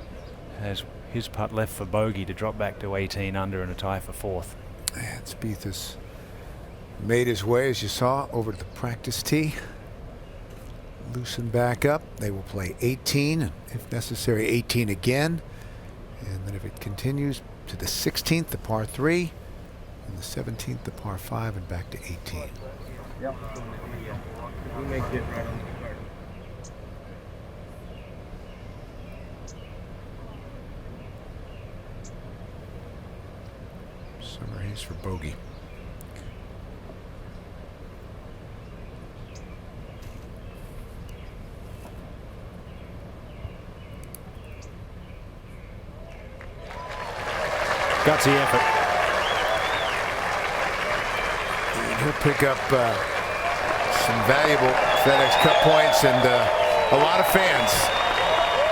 has his putt left for bogey to drop back to 18 under and a tie for fourth. And Spieth has made his way, as you saw, over to the practice tee. Loosen back up. They will play 18, and if necessary 18 again. And then if it continues to the 16th, the par 3, and the 17th, the par 5, and back to 18. Yep. We make it right on the card. Summerhays for bogey. Gutsy effort. He'll pick up some valuable FedEx Cup points and a lot of fans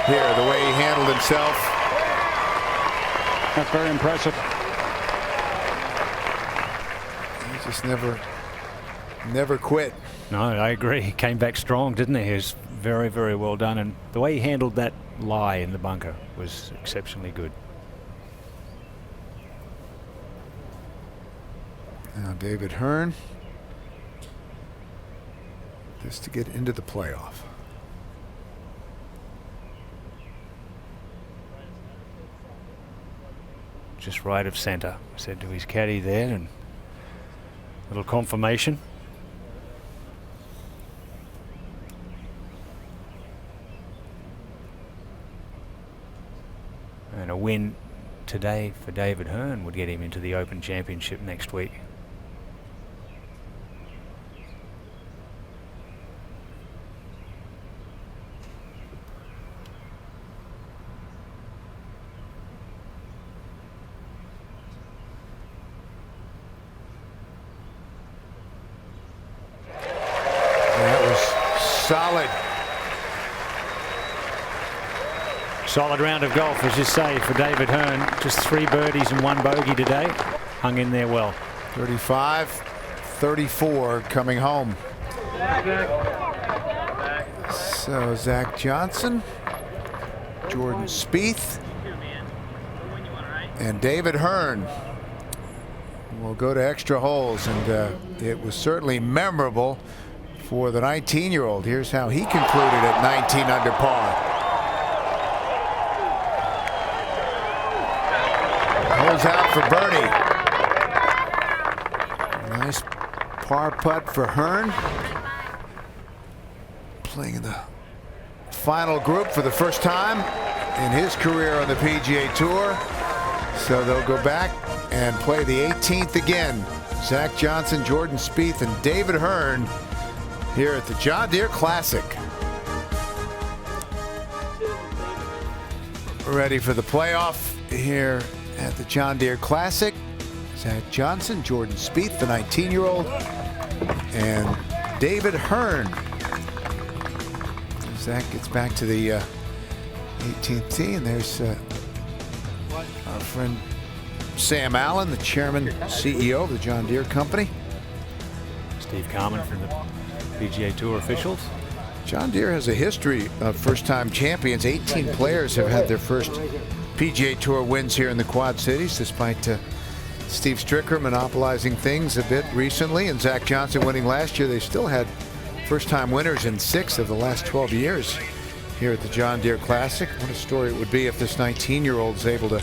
here, the way he handled himself. That's very impressive. He just never quit. No, I agree. He came back strong, didn't he? He was very, very well done. And the way he handled that lie in the bunker was exceptionally good. Now David Hearn, just to get into the playoff. Just right of center, said to his caddy there, and a little confirmation. And a win today for David Hearn would get him into the Open Championship next week. Solid. Solid round of golf, as you say, for David Hearn. Just 3 birdies and 1 bogey today. Hung in there well. 35, 34 coming home. So Zach Johnson, Jordan Spieth, and David Hearn will go to extra holes, and it was certainly memorable for the 19-year-old. Here's how he concluded at 19 under par. Holds out for birdie. Nice par putt for Hearn. Playing in the final group for the first time in his career on the PGA Tour. So they'll go back and play the 18th again. Zach Johnson, Jordan Spieth, and David Hearn here at the John Deere Classic. Ready for the playoff here at the John Deere Classic. Zach Johnson, Jordan Spieth, the 19-year-old, and David Hearn. Zach gets back to the 18th tee, and there's our friend Sam Allen, the chairman, CEO of the John Deere Company. Steve Carman from the PGA Tour officials. John Deere has a history of first-time champions. 18 players have had their first PGA Tour wins here in the Quad Cities, despite Steve Stricker monopolizing things a bit recently and Zach Johnson winning last year. They still had first-time winners in 6 of the last 12 years here at the John Deere Classic. What a story it would be if this 19-year-old is able to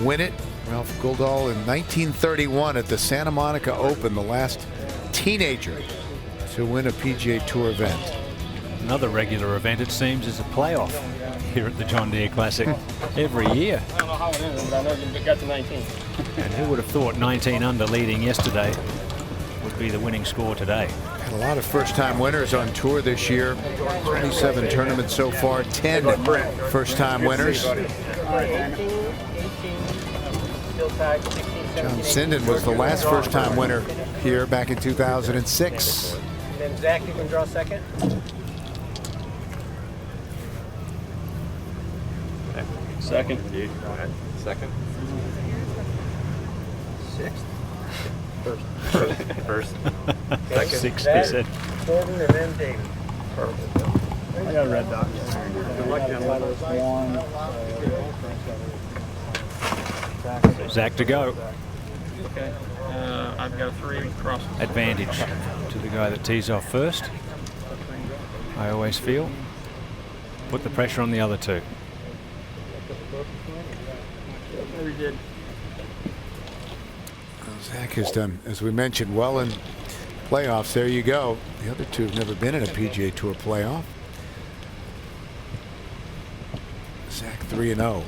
win it. Ralph Guldahl in 1931 at the Santa Monica Open, the last teenager to win a PGA Tour event. Another regular event, it seems, is a playoff here at the John Deere Classic every year. I don't know how it is, but I know you got to 19. And who would have thought 19 under leading yesterday would be the winning score today? Had a lot of first-time winners on tour this year. 27 tournaments so far, 10 first-time winners. John Sinden was the last first-time winner here back in 2006. And then Zach, you can draw second. Second. Second. Sixth. First. Second. Sixth, they said. Jordan and then David. Perfect. I got a red dot. Zach to go. Okay. I've got a 3 cross. Advantage to the guy that tees off first. I always feel. Put the pressure on the other two. We did. Well, Zach has done, as we mentioned, well in playoffs. There you go. The other two have never been in a PGA Tour playoff. Zach 3-0.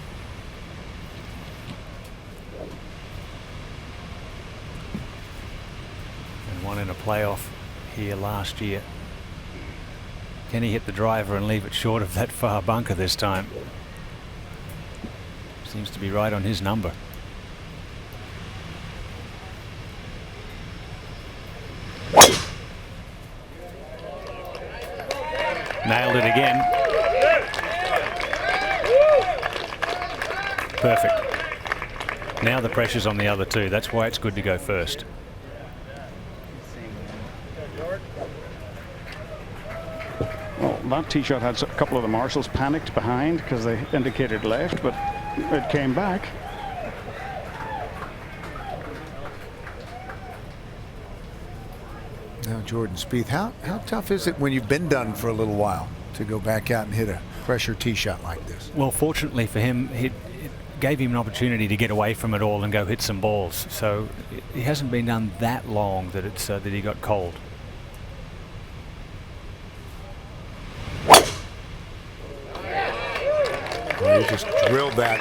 And one in a playoff here last year. Can he hit the driver and leave it short of that far bunker this time? Seems to be right on his number. Nailed it again. Perfect. Now the pressure's on the other two. That's why it's good to go first. Well, that tee shot had a couple of the marshals panicked behind because they indicated left, but it came back. Now Jordan Spieth, how tough is it when you've been done for a little while to go back out and hit a pressure tee shot like this? Well, fortunately for him, it gave him an opportunity to get away from it all and go hit some balls. So he hasn't been done that long that it's that he got cold. Well, he just drilled that.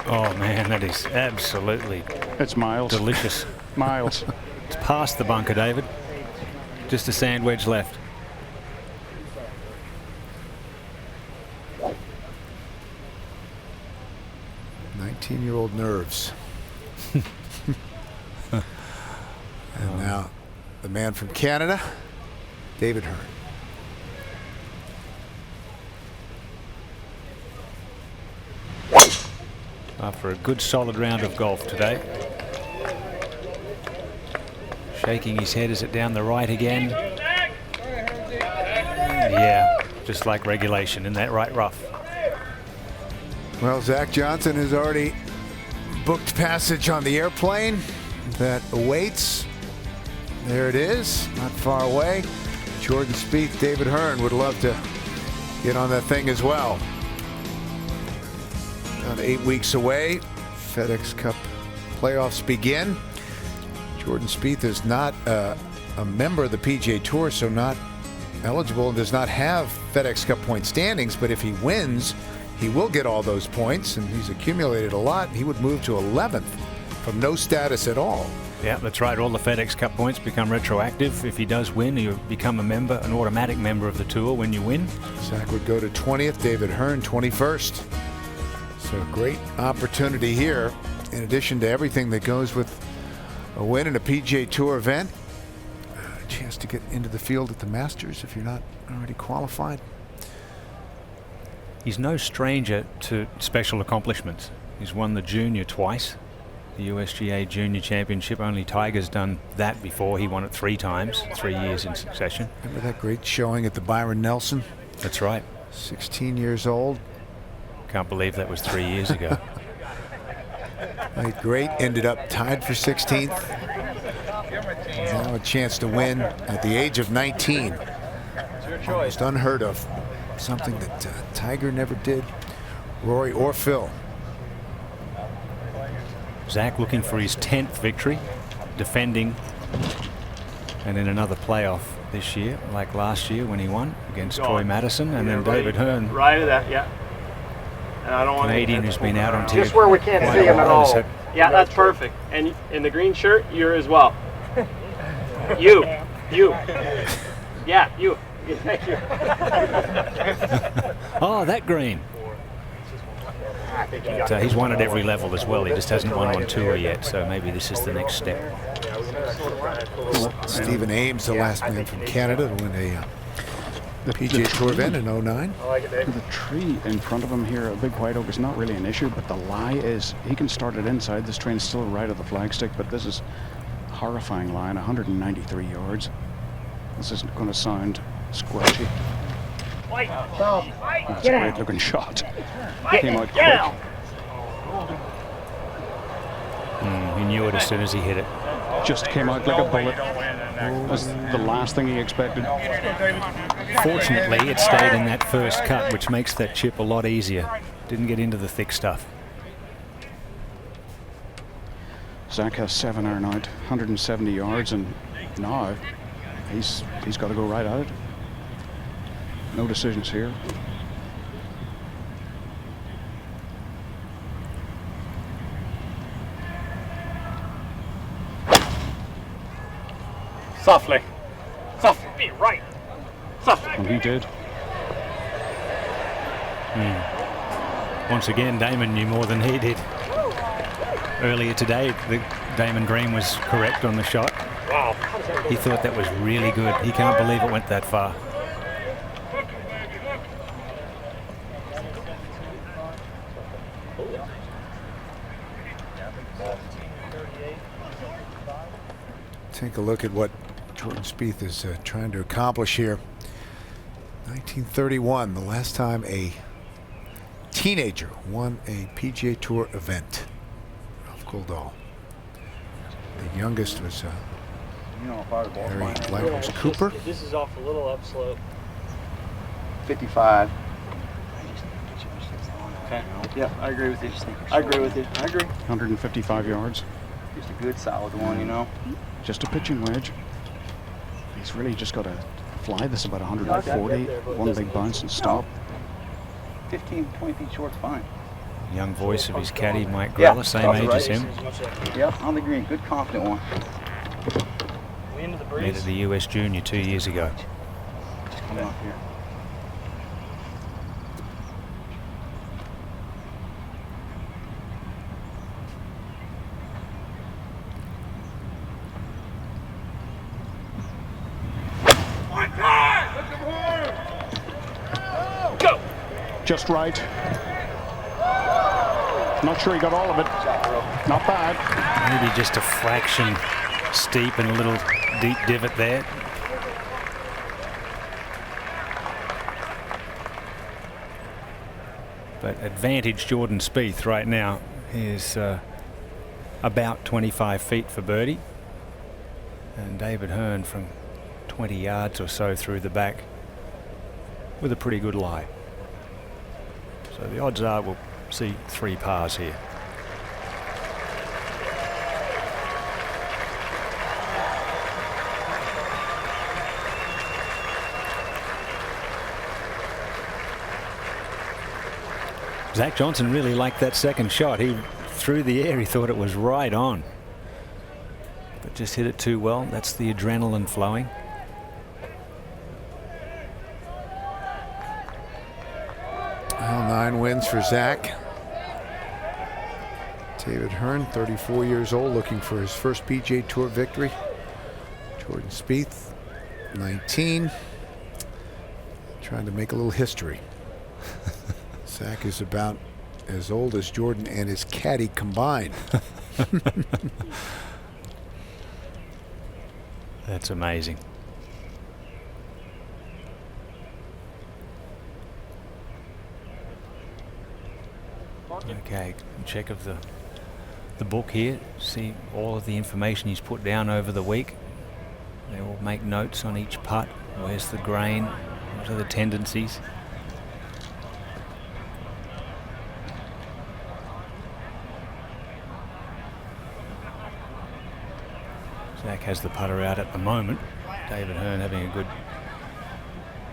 Oh man, that is absolutely It's miles. delicious. Miles. It's past the bunker, David. Just a sand wedge left. Year-old nerves. And now the man from Canada, David Hearn. After a good solid round of golf today. Shaking his head, is it down the right again? Yeah, just like regulation in that right rough. Well, Zach Johnson has already booked passage on the airplane that awaits. There it is, not far away. Jordan Spieth, David Hearn would love to get on that thing as well. About 8 weeks away, FedEx Cup playoffs begin. Jordan Spieth is not a member of the PGA Tour, so not eligible and does not have FedEx Cup point standings, but if he wins, he will get all those points, and he's accumulated a lot. He would move to 11th from no status at all. Yeah, that's right. All the FedEx Cup points become retroactive. If he does win, you become a member, an automatic member of the tour when you win. Zach would go to 20th, David Hearn 21st. So great opportunity here, in addition to everything that goes with a win in a PGA Tour event. A chance to get into the field at the Masters if you're not already qualified. He's no stranger to special accomplishments. He's won the junior twice, the USGA Junior Championship. Only Tiger's done that before. He won it 3 times, 3 years in succession. Remember that great showing at the Byron Nelson? That's right. 16 years old. Can't believe that was 3 years ago. Played great, ended up tied for 16th. Now a chance to win at the age of 19. Almost unheard of. Something that Tiger never did, Rory or Phil. Zach looking for his 10th victory, defending, and in another playoff this year, like last year when he won against Troy Madison, and then David Hearn. Right of that, yeah. And I don't want Canadian who's been out on TV. Just where we can't see him at all. Yeah, that's perfect. And in the green shirt, you're as well. You. Yeah, you. Thank you. Oh, that green. But, he's won at every level as well. He just hasn't won on tour yet, so maybe this is the next step. Stephen Ames, the last man from Canada to win a PGA Tour event in '09. The tree in front of him here, a big white oak, is not really an issue, but the lie is he can start it inside. This train's still right of the flagstick, but this is a horrifying line, 193 yards. This isn't going to sound squelchy. That's a great looking shot. Came out quick. He knew it as soon as he hit it. Just came out like a bullet. That's the last thing he expected. Fortunately, it stayed in that first cut, which makes that chip a lot easier. Didn't get into the thick stuff. Zach has 7 iron out, 170 yards, and now he's got to go right at it. No decisions here. Softly. Be right. Softly. And he did. Once again, Damon knew more than he did. Earlier today, Damon Green was correct on the shot. Wow. He thought that was really good. He can't believe it went that far. Take a look at what Jordan Spieth is trying to accomplish here. 1931, the last time a teenager won a PGA Tour event. Ralph Goldall. The youngest was Harry Lighthouse Cooper. This is off a little upslope. 55. Okay. Yep, I agree with you. I agree with you. I agree. 155 yards. Just a good solid one, you know. Just a pitching wedge. He's really just got to fly this about 140. One big bounce and stop. 15, 20 feet short's fine. Young voice of his caddy, Mike Grella, same age as him. Yep, on the green. Good, confident one. Made at the US Junior 2 years ago. Just come off here. Just right. Not sure he got all of it. Not bad. Maybe just a fraction steep and a little deep divot there. But advantage Jordan Spieth right now is about 25 feet for birdie. And David Hearn from 20 yards or so through the back with a pretty good lie. So the odds are we'll see 3 pars here. Zach Johnson really liked that second shot. He threw the air. He thought it was right on. But just hit it too well. That's the adrenaline flowing. Well, 9 wins for Zach. David Hearn, 34 years old, looking for his first PGA Tour victory. Jordan Spieth, 19, trying to make a little history. Zach is about as old as Jordan and his caddy combined. That's amazing. Okay, check of the book here. See all of the information he's put down over the week. They will make notes on each putt. Where's the grain? What are the tendencies? Zach has the putter out at the moment. David Hearn having a good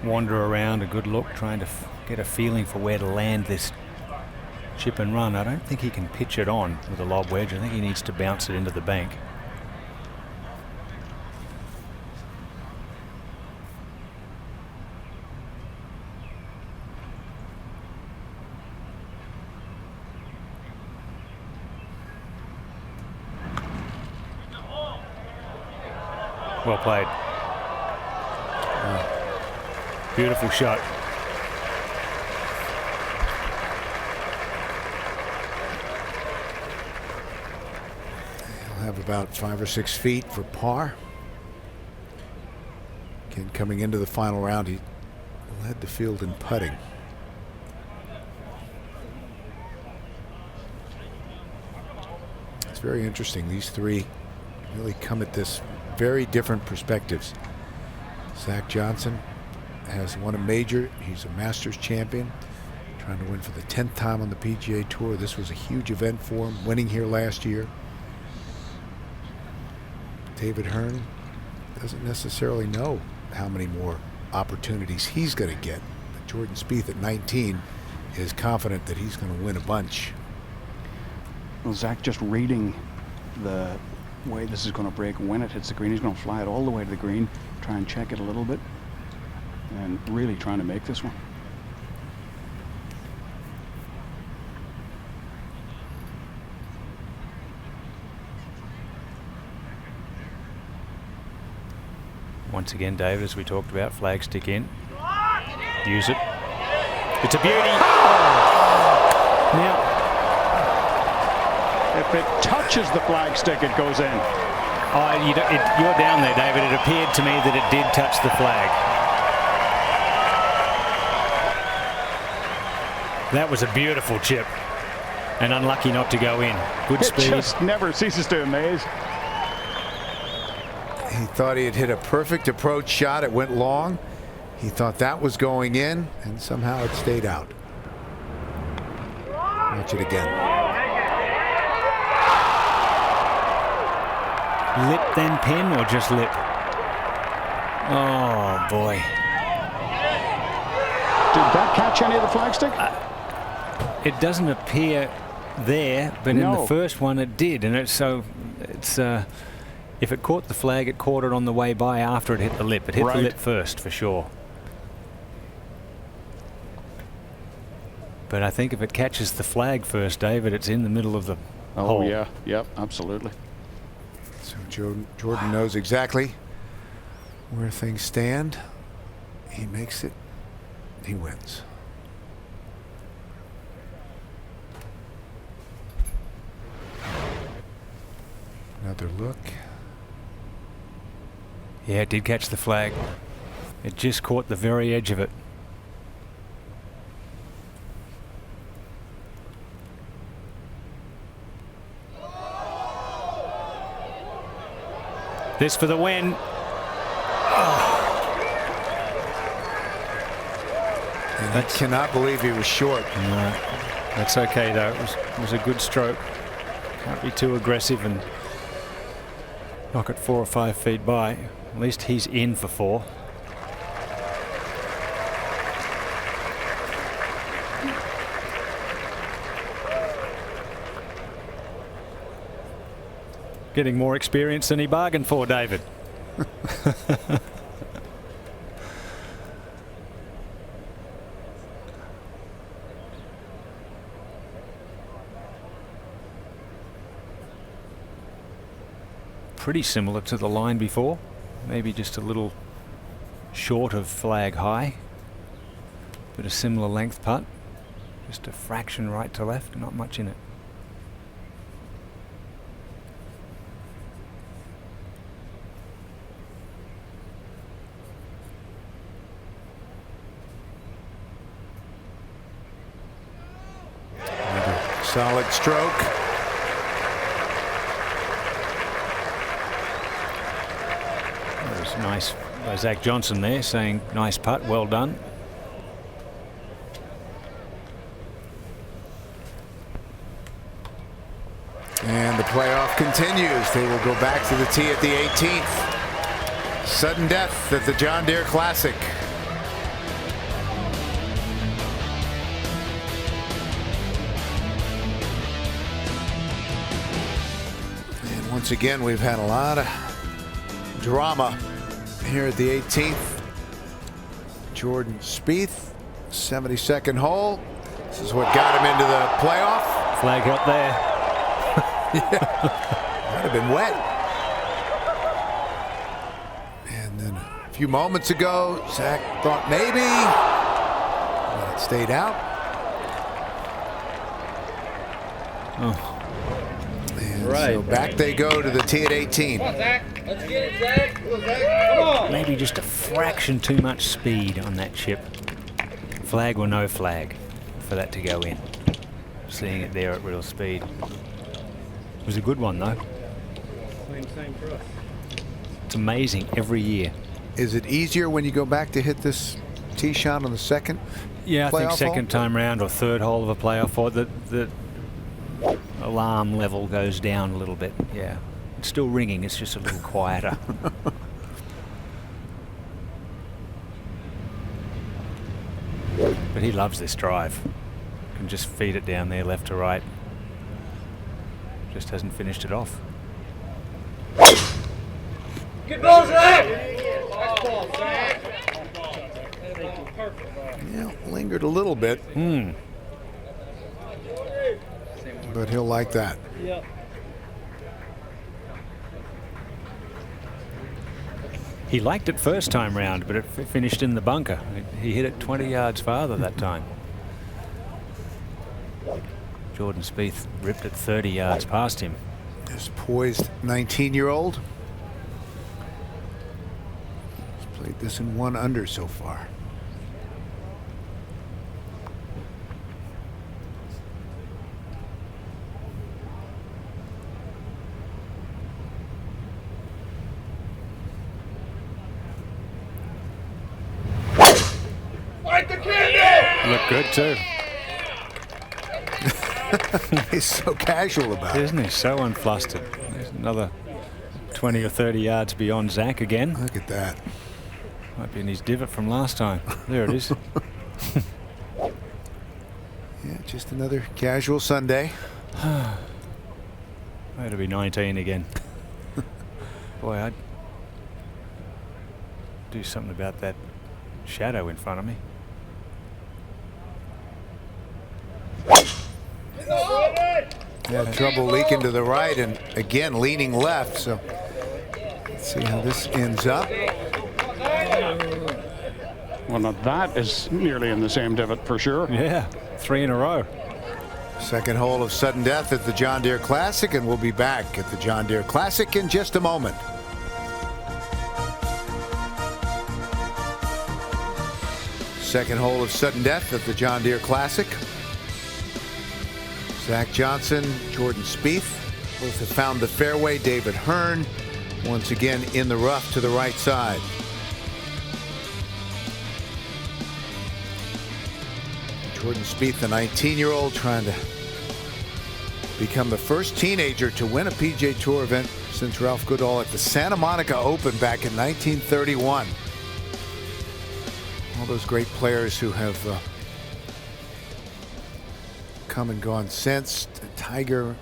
wander around, a good look, trying to get a feeling for where to land this chip and run. I don't think he can pitch it on with a lob wedge. I think he needs to bounce it into the bank. Well played. Beautiful shot. He'll have about 5 or 6 feet for par. Again, coming into the final round, he led the field in putting. It's very interesting. These three really come at this very different perspectives. Zach Johnson has won a major. He's a Masters champion, trying to win for the 10th time on the PGA Tour. This was a huge event for him, winning here last year. David Hearn doesn't necessarily know how many more opportunities he's going to get. But Jordan Spieth at 19 is confident that he's going to win a bunch. Well, Zach just reading the way this is going to break. When it hits the green, he's going to fly it all the way to the green, try and check it a little bit, and really trying to make this one. Once again, David, as we talked about, flag stick in. Use it. It's a beauty. Now, if it touches the flagstick, it goes in. You're down there, David. It appeared to me that it did touch the flag. That was a beautiful chip, and unlucky not to go in. Good speed. It just never ceases to amaze. He thought he had hit a perfect approach shot. It went long. He thought that was going in, and somehow it stayed out. Watch it again. Lip then pin, or just lip? Oh boy. Did that catch any of the flagstick? It doesn't appear there, but in the first one it did, and it's if it caught the flag, it caught it on the way by after it hit the lip. It hit the lip first, for sure. But I think if it catches the flag first, David, it's in the middle of the hole. Oh yeah, yep, absolutely. So Jordan knows exactly where things stand. He makes it. He wins. Another look. Yeah, it did catch the flag. It just caught the very edge of it. This for the win. And I cannot believe he was short. No, that's okay though. It was a good stroke. Can't be too aggressive and knock it 4 or 5 feet by. At least he's in for 4. Getting more experience than he bargained for, David. Pretty similar to the line before, maybe just a little short of flag high, but a similar length putt, just a fraction right to left, not much in it. Solid stroke. That was nice by Zach Johnson there, saying nice putt, well done. And the playoff continues. They will go back to the tee at the 18th. Sudden death at the John Deere Classic. And once again, we've had a lot of drama here at the 18th. Jordan Spieth, 72nd hole. This is what got him into the playoff. Flag up there. Yeah, might have been wet. And then a few moments ago, Zach thought maybe, but it stayed out. And so back they go to the tee at 18. Come on, Zach. Let's get it, Zach. Come on, Zach. Come on. Maybe just a fraction too much speed on that chip. Flag or no flag for that to go in. Seeing it there at real speed. It was a good one though. Same for us. It's amazing every year. Is it easier when you go back to hit this tee shot on the second? Yeah, I think playoff second hole? time round or third hole of a playoff, or the alarm level goes down a little bit. Yeah, it's still ringing. It's just a little quieter. But he loves this drive. Can just feed it down there, left to right. Just hasn't finished it off. Good ball, Zach. Nice ball, Zach. Yeah, lingered a little bit. But he'll like that. Yep. He liked it first time round, but it finished in the bunker. He hit it 20 yards farther that time. Jordan Spieth ripped it 30 yards past him. This poised 19-year-old. He's played this in 1 under so far. Light the candle. Looked good too. He's so casual about it. Isn't he? So unflustered. There's another 20 or 30 yards beyond Zach again. Look at that. Might be in his divot from last time. There it is. Yeah, just another casual Sunday. It'll be 19 again. Boy, I'd do something about that shadow in front of me. Had trouble leaking to the right and again leaning left. So let's see how this ends up. Well, now that is nearly in the same divot for sure. Yeah, 3 in a row. Second hole of sudden death at the John Deere Classic, and we'll be back at the John Deere Classic in just a moment. Second hole of sudden death at the John Deere Classic. Zach Johnson, Jordan Spieth, both have found the fairway. David Hearn, once again in the rough to the right side. Jordan Spieth, the 19-year-old, trying to become the first teenager to win a PGA Tour event since Ralph Goodall at the Santa Monica Open back in 1931. All those great players who have come and gone since. Tiger,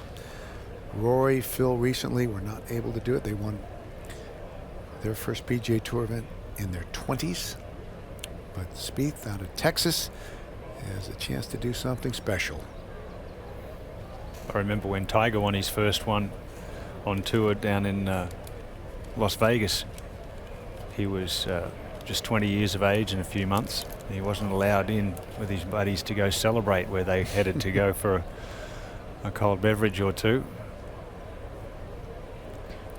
Rory, Phil recently were not able to do it. They won their first PGA Tour event in their 20s. But Spieth out of Texas has a chance to do something special. I remember when Tiger won his first one on tour down in Las Vegas. He was just 20 years of age in a few months. He wasn't allowed in with his buddies to go celebrate, where they headed to go for a cold beverage or two.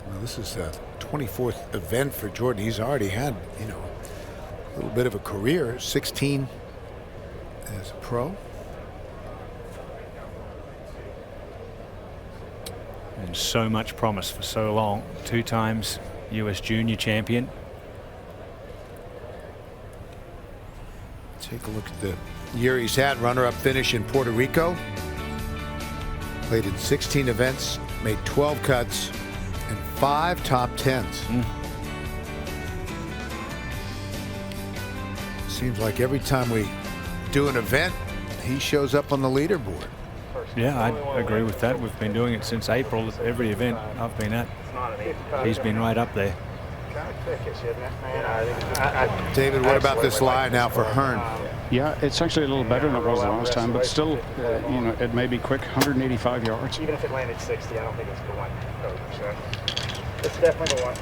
Well, this is a 24th event for Jordan. He's already had, you know, a little bit of a career, 16 as a pro. And so much promise for so long. 2 times US junior champion. Take a look at the year he's had. Runner-up finish in Puerto Rico. Played in 16 events, made 12 cuts, and 5 top 10s. Seems like every time we do an event, he shows up on the leaderboard. Yeah, I agree with that. We've been doing it since April. Every event I've been at, he's been right up there. David, what about this lie now for Hearn? Yeah, it's actually a little better than it was the last time, but still, you know, it may be quick. 185 yards. Even if it landed 60, I don't think it's going 30%. It's definitely the one.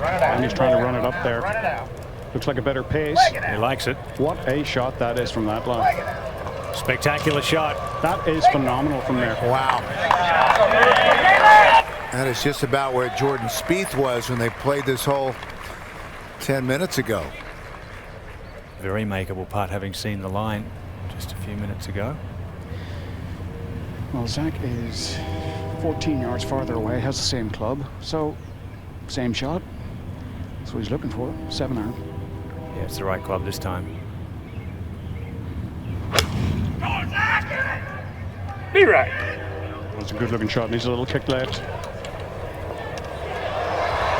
And he's trying to run it up there. Looks like a better pace. He likes it. What a shot that is from that line. Spectacular shot. That is phenomenal from there. Wow. That is just about where Jordan Spieth was when they played this hole 10 minutes ago. Very makeable putt, having seen the line just a few minutes ago. Well, Zach is 14 yards farther away, has the same club, so same shot. That's what he's looking for. 7-iron. Yeah, it's the right club this time. Be right. It's a good looking shot. Needs a little kick left.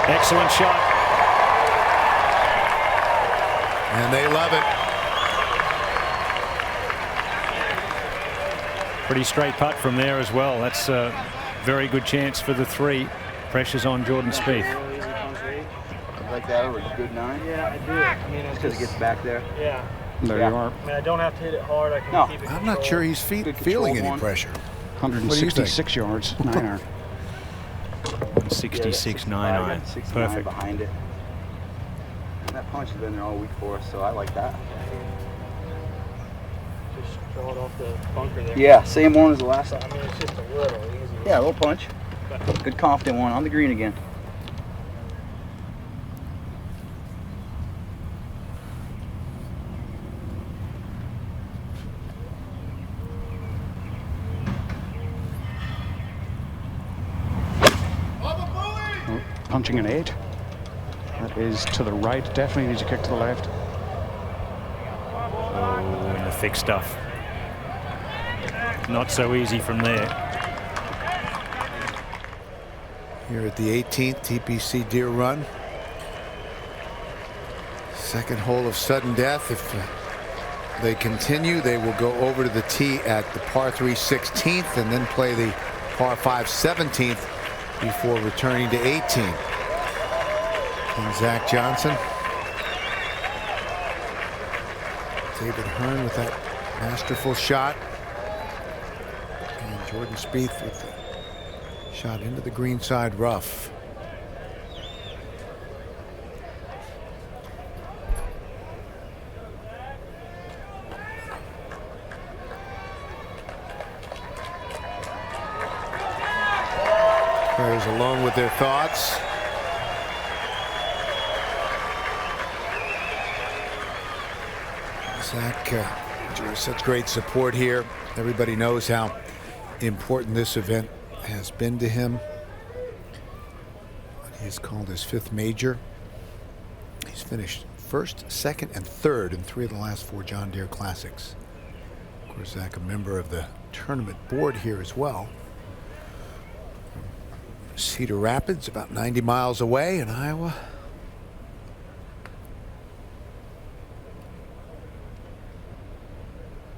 Excellent shot. And they love it. Pretty straight putt from there as well. That's a very good chance for the 3. Pressure's on Jordan Spieth. Like that over a good 9? Yeah, I do. I mean, it's because it gets back there. Yeah. There you are. I mean, I don't have to hit it hard. I can keep it I'm not sure he's feeling any pressure. 166 yards, 9-iron. 66 9-iron. Perfect. Behind it. And that punch has been there all week for us, so I like that. Just draw it off the bunker there. Yeah, same one as the last time. I mean, it's just a little easy. Yeah, a little punch. Good confident one on the green again. Punching an 8. That is to the right. Definitely needs a kick to the left. Oh, in the thick stuff. Not so easy from there. Here at the 18th TPC Deere Run. Second hole of sudden death. If they continue, they will go over to the tee at the par 3 16th and then play the par 5 17th before returning to 18. And Zach Johnson. David Hearn with that masterful shot. And Jordan Spieth with the shot into the greenside rough. Players alone with their thoughts. Zach enjoys such great support here. Everybody knows how important this event has been to him. He's called his 5th major. He's finished 1st, 2nd, and 3rd in 3 of the last 4 John Deere Classics. Of course, Zach, a member of the tournament board here as well. Cedar Rapids, about 90 miles away in Iowa.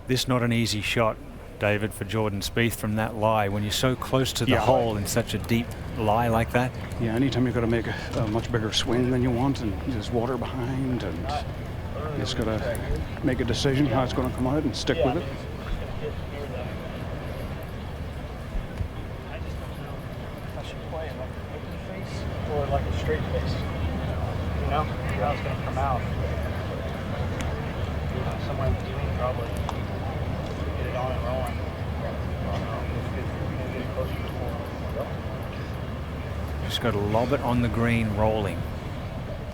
This not an easy shot, David, for Jordan Spieth from that lie when you're so close to the hole in such a deep lie like that. Yeah, anytime you've got to make a much bigger swing than you want and there's water behind and you just got to make a decision how it's going to come out and stick with it. I should play it like an open face or like a straight face. You know, how it's going to come out. Somewhere in between, probably. Get it on and rolling. Just got to lob it on the green rolling.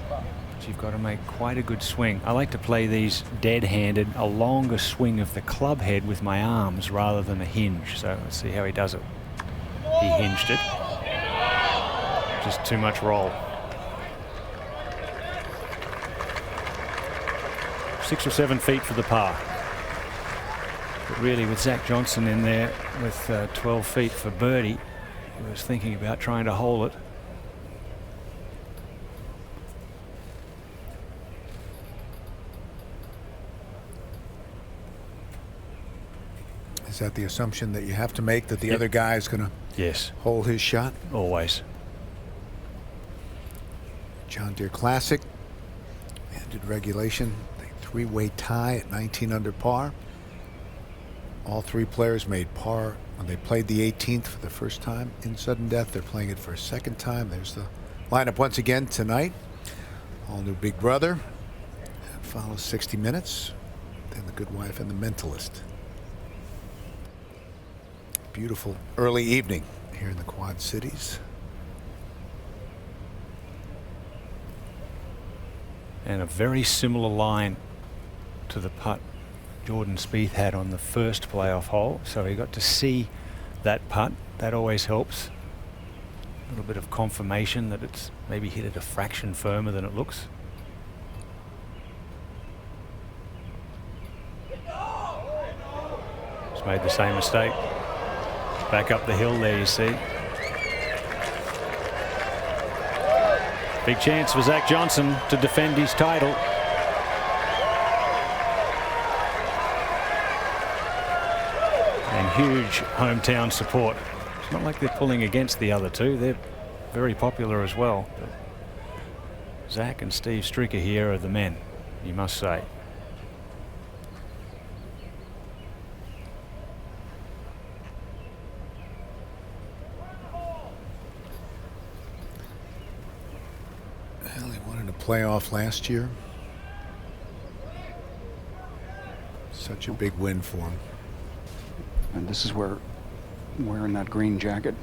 But you've got to make quite a good swing. I like to play these dead-handed, a longer swing of the club head with my arms rather than a hinge. So let's see how he does it. He hinged it. Just too much roll. 6 or 7 feet for the par. But really, with Zach Johnson in there with 12 feet for birdie, he was thinking about trying to hole it. Is that the assumption that you have to make, that the other guy is going to hold his shot? Always. John Deere Classic ended regulation. A 3-way tie at 19 under par. All 3 players made par when they played the 18th for the first time in sudden death. They're playing it for a second time. There's the lineup once again tonight. All new Big Brother. That follows 60 Minutes. Then The Good Wife and The Mentalist. Beautiful early evening here in the Quad Cities. And a very similar line to the putt Jordan Spieth had on the first playoff hole. So he got to see that putt. That always helps. A little bit of confirmation that it's maybe hit it a fraction firmer than it looks. Just made the same mistake. Back up the hill there, you see. Big chance for Zach Johnson to defend his title. And huge hometown support. It's not like they're pulling against the other two. They're very popular as well. But Zach and Steve Stricker here are the men, you must say. Well, he won in a playoff last year. Such a big win for him. And this is where wearing that green jacket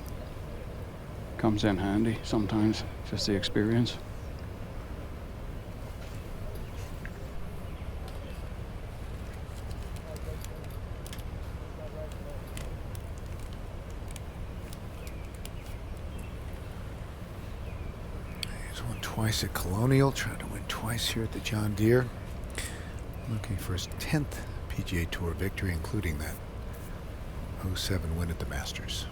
comes in handy sometimes, just the experience. He's won twice at Colonial, trying to win twice here at the John Deere. Looking for his 10th PGA Tour victory, including that 07 win at the Masters.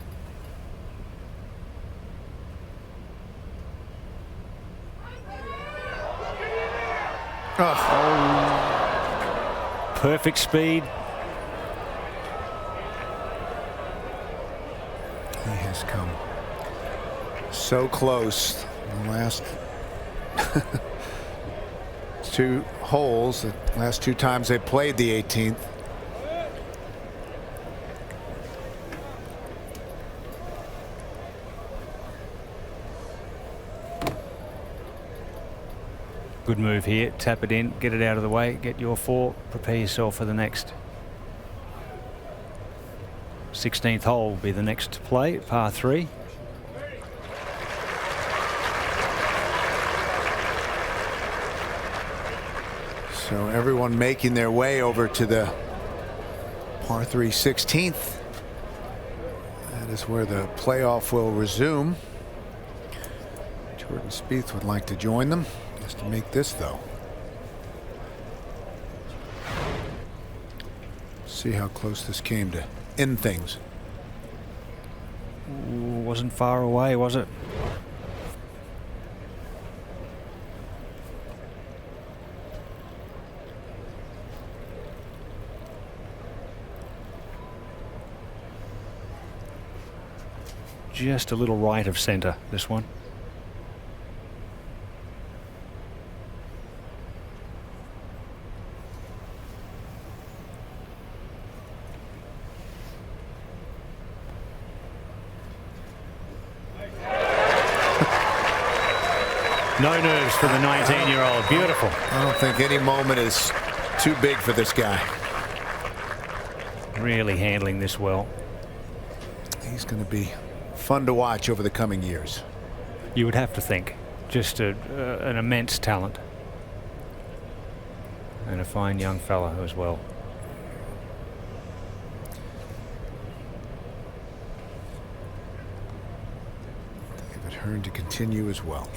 Oh. Perfect speed. He has come so close in the last 2 holes, the last 2 times they played the 18th. Good move here. Tap it in, get it out of the way, get your 4, prepare yourself for the next. 16th hole will be the next to play, par 3. So everyone making their way over to the par 3 16th. That is where the playoff will resume. Jordan Spieth would like to join them. Has to make this, though. See how close this came to end things. Ooh, wasn't far away, was it? Just a little right of center, this one. No nerves for the 19-year-old. Beautiful. I don't think any moment is too big for this guy. Really handling this well. He's going to be fun to watch over the coming years. You would have to think. Just an immense talent. And a fine young fella as well. David Hearn to continue as well.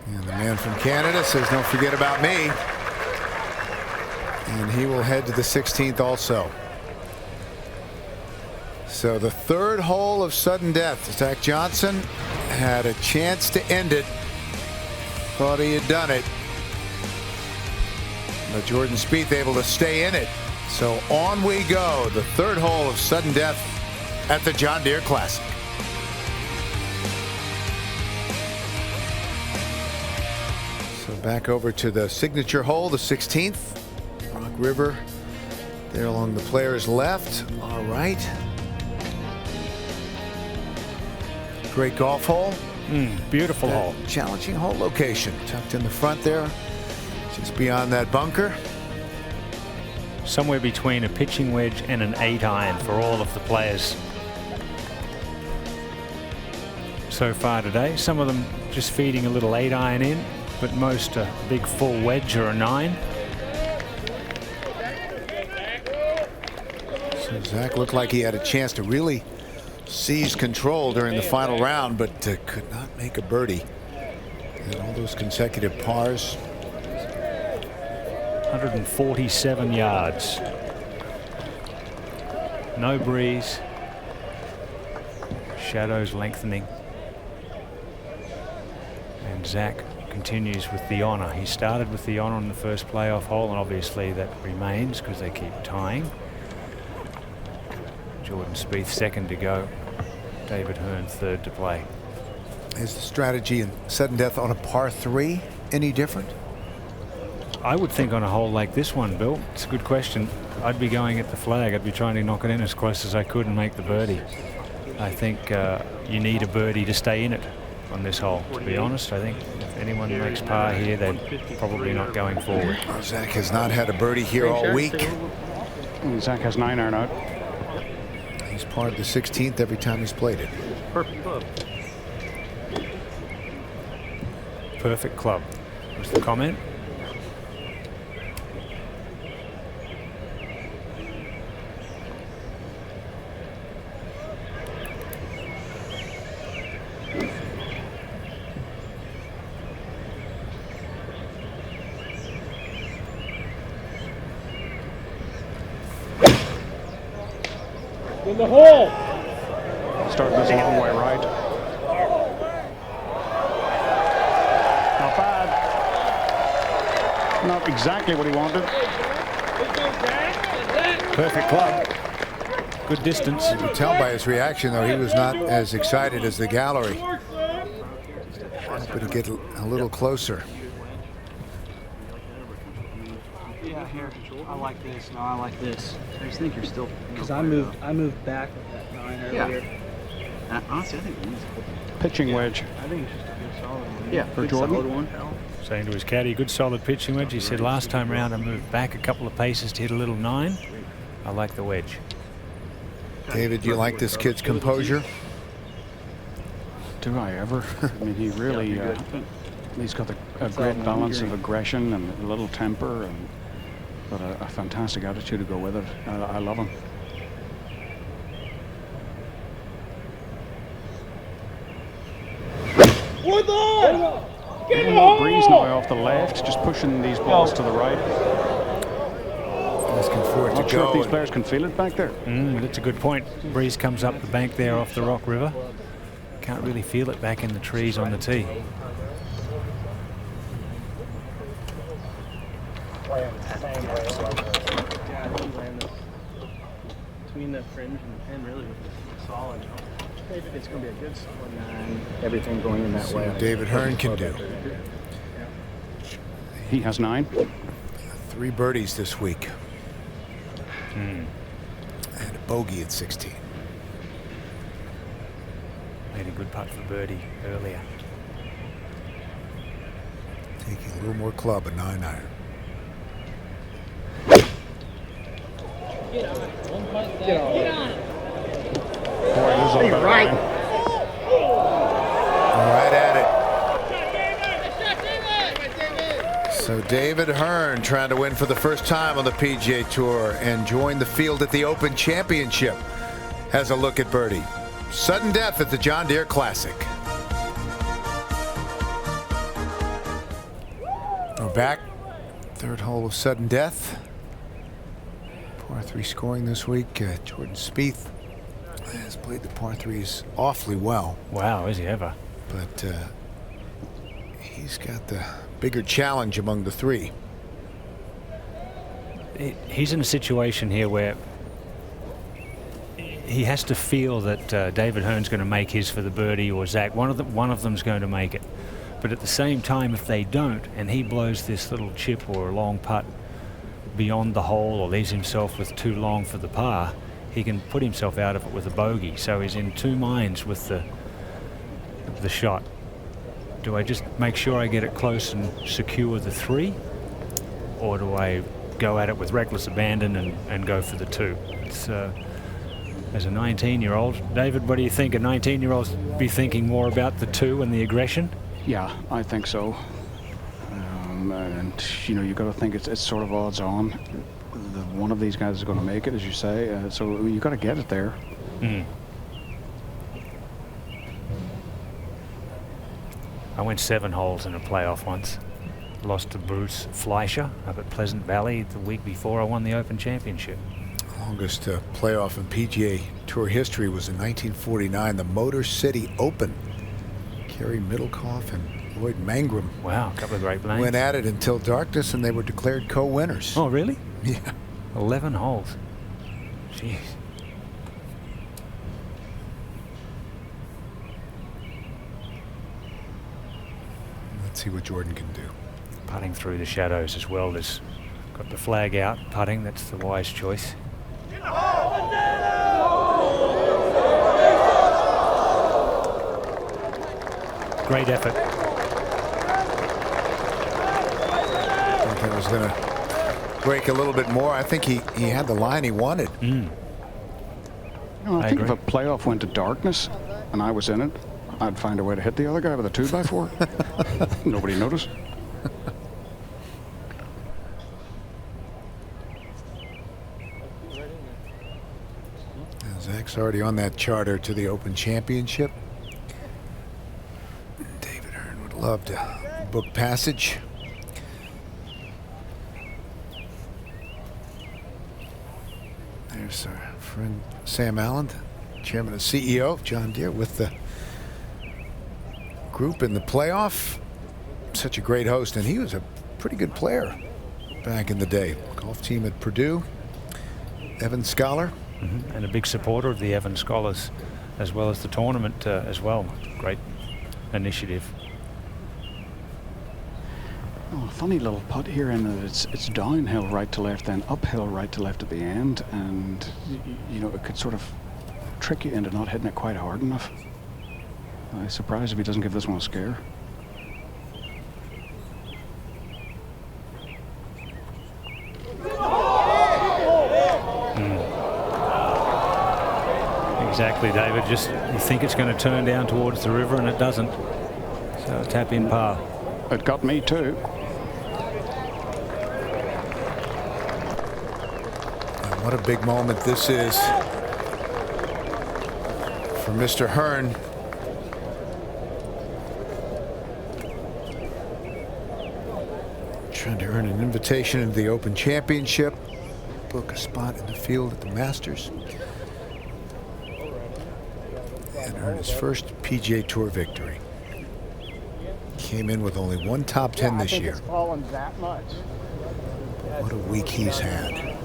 And the man from Canada says, don't forget about me. And he will head to the 16th also. So the third hole of sudden death. Zach Johnson had a chance to end it. Thought he had done it. But Jordan Spieth able to stay in it. So on we go. The third hole of sudden death at the John Deere Classic. So back over to the signature hole, the 16th. Rock River there along the player's left. All right. Great golf hole. Beautiful hole. Challenging hole location. Tucked in the front there. Just beyond that bunker. Somewhere between a pitching wedge and an 8-iron for all of the players so far today. Some of them just feeding a little 8-iron in, but most a big full wedge or a 9. So Zach looked like he had a chance to really seize control during the final round, but could not make a birdie. And all those consecutive pars. 147 yards. No breeze. Shadows lengthening. And Zach continues with the honor. He started with the honor on the first playoff hole, and obviously that remains because they keep tying. Jordan Spieth second to go. David Hearn third to play. Is the strategy in sudden death on a par 3 any different? I would think on a hole like this one, Bill, it's a good question. I'd be going at the flag. I'd be trying to knock it in as close as I could and make the birdie. I think you need a birdie to stay in it on this hole. To be honest, I think if anyone makes par here, they're probably not going forward. Zach has not had a birdie here all week. Zach has 9-iron out. He's parred the 16th every time he's played it. Perfect club. Perfect club was the comment. In the hole. Starting this a long way right. Not bad. Not exactly what he wanted. Perfect club. Good distance. You could tell by his reaction, though, he was not as excited as the gallery. Hoping to get a little closer. Yeah, here. I like this. No, I like this. I just think you're still because I moved back with that 9 earlier. Yeah. Honestly, I think Pitching wedge. I think it's just a good solid one. Yeah, for Jordan. Solid one. Saying to his caddy, good solid pitching wedge. He said last time round I moved back a couple of paces to hit a little 9. I like the wedge. David, do you like this kid's composure? Do I ever? I mean, he really, he's got a great balance of aggression and a little temper, and but a fantastic attitude to go with it. I love him. With on! Get A little breeze now off the left, just pushing these balls to the right. Asking for it to Not sure if go. these players can feel it back there. That's a good point. Breeze comes up the bank there off the Rock River. Can't really feel it back in the trees on the tee. Between the fringe and the pin, really, it's solid. It's going to be a good solid 9. Everything going in that See way. what David Hearn can do. He has 9. 3 birdies this week. And a bogey at 16. Made a good putt for birdie earlier. Taking a little more club, a 9-iron. Right. Right at it. So David Hearn trying to win for the first time on the PGA Tour and join the field at the Open Championship. Has a look at birdie. Sudden death at the John Deere Classic. We're back. Third hole of sudden death. Par 3 scoring this week. Jordan Spieth has played the par 3s awfully well. Wow, is he ever? But he's got the bigger challenge among the three. He's in a situation here where he has to feel that David Hearn's going to make his for the birdie, or Zach. One of them's going to make it. But at the same time, if they don't, and he blows this little chip or a long putt beyond the hole, or leaves himself with too long for the par, he can put himself out of it with a bogey. So he's in two minds with the shot. Do I just make sure I get it close and secure the 3, or do I go at it with reckless abandon and go for the 2? It's as a 19-year-old, David, what do you think? A 19-year-old be thinking more about the 2 and the aggression? Yeah, I think so. And you know, you got to think it's sort of odds on. One of these guys is going to make it, as you say. So you got to get it there. I went 7 holes in a playoff once. Lost to Bruce Fleischer up at Pleasant Valley the week before I won the Open Championship. Longest playoff in PGA Tour history was in 1949, the Motor City Open. Kerry Middlecoff and Lloyd Mangrum. Wow, a couple of great names. Went at it until darkness, and they were declared co-winners. Oh, really? Yeah. 11 holes. Jeez. Let's see what Jordan can do. Putting through the shadows as well. As got the flag out. Putting, that's the wise choice. Great effort. I think it was going to break a little bit more. I think he had the line he wanted. You know, I think if a playoff went to darkness and I was in it, I'd find a way to hit the other guy with a 2x4. Nobody noticed. Zach's already on that charter to the Open Championship. David Hearn would love to book passage. There's our friend Sam Allen, chairman and CEO of John Deere, with the group in the playoff. Such a great host, and he was a pretty good player back in the day. Golf team at Purdue, Evans Scholar. And a big supporter of the Evans Scholars, as well as the tournament as well. Great initiative. Oh, funny little putt here, in that it's downhill right to left, then uphill right to left at the end, and you know, it could sort of trick you into not hitting it quite hard enough. I'm surprised if he doesn't give this one a scare. Exactly, David. Just you think it's going to turn down towards the river, and it doesn't. So tap in par. It got me too. And what a big moment this is for Mr. Hearn. Trying to earn an invitation into the Open Championship, book a spot in the field at the Masters, and earn his first PGA Tour victory. Came in with only one top 10 this year. It's fallen that much. What a week he's had.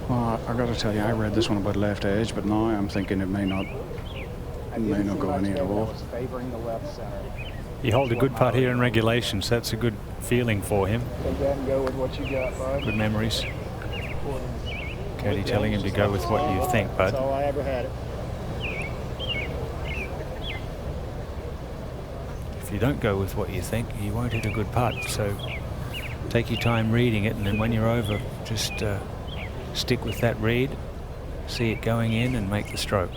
Well, I got to tell you, I read this one about left edge, but now I'm thinking it may not go any at all. Favoring the left center. He held a good putt here in regulation, so that's a good feeling for him. Take that and go with what you got, bud. Good memories. Cody telling him to go with what you think, bud. That's all I ever had it. If you don't go with what you think, you won't hit a good putt. So take your time reading it, and then when you're over, just stick with that read, see it going in and make the stroke.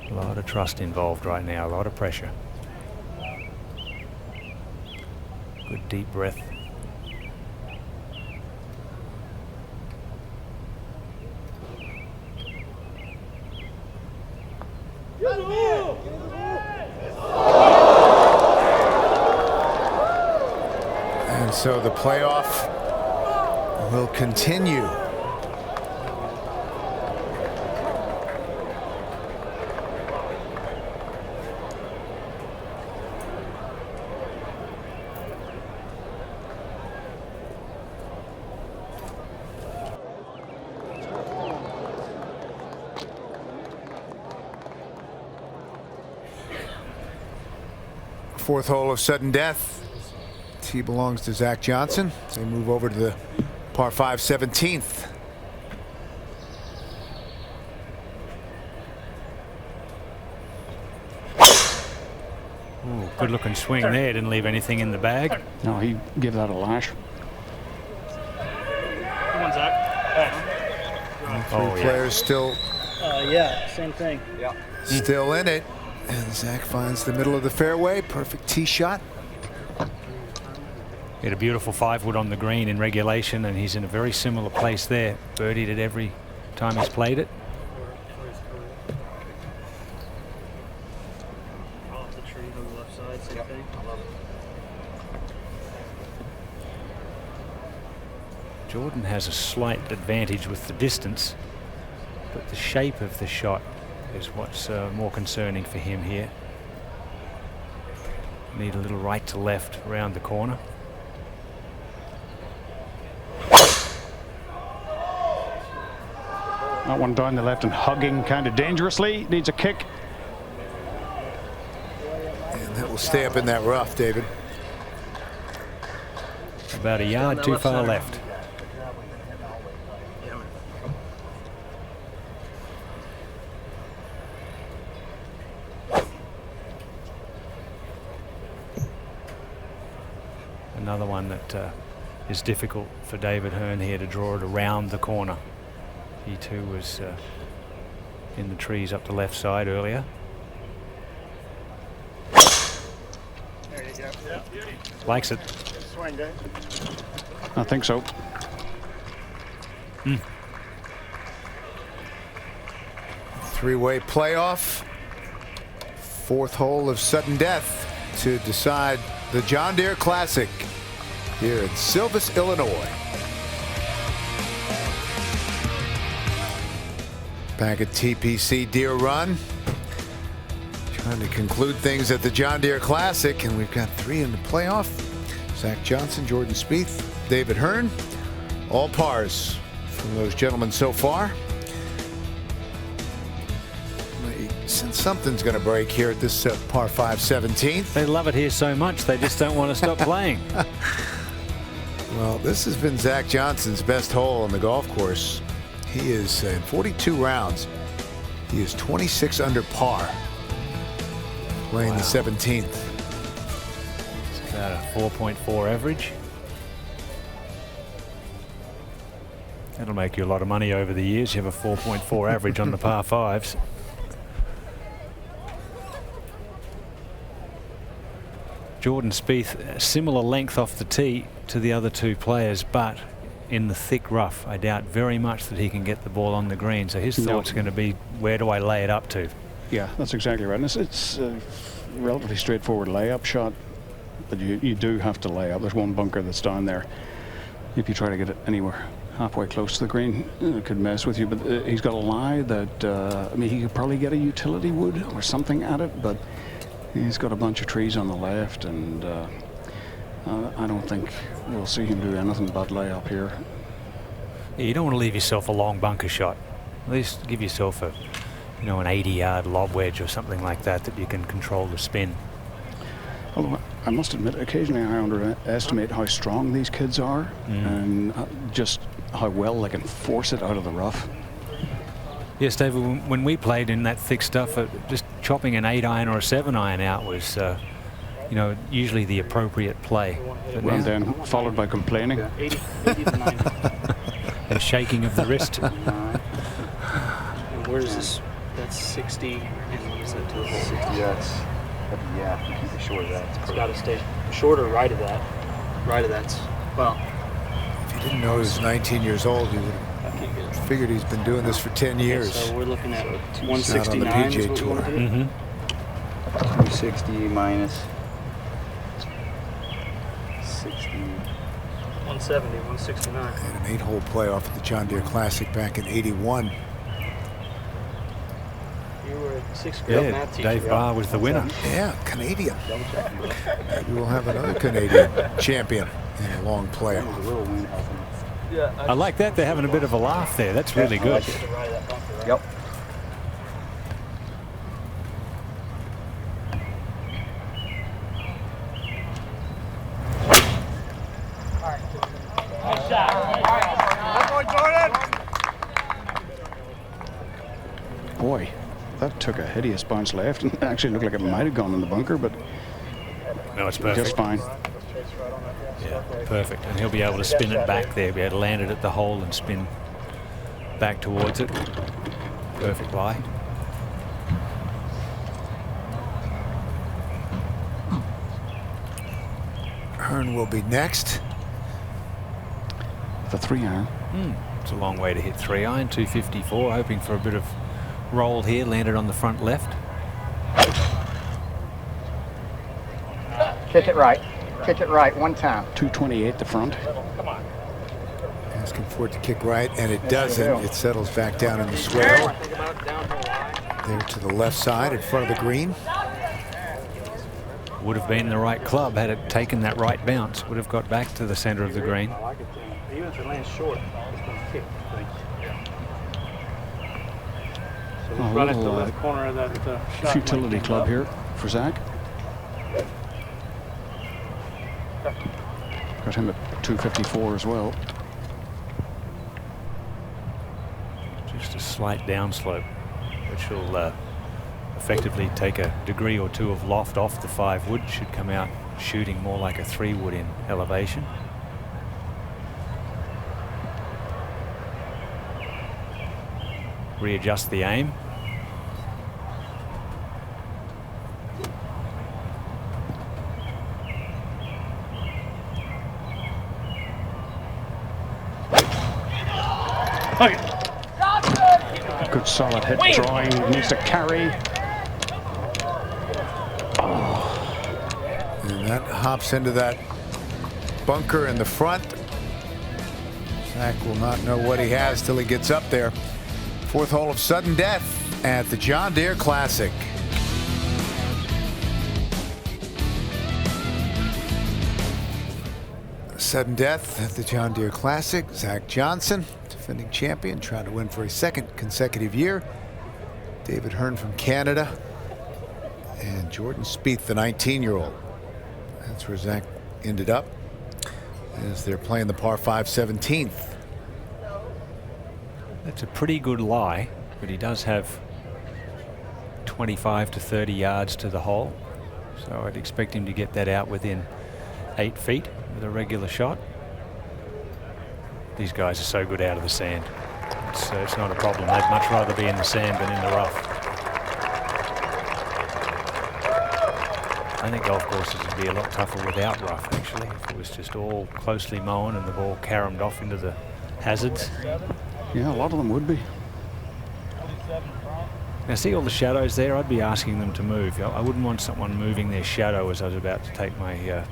A lot of trust involved right now, a lot of pressure. Good deep breath. And so the playoff will continue. Fourth hole of sudden death. Tee belongs to Zach Johnson. They move over to the par 5 17th. Ooh, good looking swing there. Didn't leave anything in the bag. No, he gave that a lash. Come on, Zach. Three players still Yeah, same thing. Yeah. still in it. And Zach finds the middle of the fairway. Perfect tee shot. He had a beautiful 5-wood on the green in regulation, and he's in a very similar place there. Birdied it every time he's played it. Off the tree on the left side, same thing. Jordan has a slight advantage with the distance, but the shape of the shot is what's more concerning for him here. Need a little right to left around the corner. That one down the left and hugging kind of dangerously. Needs a kick. And that will stay up in that rough, David. About a yard too far left. Another one that is difficult for David Hearn here to draw it around the corner. He too was in the trees up the left side earlier. There you go. Yeah. Likes it. Swing, Dave. I think so. Three-way playoff. Fourth hole of sudden death to decide the John Deere Classic here in Silvis, Illinois. Back at TPC Deere Run. Trying to conclude things at the John Deere Classic, and we've got three in the playoff. Zach Johnson, Jordan Spieth, David Hearn. All pars from those gentlemen so far. Since something's going to break here at this par 5 17th. They love it here so much they just don't want to stop playing. Well, this has been Zach Johnson's best hole on the golf course. He is in 42 rounds. He is 26 under par playing the 17th. It's about a 4.4 average. That'll make you a lot of money over the years. You have a 4.4 average on the par 5s. Jordan Spieth, similar length off the tee to the other two players, but in the thick rough. I doubt very much that he can get the ball on the green. So his thought's going to be, where do I lay it up to? Yeah, that's exactly right. And it's a relatively straightforward layup shot, but you do have to lay up. There's one bunker that's down there. If you try to get it anywhere halfway close to the green, it could mess with you. But he's got a lie that, I mean, he could probably get a utility wood or something at it, but he's got a bunch of trees on the left, and I don't think we'll see him do anything but lay up here. Yeah, you don't want to leave yourself a long bunker shot. At least give yourself a, you know, an 80-yard lob wedge or something like that that you can control the spin. Although I must admit, occasionally I underestimate how strong these kids are, and just how well they can force it out of the rough. Yes, David, when we played in that thick stuff, just chopping an 8-iron or a 7-iron out was you know, usually the appropriate play. But And now, then followed by complaining. 80 to 90. a shaking of the wrist. And where's this? That's 60. And what is that to the hole? 60, yeah, you keep it short of that. It's got to stay short or right of that. Right of that's, well, If you didn't know he was 19 years old, you would have figured he's been doing this for 10 years. so we're looking at Not on the 169 is PGA what we want to Tour. do. Mm-hmm. 260 minus 60. 170, 169. Had an 8-hole playoff at the John Deere Classic back in '81. You were at 6th grade Yeah, math teacher. Dave Barr was the winner. Yeah, Canadian. Maybe we'll have another Canadian champion in a long playoff. A little wind helping. Yeah, I like that. They're having a bit of a laugh there. That's really I good. like it. Yep. Boy, that took a hideous bounce left and actually looked like it might have gone in the bunker, but No, it's perfect. just fine. Yeah, perfect. And he'll be able to spin it back there, be able to land it at the hole and spin back towards it. Perfect lie. Hearn will be next. The 3-iron. It's a long way to hit 3-iron, 254, hoping for a bit of roll here, landed on the front left. Kick it right. Kick it right one time. 228 the front. Asking for it to kick right, and it doesn't. It settles back down in the swale. There to the left side in front of the green. Would have been the right club had it taken that right bounce. Would have got back to the center of the green. Even if it lands short, it's going to kick. So Oh, we run it to little, the corner of that shot. Futility might club come here for Zach. Got him at 254 as well. Just a slight downslope, which will effectively take a degree or two of loft off the 5 wood. Should come out shooting more like a 3 wood in elevation. Readjust the aim. Good solid hit, drawing, needs to carry. And that hops into that bunker in the front. Zach will not know what he has till he gets up there. 4th hole of sudden death at the John Deere Classic. Sudden death at the John Deere Classic. Zach Johnson, defending champion, trying to win for a 2nd consecutive year. David Hearn from Canada. And Jordan Spieth, the 19-year-old. That's where Zach ended up as they're playing the par 5 17th. That's a pretty good lie, but he does have 25 to 30 yards to the hole. So I'd expect him to get that out within 8 feet with a regular shot. These guys are so good out of the sand. It's not a problem. They'd much rather be in the sand than in the rough. I think golf courses would be a lot tougher without rough, actually, if it was just all closely mown and the ball caromed off into the hazards. Yeah, a lot of them would be. Now, see all the shadows there? I'd be asking them to move. I wouldn't want someone moving their shadow as I was about to take my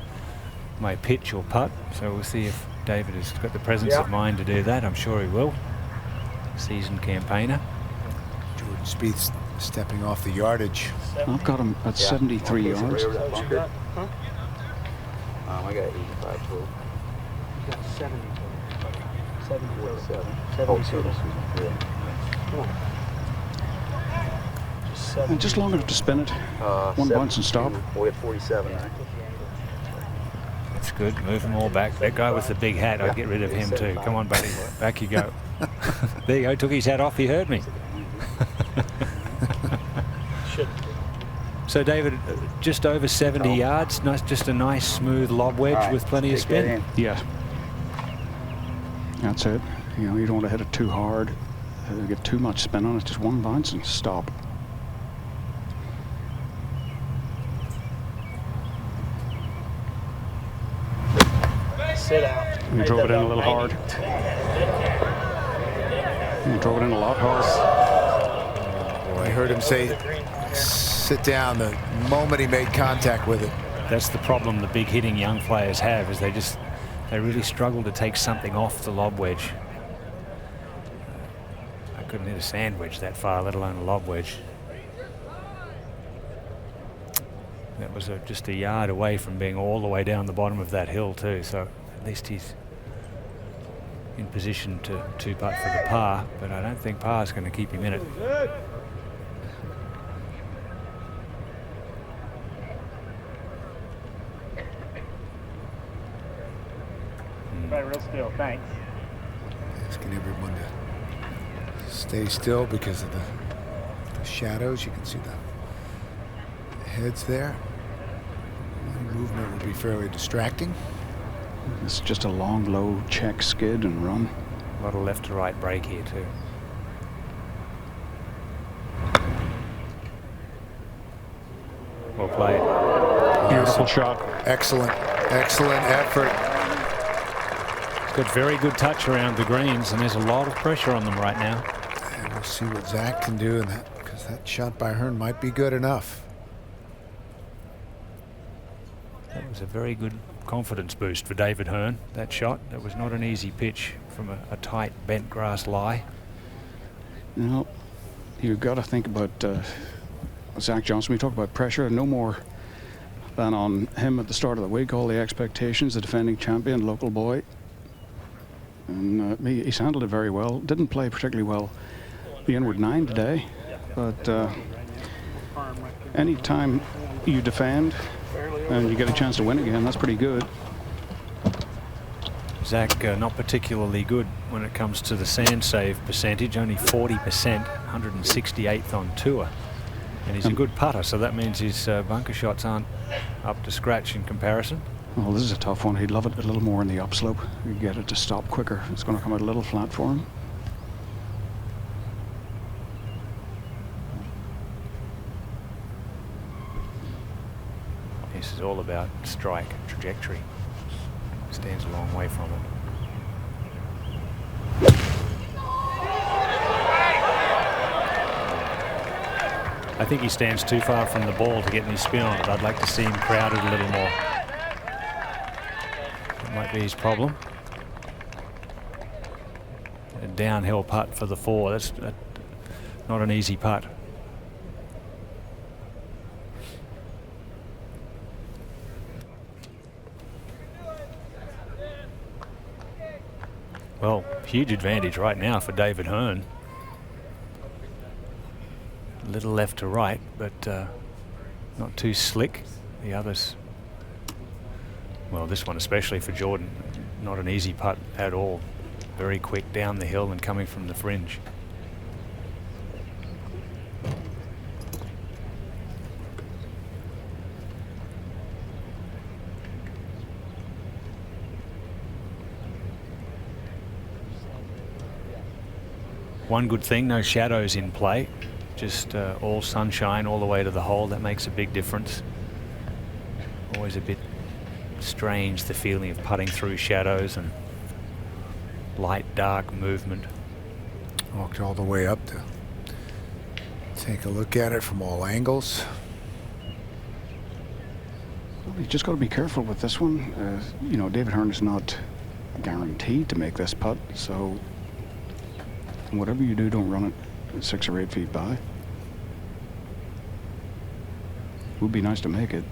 my pitch or putt. So we'll see if David has got the presence of mind to do that. I'm sure he will. Seasoned campaigner. Jordan Spieth stepping off the yardage. I've got him at 73 yards. I got 85 total. You got 70. 47. 70 total. And just long enough to spin it. One bounce and stop. We had 47, right? That's good. Move them all back. That guy with the big hat, I'd get rid of him too. Come on, buddy. Back you go. There you go. Took his hat off. He heard me. So David, just over 70 yards, nice, just a nice smooth lob wedge with plenty of spin. Yeah. That's it. You know, you don't want to hit it too hard. Get too much spin on it. Just one bounce and stop. Sit out. You drove it in a little hard. You drove it in a lot hard. I heard him say, sit down the moment he made contact with it. That's the problem the big hitting young players have, is they really struggle to take something off the lob wedge. I couldn't hit a sand wedge that far, let alone a lob wedge. That was just a yard away from being all the way down the bottom of that hill too, so at least he's in position to two-putt for the par, but I don't think par's going to keep him in it. Right, real still, thanks. Asking everyone to stay still because of the shadows. You can see the heads there. Movement will be fairly distracting. It's just a long, low check, skid, and run. A lot of left to right break here too. Well played. Beautiful shot. Excellent, excellent effort. He's got very good touch around the greens, and there's a lot of pressure on them right now. And we'll see what Zach can do in that, because that shot by Hearn might be good enough. That was a very good confidence boost for David Hearn, that shot. That was not an easy pitch from a tight bent grass lie. No, you've got to think about Zach Johnson. We talk about pressure, no more than on him at the start of the week. All the expectations, the defending champion, local boy. And he's handled it very well. Didn't play particularly well the inward nine today, but anytime you defend and you get a chance to win again, that's pretty good. Zach not particularly good when it comes to the sand save percentage, only 40%, 168th on tour. And he's a good putter, so that means his bunker shots aren't up to scratch in comparison. Well, this is a tough one. He'd love it a little more in the upslope. You get it to stop quicker. It's going to come out a little flat for him. This is all about strike trajectory. Stands a long way from it. I think he stands too far from the ball to get any spin on it. I'd like to see him crowded a little more. That might be his problem. A downhill putt for the four. That's not an easy putt. Well, huge advantage right now for David Hearn. A little left to right, but not too slick. The others, well, this one especially for Jordan, not an easy putt at all. Very quick down the hill and coming from the fringe. One good thing, no shadows in play. Just all sunshine all the way to the hole. That makes a big difference. Always a bit strange, the feeling of putting through shadows and light dark movement. Walked all the way up to take a look at it from all angles. Well, you just got to be careful with this one. You know, David Hearn is not guaranteed to make this putt, so whatever you do, don't run it 6 or 8 feet by. Would be nice to make it.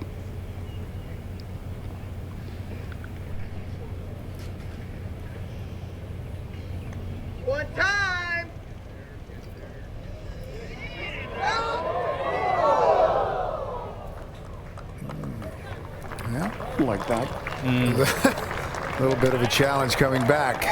One time. Yeah, like that. A little bit of a challenge coming back.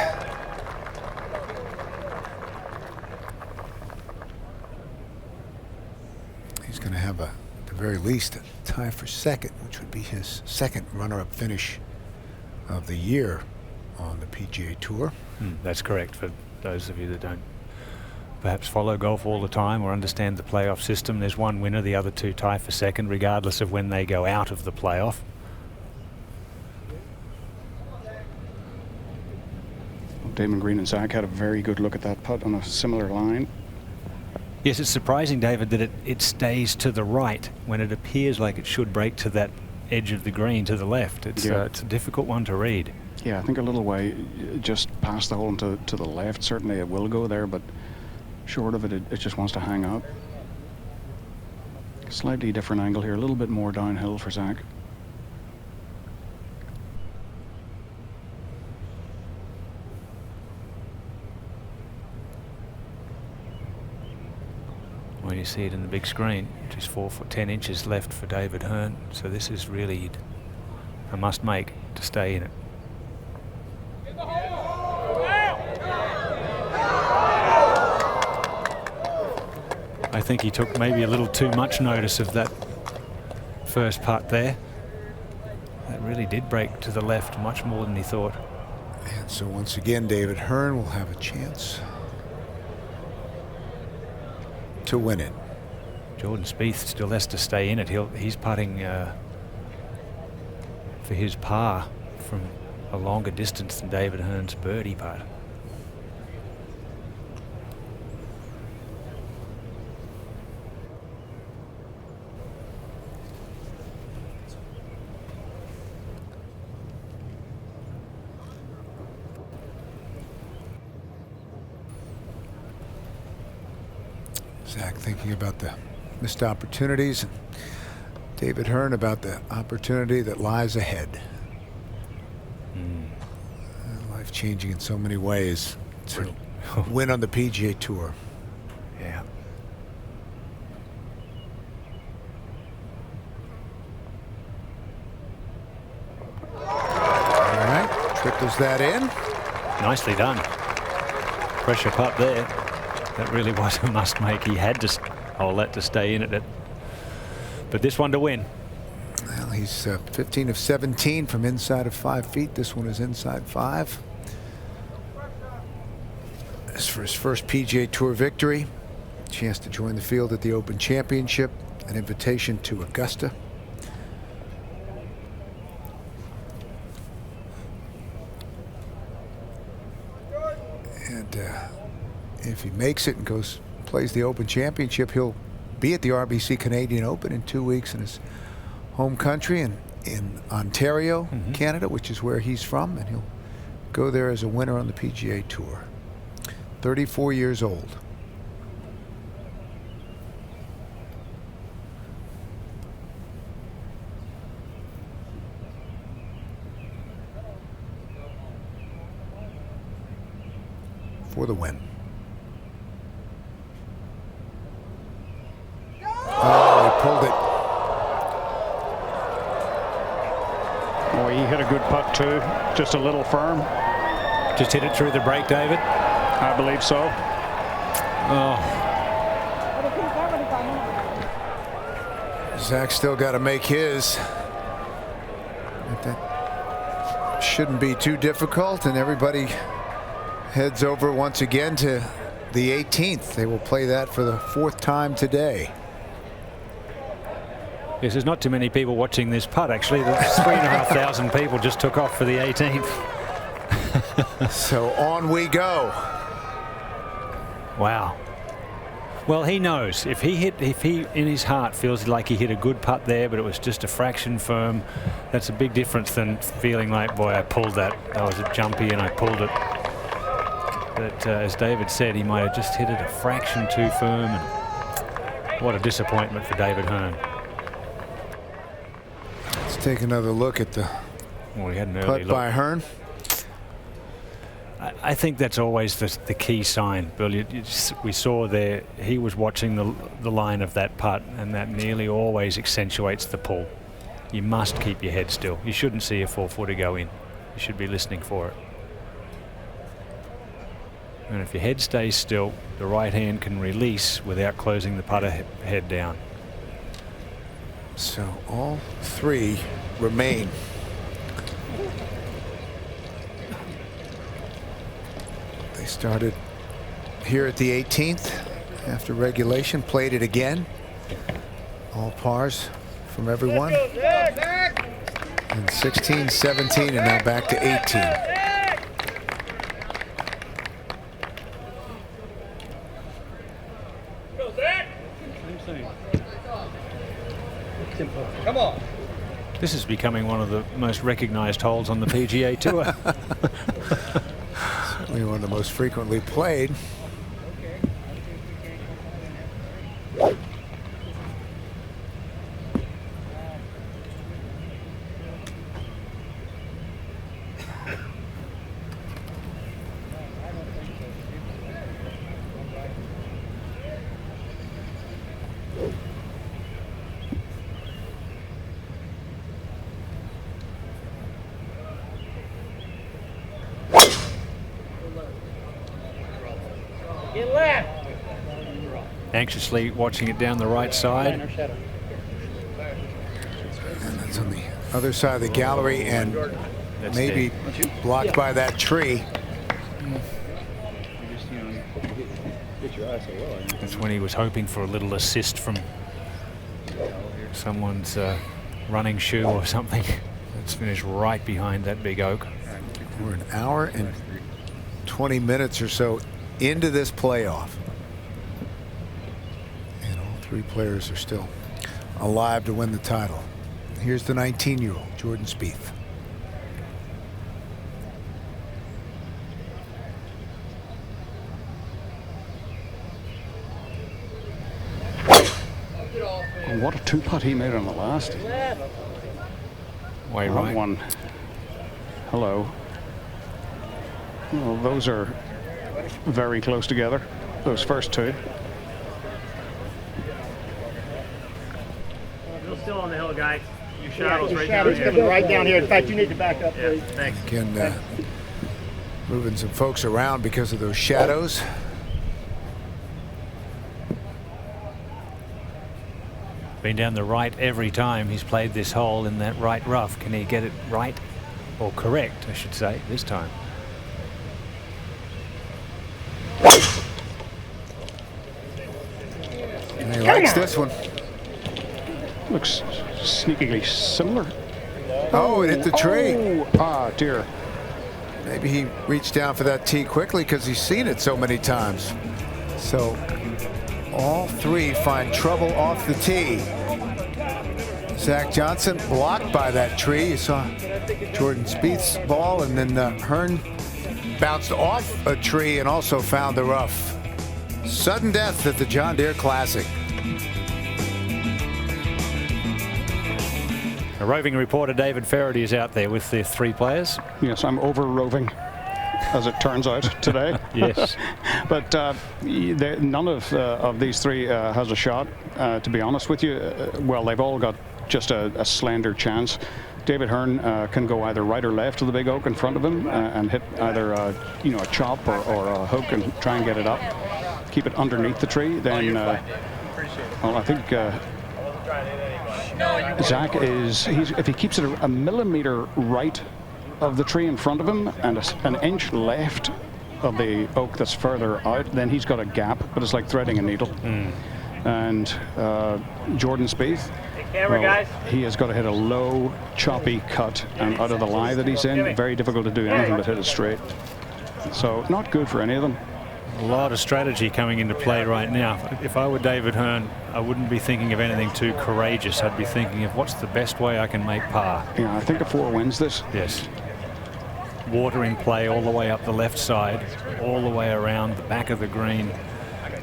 He's going to have a very least, a tie for second, which would be his second runner-up finish of the year on the PGA Tour. That's correct. For those of you that don't perhaps follow golf all the time or understand the playoff system, there's one winner, the other two tie for second, regardless of when they go out of the playoff. Damon Green and Zach had a very good look at that putt on a similar line. Yes, it's surprising, David, that it stays to the right when it appears like it should break to that edge of the green to the left. It's a difficult one to read. Yeah, I think a little way just past the hole and to the left. Certainly it will go there, but short of it, it just wants to hang up. Slightly different angle here, a little bit more downhill for Zach. When you see it in the big screen, just 4 foot 10 inches left for David Hearn. So this is really a must make to stay in it. I think he took maybe a little too much notice of that first putt there. That really did break to the left much more than he thought. And so once again, David Hearn will have a chance to win it. Jordan Spieth still has to stay in it. He's putting for his par from a longer distance than David Hearn's birdie putt. Zach thinking about the missed opportunities, and David Hearn about the opportunity that lies ahead. Life-changing in so many ways to win on the PGA Tour. Yeah. All right, triples that in. Nicely done. Pressure putt there. That really was a must make. He had to hold that to stay in it. But this one to win. Well, he's 15 of 17 from inside of 5 feet. This one is inside 5. As for his first PGA Tour victory, chance to join the field at the Open Championship, an invitation to Augusta. And if he makes it and plays the Open Championship, he'll be at the RBC Canadian Open in 2 weeks in his home country in Ontario, Canada, which is where he's from, and he'll go there as a winner on the PGA Tour. 34 years old. For the win. Oh, he pulled it. Oh, he hit a good putt too. Just a little firm. Just hit it through the break, David? I believe so. Oh. Zach's still got to make his. But that shouldn't be too difficult, and everybody heads over once again to the 18th. They will play that for the 4th time today. Yes, there's not too many people watching this putt, actually. The 3,500 people just took off for the 18th. So on we go. Wow. Well, he knows if he in his heart feels like he hit a good putt there, but it was just a fraction firm, that's a big difference than feeling like, boy, I pulled that. That was a jumpy and I pulled it. But as David said, he might have just hit it a fraction too firm, and what a disappointment for David Hearn. Let's take another look at the putt by Hearn. I think that's always the key sign, Bill. We saw there, he was watching the line of that putt, and that nearly always accentuates the pull. You must keep your head still. You shouldn't see a 4-footer go in. You should be listening for it. And if your head stays still, the right hand can release without closing the putter head down. So all three remain. They started here at the 18th after regulation, played it again. All pars from everyone. And 16, 17, and now back to 18. Come on. This is becoming one of the most recognized holes on the PGA Tour. Certainly one of the most frequently played. Get left. Anxiously watching it down the right side. And that's on the other side of the gallery, and That's maybe blocked by that tree. That's when he was hoping for a little assist from someone's running shoe or something. It's finished right behind that big oak. We're an hour and 20 minutes or so into this playoff. And all three players are still alive to win the title. Here's the 19-year-old, Jordan Spieth. Oh, what a two-putt he made on the last. Way That right. one. Hello. Well, those are very close together. Those first two. You're still on the hill, guys. Your shadow's Your right shadow's down here. coming right down here. In fact, you need to back up, please. Thanks. Again, moving some folks around because of those shadows. Been down the right every time he's played this hole in that right rough. Can he get it right, or correct, I should say, this time? And he likes this one. Looks sneakily similar. Oh, it hit the tree. Oh, ah, dear. Maybe he reached down for that tee quickly because he's seen it so many times. So all three find trouble off the tee. Zach Johnson blocked by that tree. You saw Jordan Spieth's ball, and then Hearn bounced off a tree and also found the rough. Sudden death at the John Deere Classic. A roving reporter, David Ferrity, is out there with the three players. Yes, I'm over-roving, as it turns out today. Yes. But none of these three has a shot, to be honest with you. Well, they've all got just a slender chance. David Hearn can go either right or left of the big oak in front of him and hit either a chop or a hook and try and get it up. Keep it underneath the tree. Then, well, I think Zach if he keeps it a millimeter right of the tree in front of him and an inch left of the oak that's further out, then he's got a gap, but it's like threading a needle. And Jordan Spieth, guys. he has got to hit a low, choppy cut, and out of the lie that he's in, very difficult to do anything but hit it straight. So not good for any of them. A lot of strategy coming into play right now. If I were David Hearn, I wouldn't be thinking of anything too courageous. I'd be thinking of what's the best way I can make par. Yeah, I think a 4 wins this. Yes. Water in play all the way up the left side, all the way around the back of the green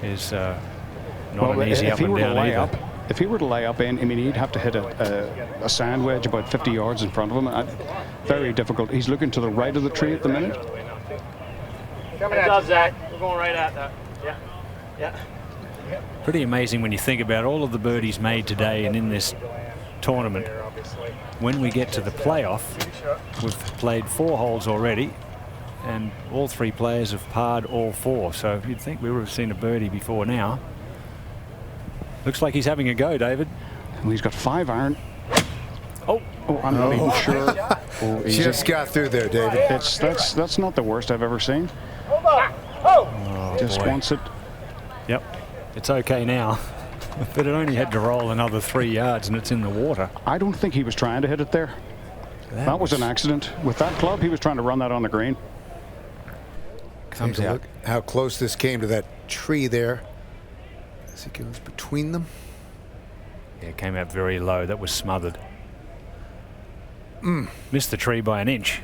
is not an easy up and down either. If he were to lay up in, I mean, he'd have to hit a sand wedge about 50 yards in front of him. Very difficult. He's looking to the right of the tree at the minute. Heads up, Zach. We're going right at that. Yeah. Yeah. Pretty amazing when you think about all of the birdies made today and in this tournament. When we get to the playoff, we've played 4 holes already, and all 3 players have parred all 4. So you'd think we would have seen a birdie before now. Looks like he's having a go, David. And he's got 5 iron. Oh, I'm not even sure. Oh, just got through there, David. That's not the worst I've ever seen. Oh, just boy. wants it. Yep, it's okay now. But it only had to roll another 3 yards and it's in the water. I don't think he was trying to hit it there. That was an accident. With that club, he was trying to run that on the green. Comes out. Look how close this came to that tree there. As it goes between them. Yeah, it came out very low. That was smothered. Missed the tree by an inch.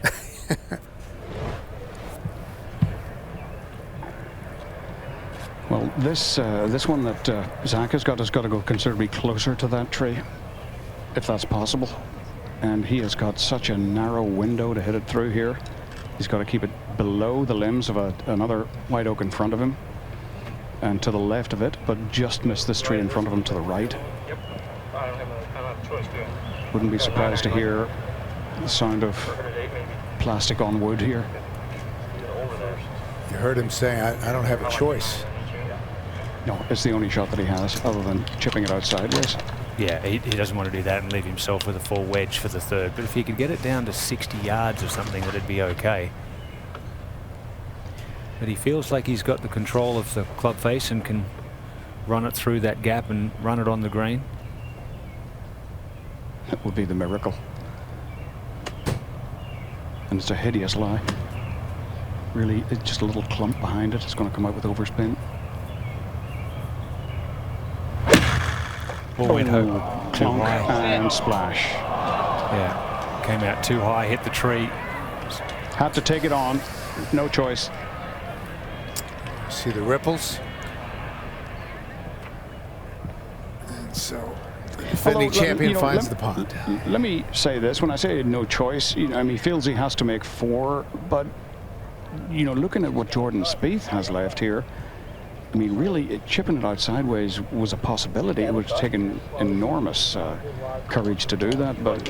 Well, this one that Zach has got to go considerably closer to that tree, if that's possible. And he has got such a narrow window to hit it through here. He's got to keep it below the limbs of another white oak in front of him and to the left of it, but just miss this tree in front of him to the right. Yep. I don't have a choice, do I? Wouldn't be surprised to hear the sound of plastic on wood here. You heard him say, I don't have a choice. No, it's the only shot that he has other than chipping it out sideways. Yeah, he doesn't want to do that and leave himself with a full wedge for the third. But if he could get it down to 60 yards or something, that'd be okay. But he feels like he's got the control of the club face and can run it through that gap and run it on the green. That would be the miracle. And it's a hideous lie. Really, it's just a little clump behind it. It's going to come out with overspin. Ball went home. Clonk and splash. Yeah, came out too high, hit the tree. Had to take it on. No choice. See the ripples? And so the defending champion finds the pond. Let me say this. When I say no choice, I mean, he feels he has to make 4, but looking at what Jordan Spieth has left here, I mean, really, chipping it out sideways was a possibility. It would have taken enormous courage to do that, but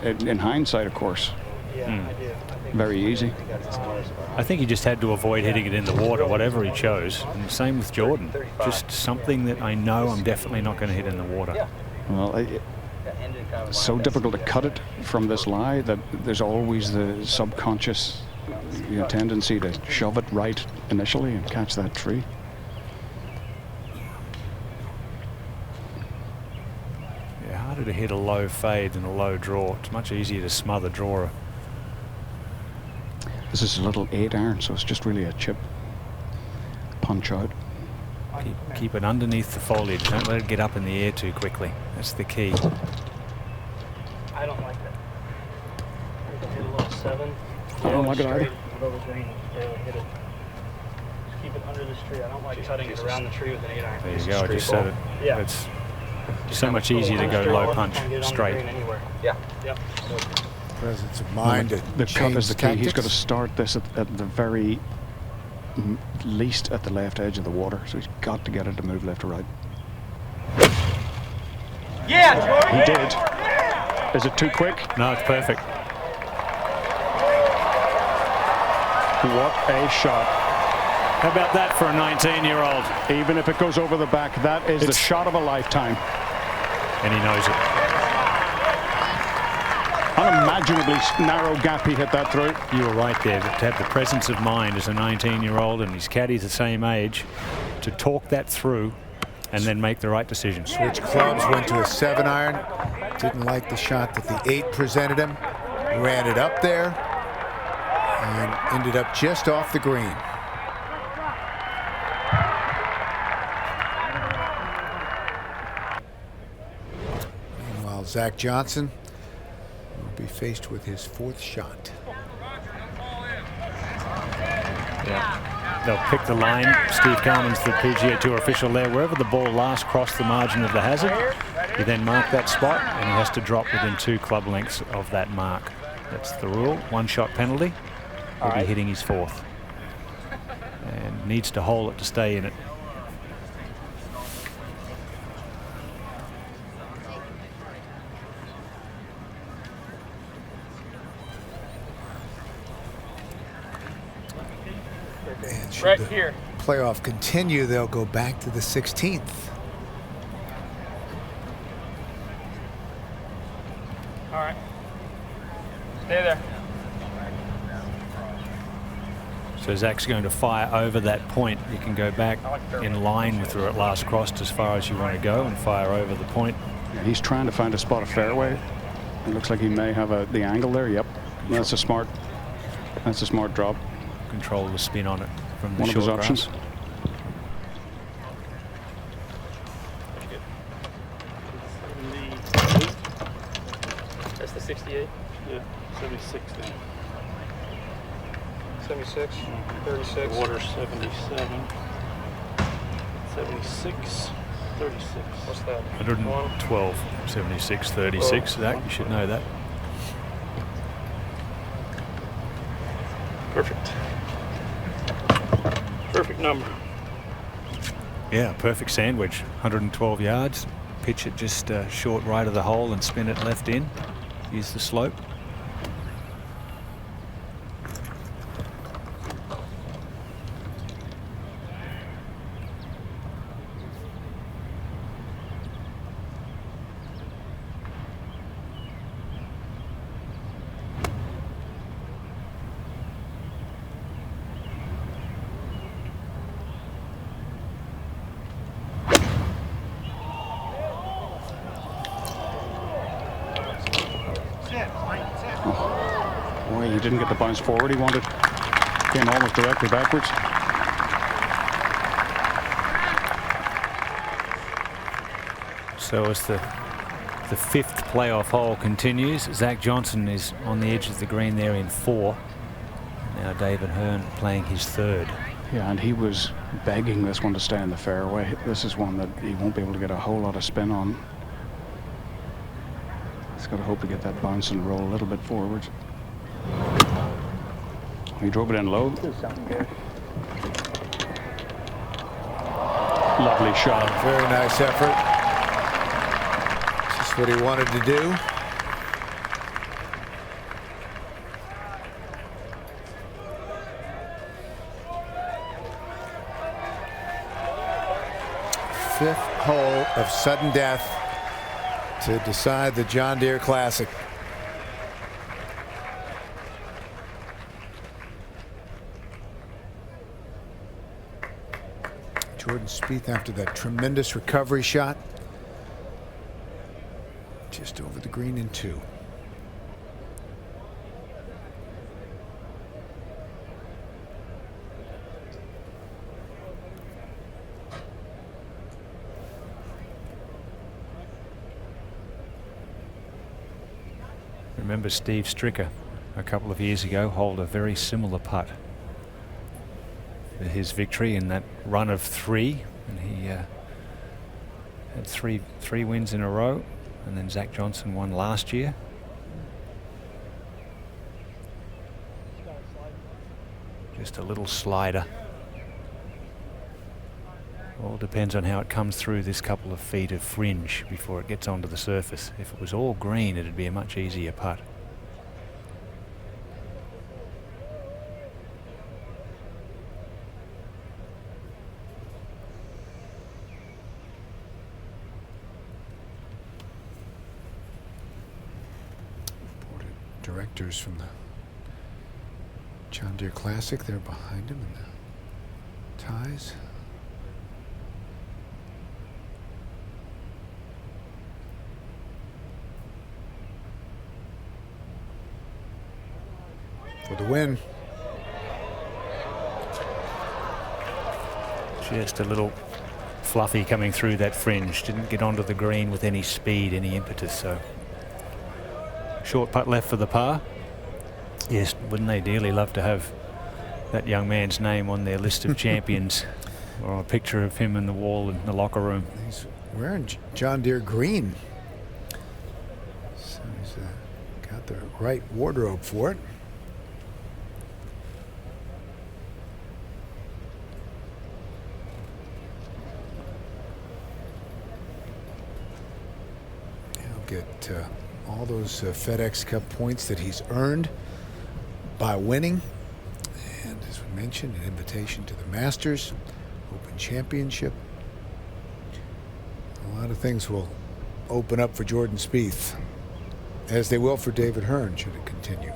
in hindsight, of course, very easy. I think he just had to avoid hitting it in the water, whatever he chose. And same with Jordan. Just something that I know I'm definitely not going to hit in the water. Well, it's so difficult to cut it from this lie that there's always the subconscious tendency to shove it right initially and catch that tree. Yeah, harder to hit a low fade than a low draw. It's much easier to smother drawer. This is a little 8 iron, so it's just really a chip punch out. Keep it underneath the foliage. Don't let it get up in the air too quickly. That's the key. I don't like that. Hit a little 7. I don't like it either. Below the green, barely hit it. Just keep it under this tree. I don't like cutting it around the tree with an 8 iron. There you go. I just said it. Yeah. It's so much easier to go low punch straight. Yeah. Yep. Presence of mind. The cut is the key. Tactics. He's got to start this at the very least at the left edge of the water, so he's got to get it to move left or right. Yeah, Jordan! He did. Is it too quick? No, it's perfect. What a shot. How about that for a 19-year-old? Even if it goes over the back, that is the shot of a lifetime. And he knows it. Unimaginably narrow gap he hit that through. You were right there. To have the presence of mind as a 19-year-old and his caddy's the same age, to talk that through and then make the right decision. Switch clubs, went to a 7 iron. Didn't like the shot that the 8 presented him. Ran it up there and ended up just off the green. Meanwhile, Zach Johnson will be faced with his 4th shot. Yeah. They'll pick the line. Steve Carman's the PGA Tour official there. Wherever the ball last crossed the margin of the hazard, you then mark that spot and he has to drop within 2 club lengths of that mark. That's the rule. 1-shot penalty. He'll be hitting his 4th. And needs to hole it to stay in it. And should Right the here. playoff continue, they'll go back to the 16th. So Zach's going to fire over that point. You can go back in line with her at last crossed as far as you want to go and fire over the point. Yeah, he's trying to find a spot of fairway. It looks like he may have the angle there. Yep, that's a smart drop. Control the spin on it from the One of short his options. grass. That's the 68? Yeah, 76 then. 76, 36. Water 77. 76, 36. What's that? 112, 76, 36. Zach, you should know that. Perfect. Perfect number. Yeah, perfect sandwich. 112 yards. Pitch it just short right of the hole and spin it left in. Use the slope. Boy, he didn't get the bounce forward he wanted. Came almost directly backwards. So as the fifth playoff hole continues, Zach Johnson is on the edge of the green there in 4. Now David Hearn playing his 3rd. Yeah, and he was begging this one to stay in the fairway. This is one that he won't be able to get a whole lot of spin on. He's got to hope to get that bounce and roll a little bit forwards. He drove it in low. Lovely shot. Very nice effort. Just what he wanted to do. Fifth hole of sudden death to decide the John Deere Classic. Jordan Spieth, after that tremendous recovery shot, just over the green in 2. Remember Steve Stricker a couple of years ago holed a very similar putt for his victory in that run of 3, and he had three wins in a row, and then Zach Johnson won last year. Just a little slider. All depends on how it comes through this couple of feet of fringe before it gets onto the surface. If it was all green, it'd be a much easier putt. Board of directors from the John Deere Classic, they're behind him in the ties. For the win. Just a little fluffy coming through that fringe. Didn't get onto the green with any speed, any impetus. So short putt left for the par. Yes, wouldn't they dearly love to have that young man's name on their list of champions, or a picture of him in the wall in the locker room. He's wearing John Deere green. So he's got the right wardrobe for it. Get all those FedEx Cup points that he's earned by winning, and as we mentioned, an invitation to the Masters Open Championship. A lot of things will open up for Jordan Spieth, as they will for David Hearn should it continue.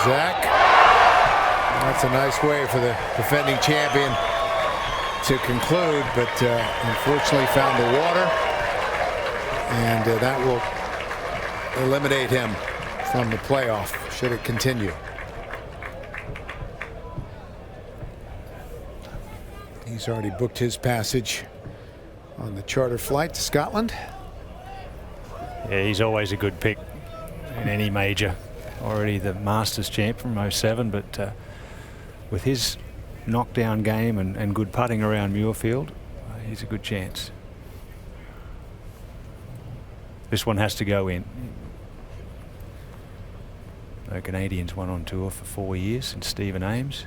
Zach That's a nice way for the defending champion to conclude, but unfortunately found the water, and that will eliminate him from the playoff should it continue. He's already booked his passage on the charter flight to Scotland. Yeah, he's always a good pick in any major. Already the Masters champ from 07, but with his knockdown game and good putting around Muirfield, he's a good chance. This one has to go in. No Canadians won on tour for 4 years since Stephen Ames.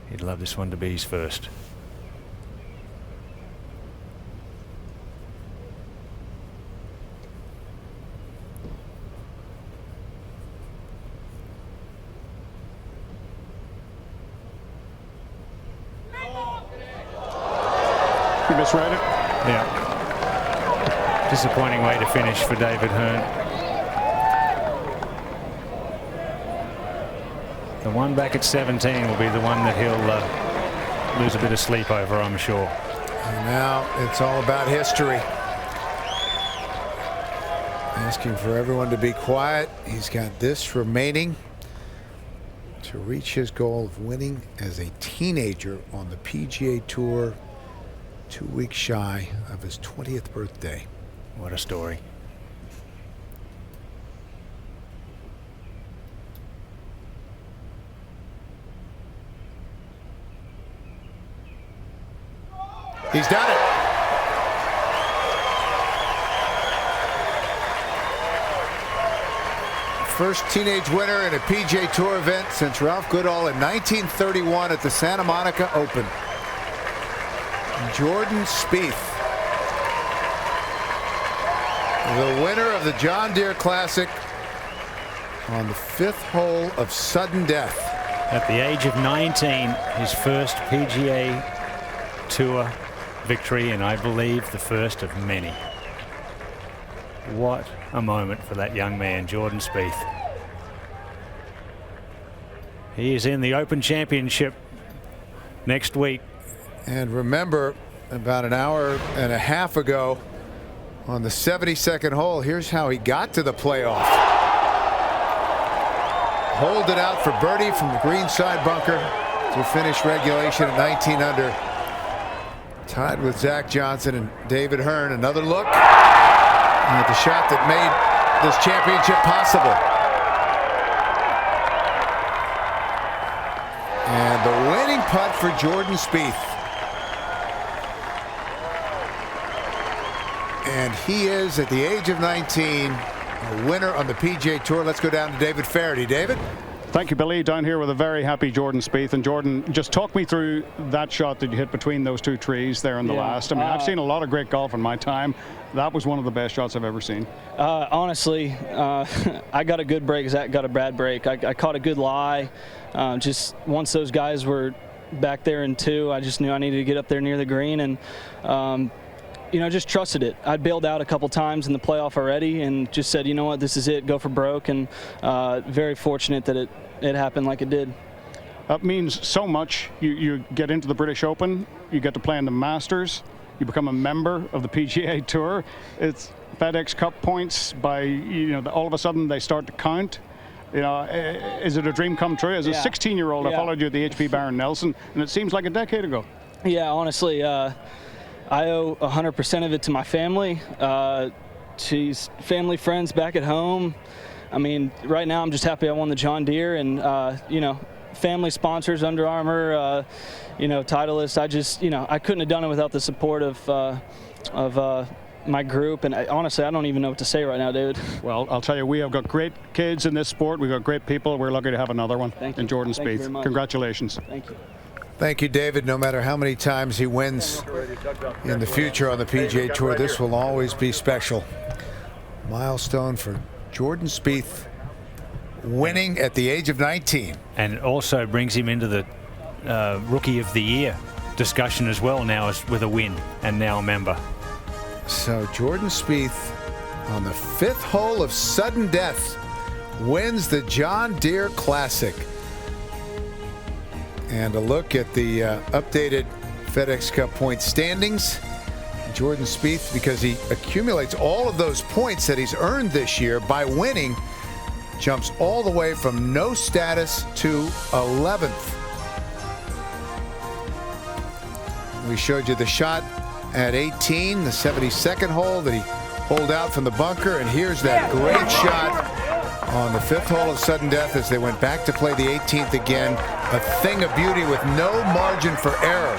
He'd love this one to be his first. You misread it? Yeah. Disappointing way to finish for David Hearn. The one back at 17 will be the one that he'll lose a bit of sleep over, I'm sure. And now it's all about history. Asking for everyone to be quiet. He's got this remaining to reach his goal of winning as a teenager on the PGA Tour, 2 weeks shy of his 20th birthday. What a story. He's done it. First teenage winner in a PGA Tour event since Ralph Goodall in 1931 at the Santa Monica Open. Jordan Spieth, the winner of the John Deere Classic on the 5th hole of sudden death. At the age of 19, his first PGA Tour victory, and I believe the first of many. What a moment for that young man, Jordan Spieth. He is in the Open Championship next week. And remember, about an hour and a half ago on the 72nd hole, here's how he got to the playoff. Holed it out for birdie from the greenside bunker to finish regulation at 19 under. Tied with Zach Johnson and David Hearn. Another look at the shot that made this championship possible. And the winning putt for Jordan Spieth. And he is, at the age of 19, a winner on the PGA Tour. Let's go down to David Feherty. David? Thank you, Billy. Down here with a very happy Jordan Spieth. And Jordan, just talk me through that shot that you hit between those two trees there in the last. I mean, I've seen a lot of great golf in my time. That was one of the best shots I've ever seen. Honestly, I got a good break. Zach got a bad break. I caught a good lie. Just once those guys were back there in 2, I just knew I needed to get up there near the green, and you know, just trusted it. I'd bailed out a couple times in the playoff already and just said, you know what, this is it, go for broke, and very fortunate that it happened like it did. That means so much. You get into the British Open, you get to play in the Masters, you become a member of the PGA Tour. It's FedEx Cup points by, you know, all of a sudden they start to count. You know, is it a dream come true? As a 16-year-old, I followed you at the HP Barron Nelson, and it seems like a decade ago. Yeah, honestly, I owe 100% of it to my family, to family, friends back at home. I mean, right now I'm just happy I won the John Deere, and you know, family sponsors, Under Armour, you know, Titleist. I just, you know, I couldn't have done it without the support of my group, and honestly, I don't even know what to say right now, David. Well, I'll tell you, we have got great kids in this sport. We've got great people. We're lucky to have another one. Thank you. And Jordan Thank you Spieth. very much. Congratulations. Thank you. Thank you, David. No matter how many times he wins in the future on the PGA Tour, this will always be special. Milestone for Jordan Spieth, winning at the age of 19. And it also brings him into the Rookie of the Year discussion as well now, as with a win and now a member. So Jordan Spieth, on the 5th hole of sudden death, wins the John Deere Classic. And a look at the updated FedEx Cup point standings. Jordan Spieth, because he accumulates all of those points that he's earned this year by winning, jumps all the way from no status to 11th. We showed you the shot at 18, the 72nd hole that he holed out from the bunker, and here's that great shot on the 5th hole of sudden death as they went back to play the 18th again. A thing of beauty with no margin for error.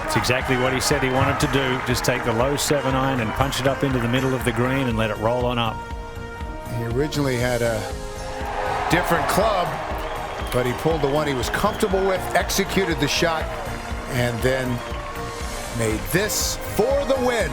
It's exactly what he said he wanted to do. Just take the low 7-iron and punch it up into the middle of the green and let it roll on up. He originally had a different club, but he pulled the one he was comfortable with, executed the shot, and then made this for the win.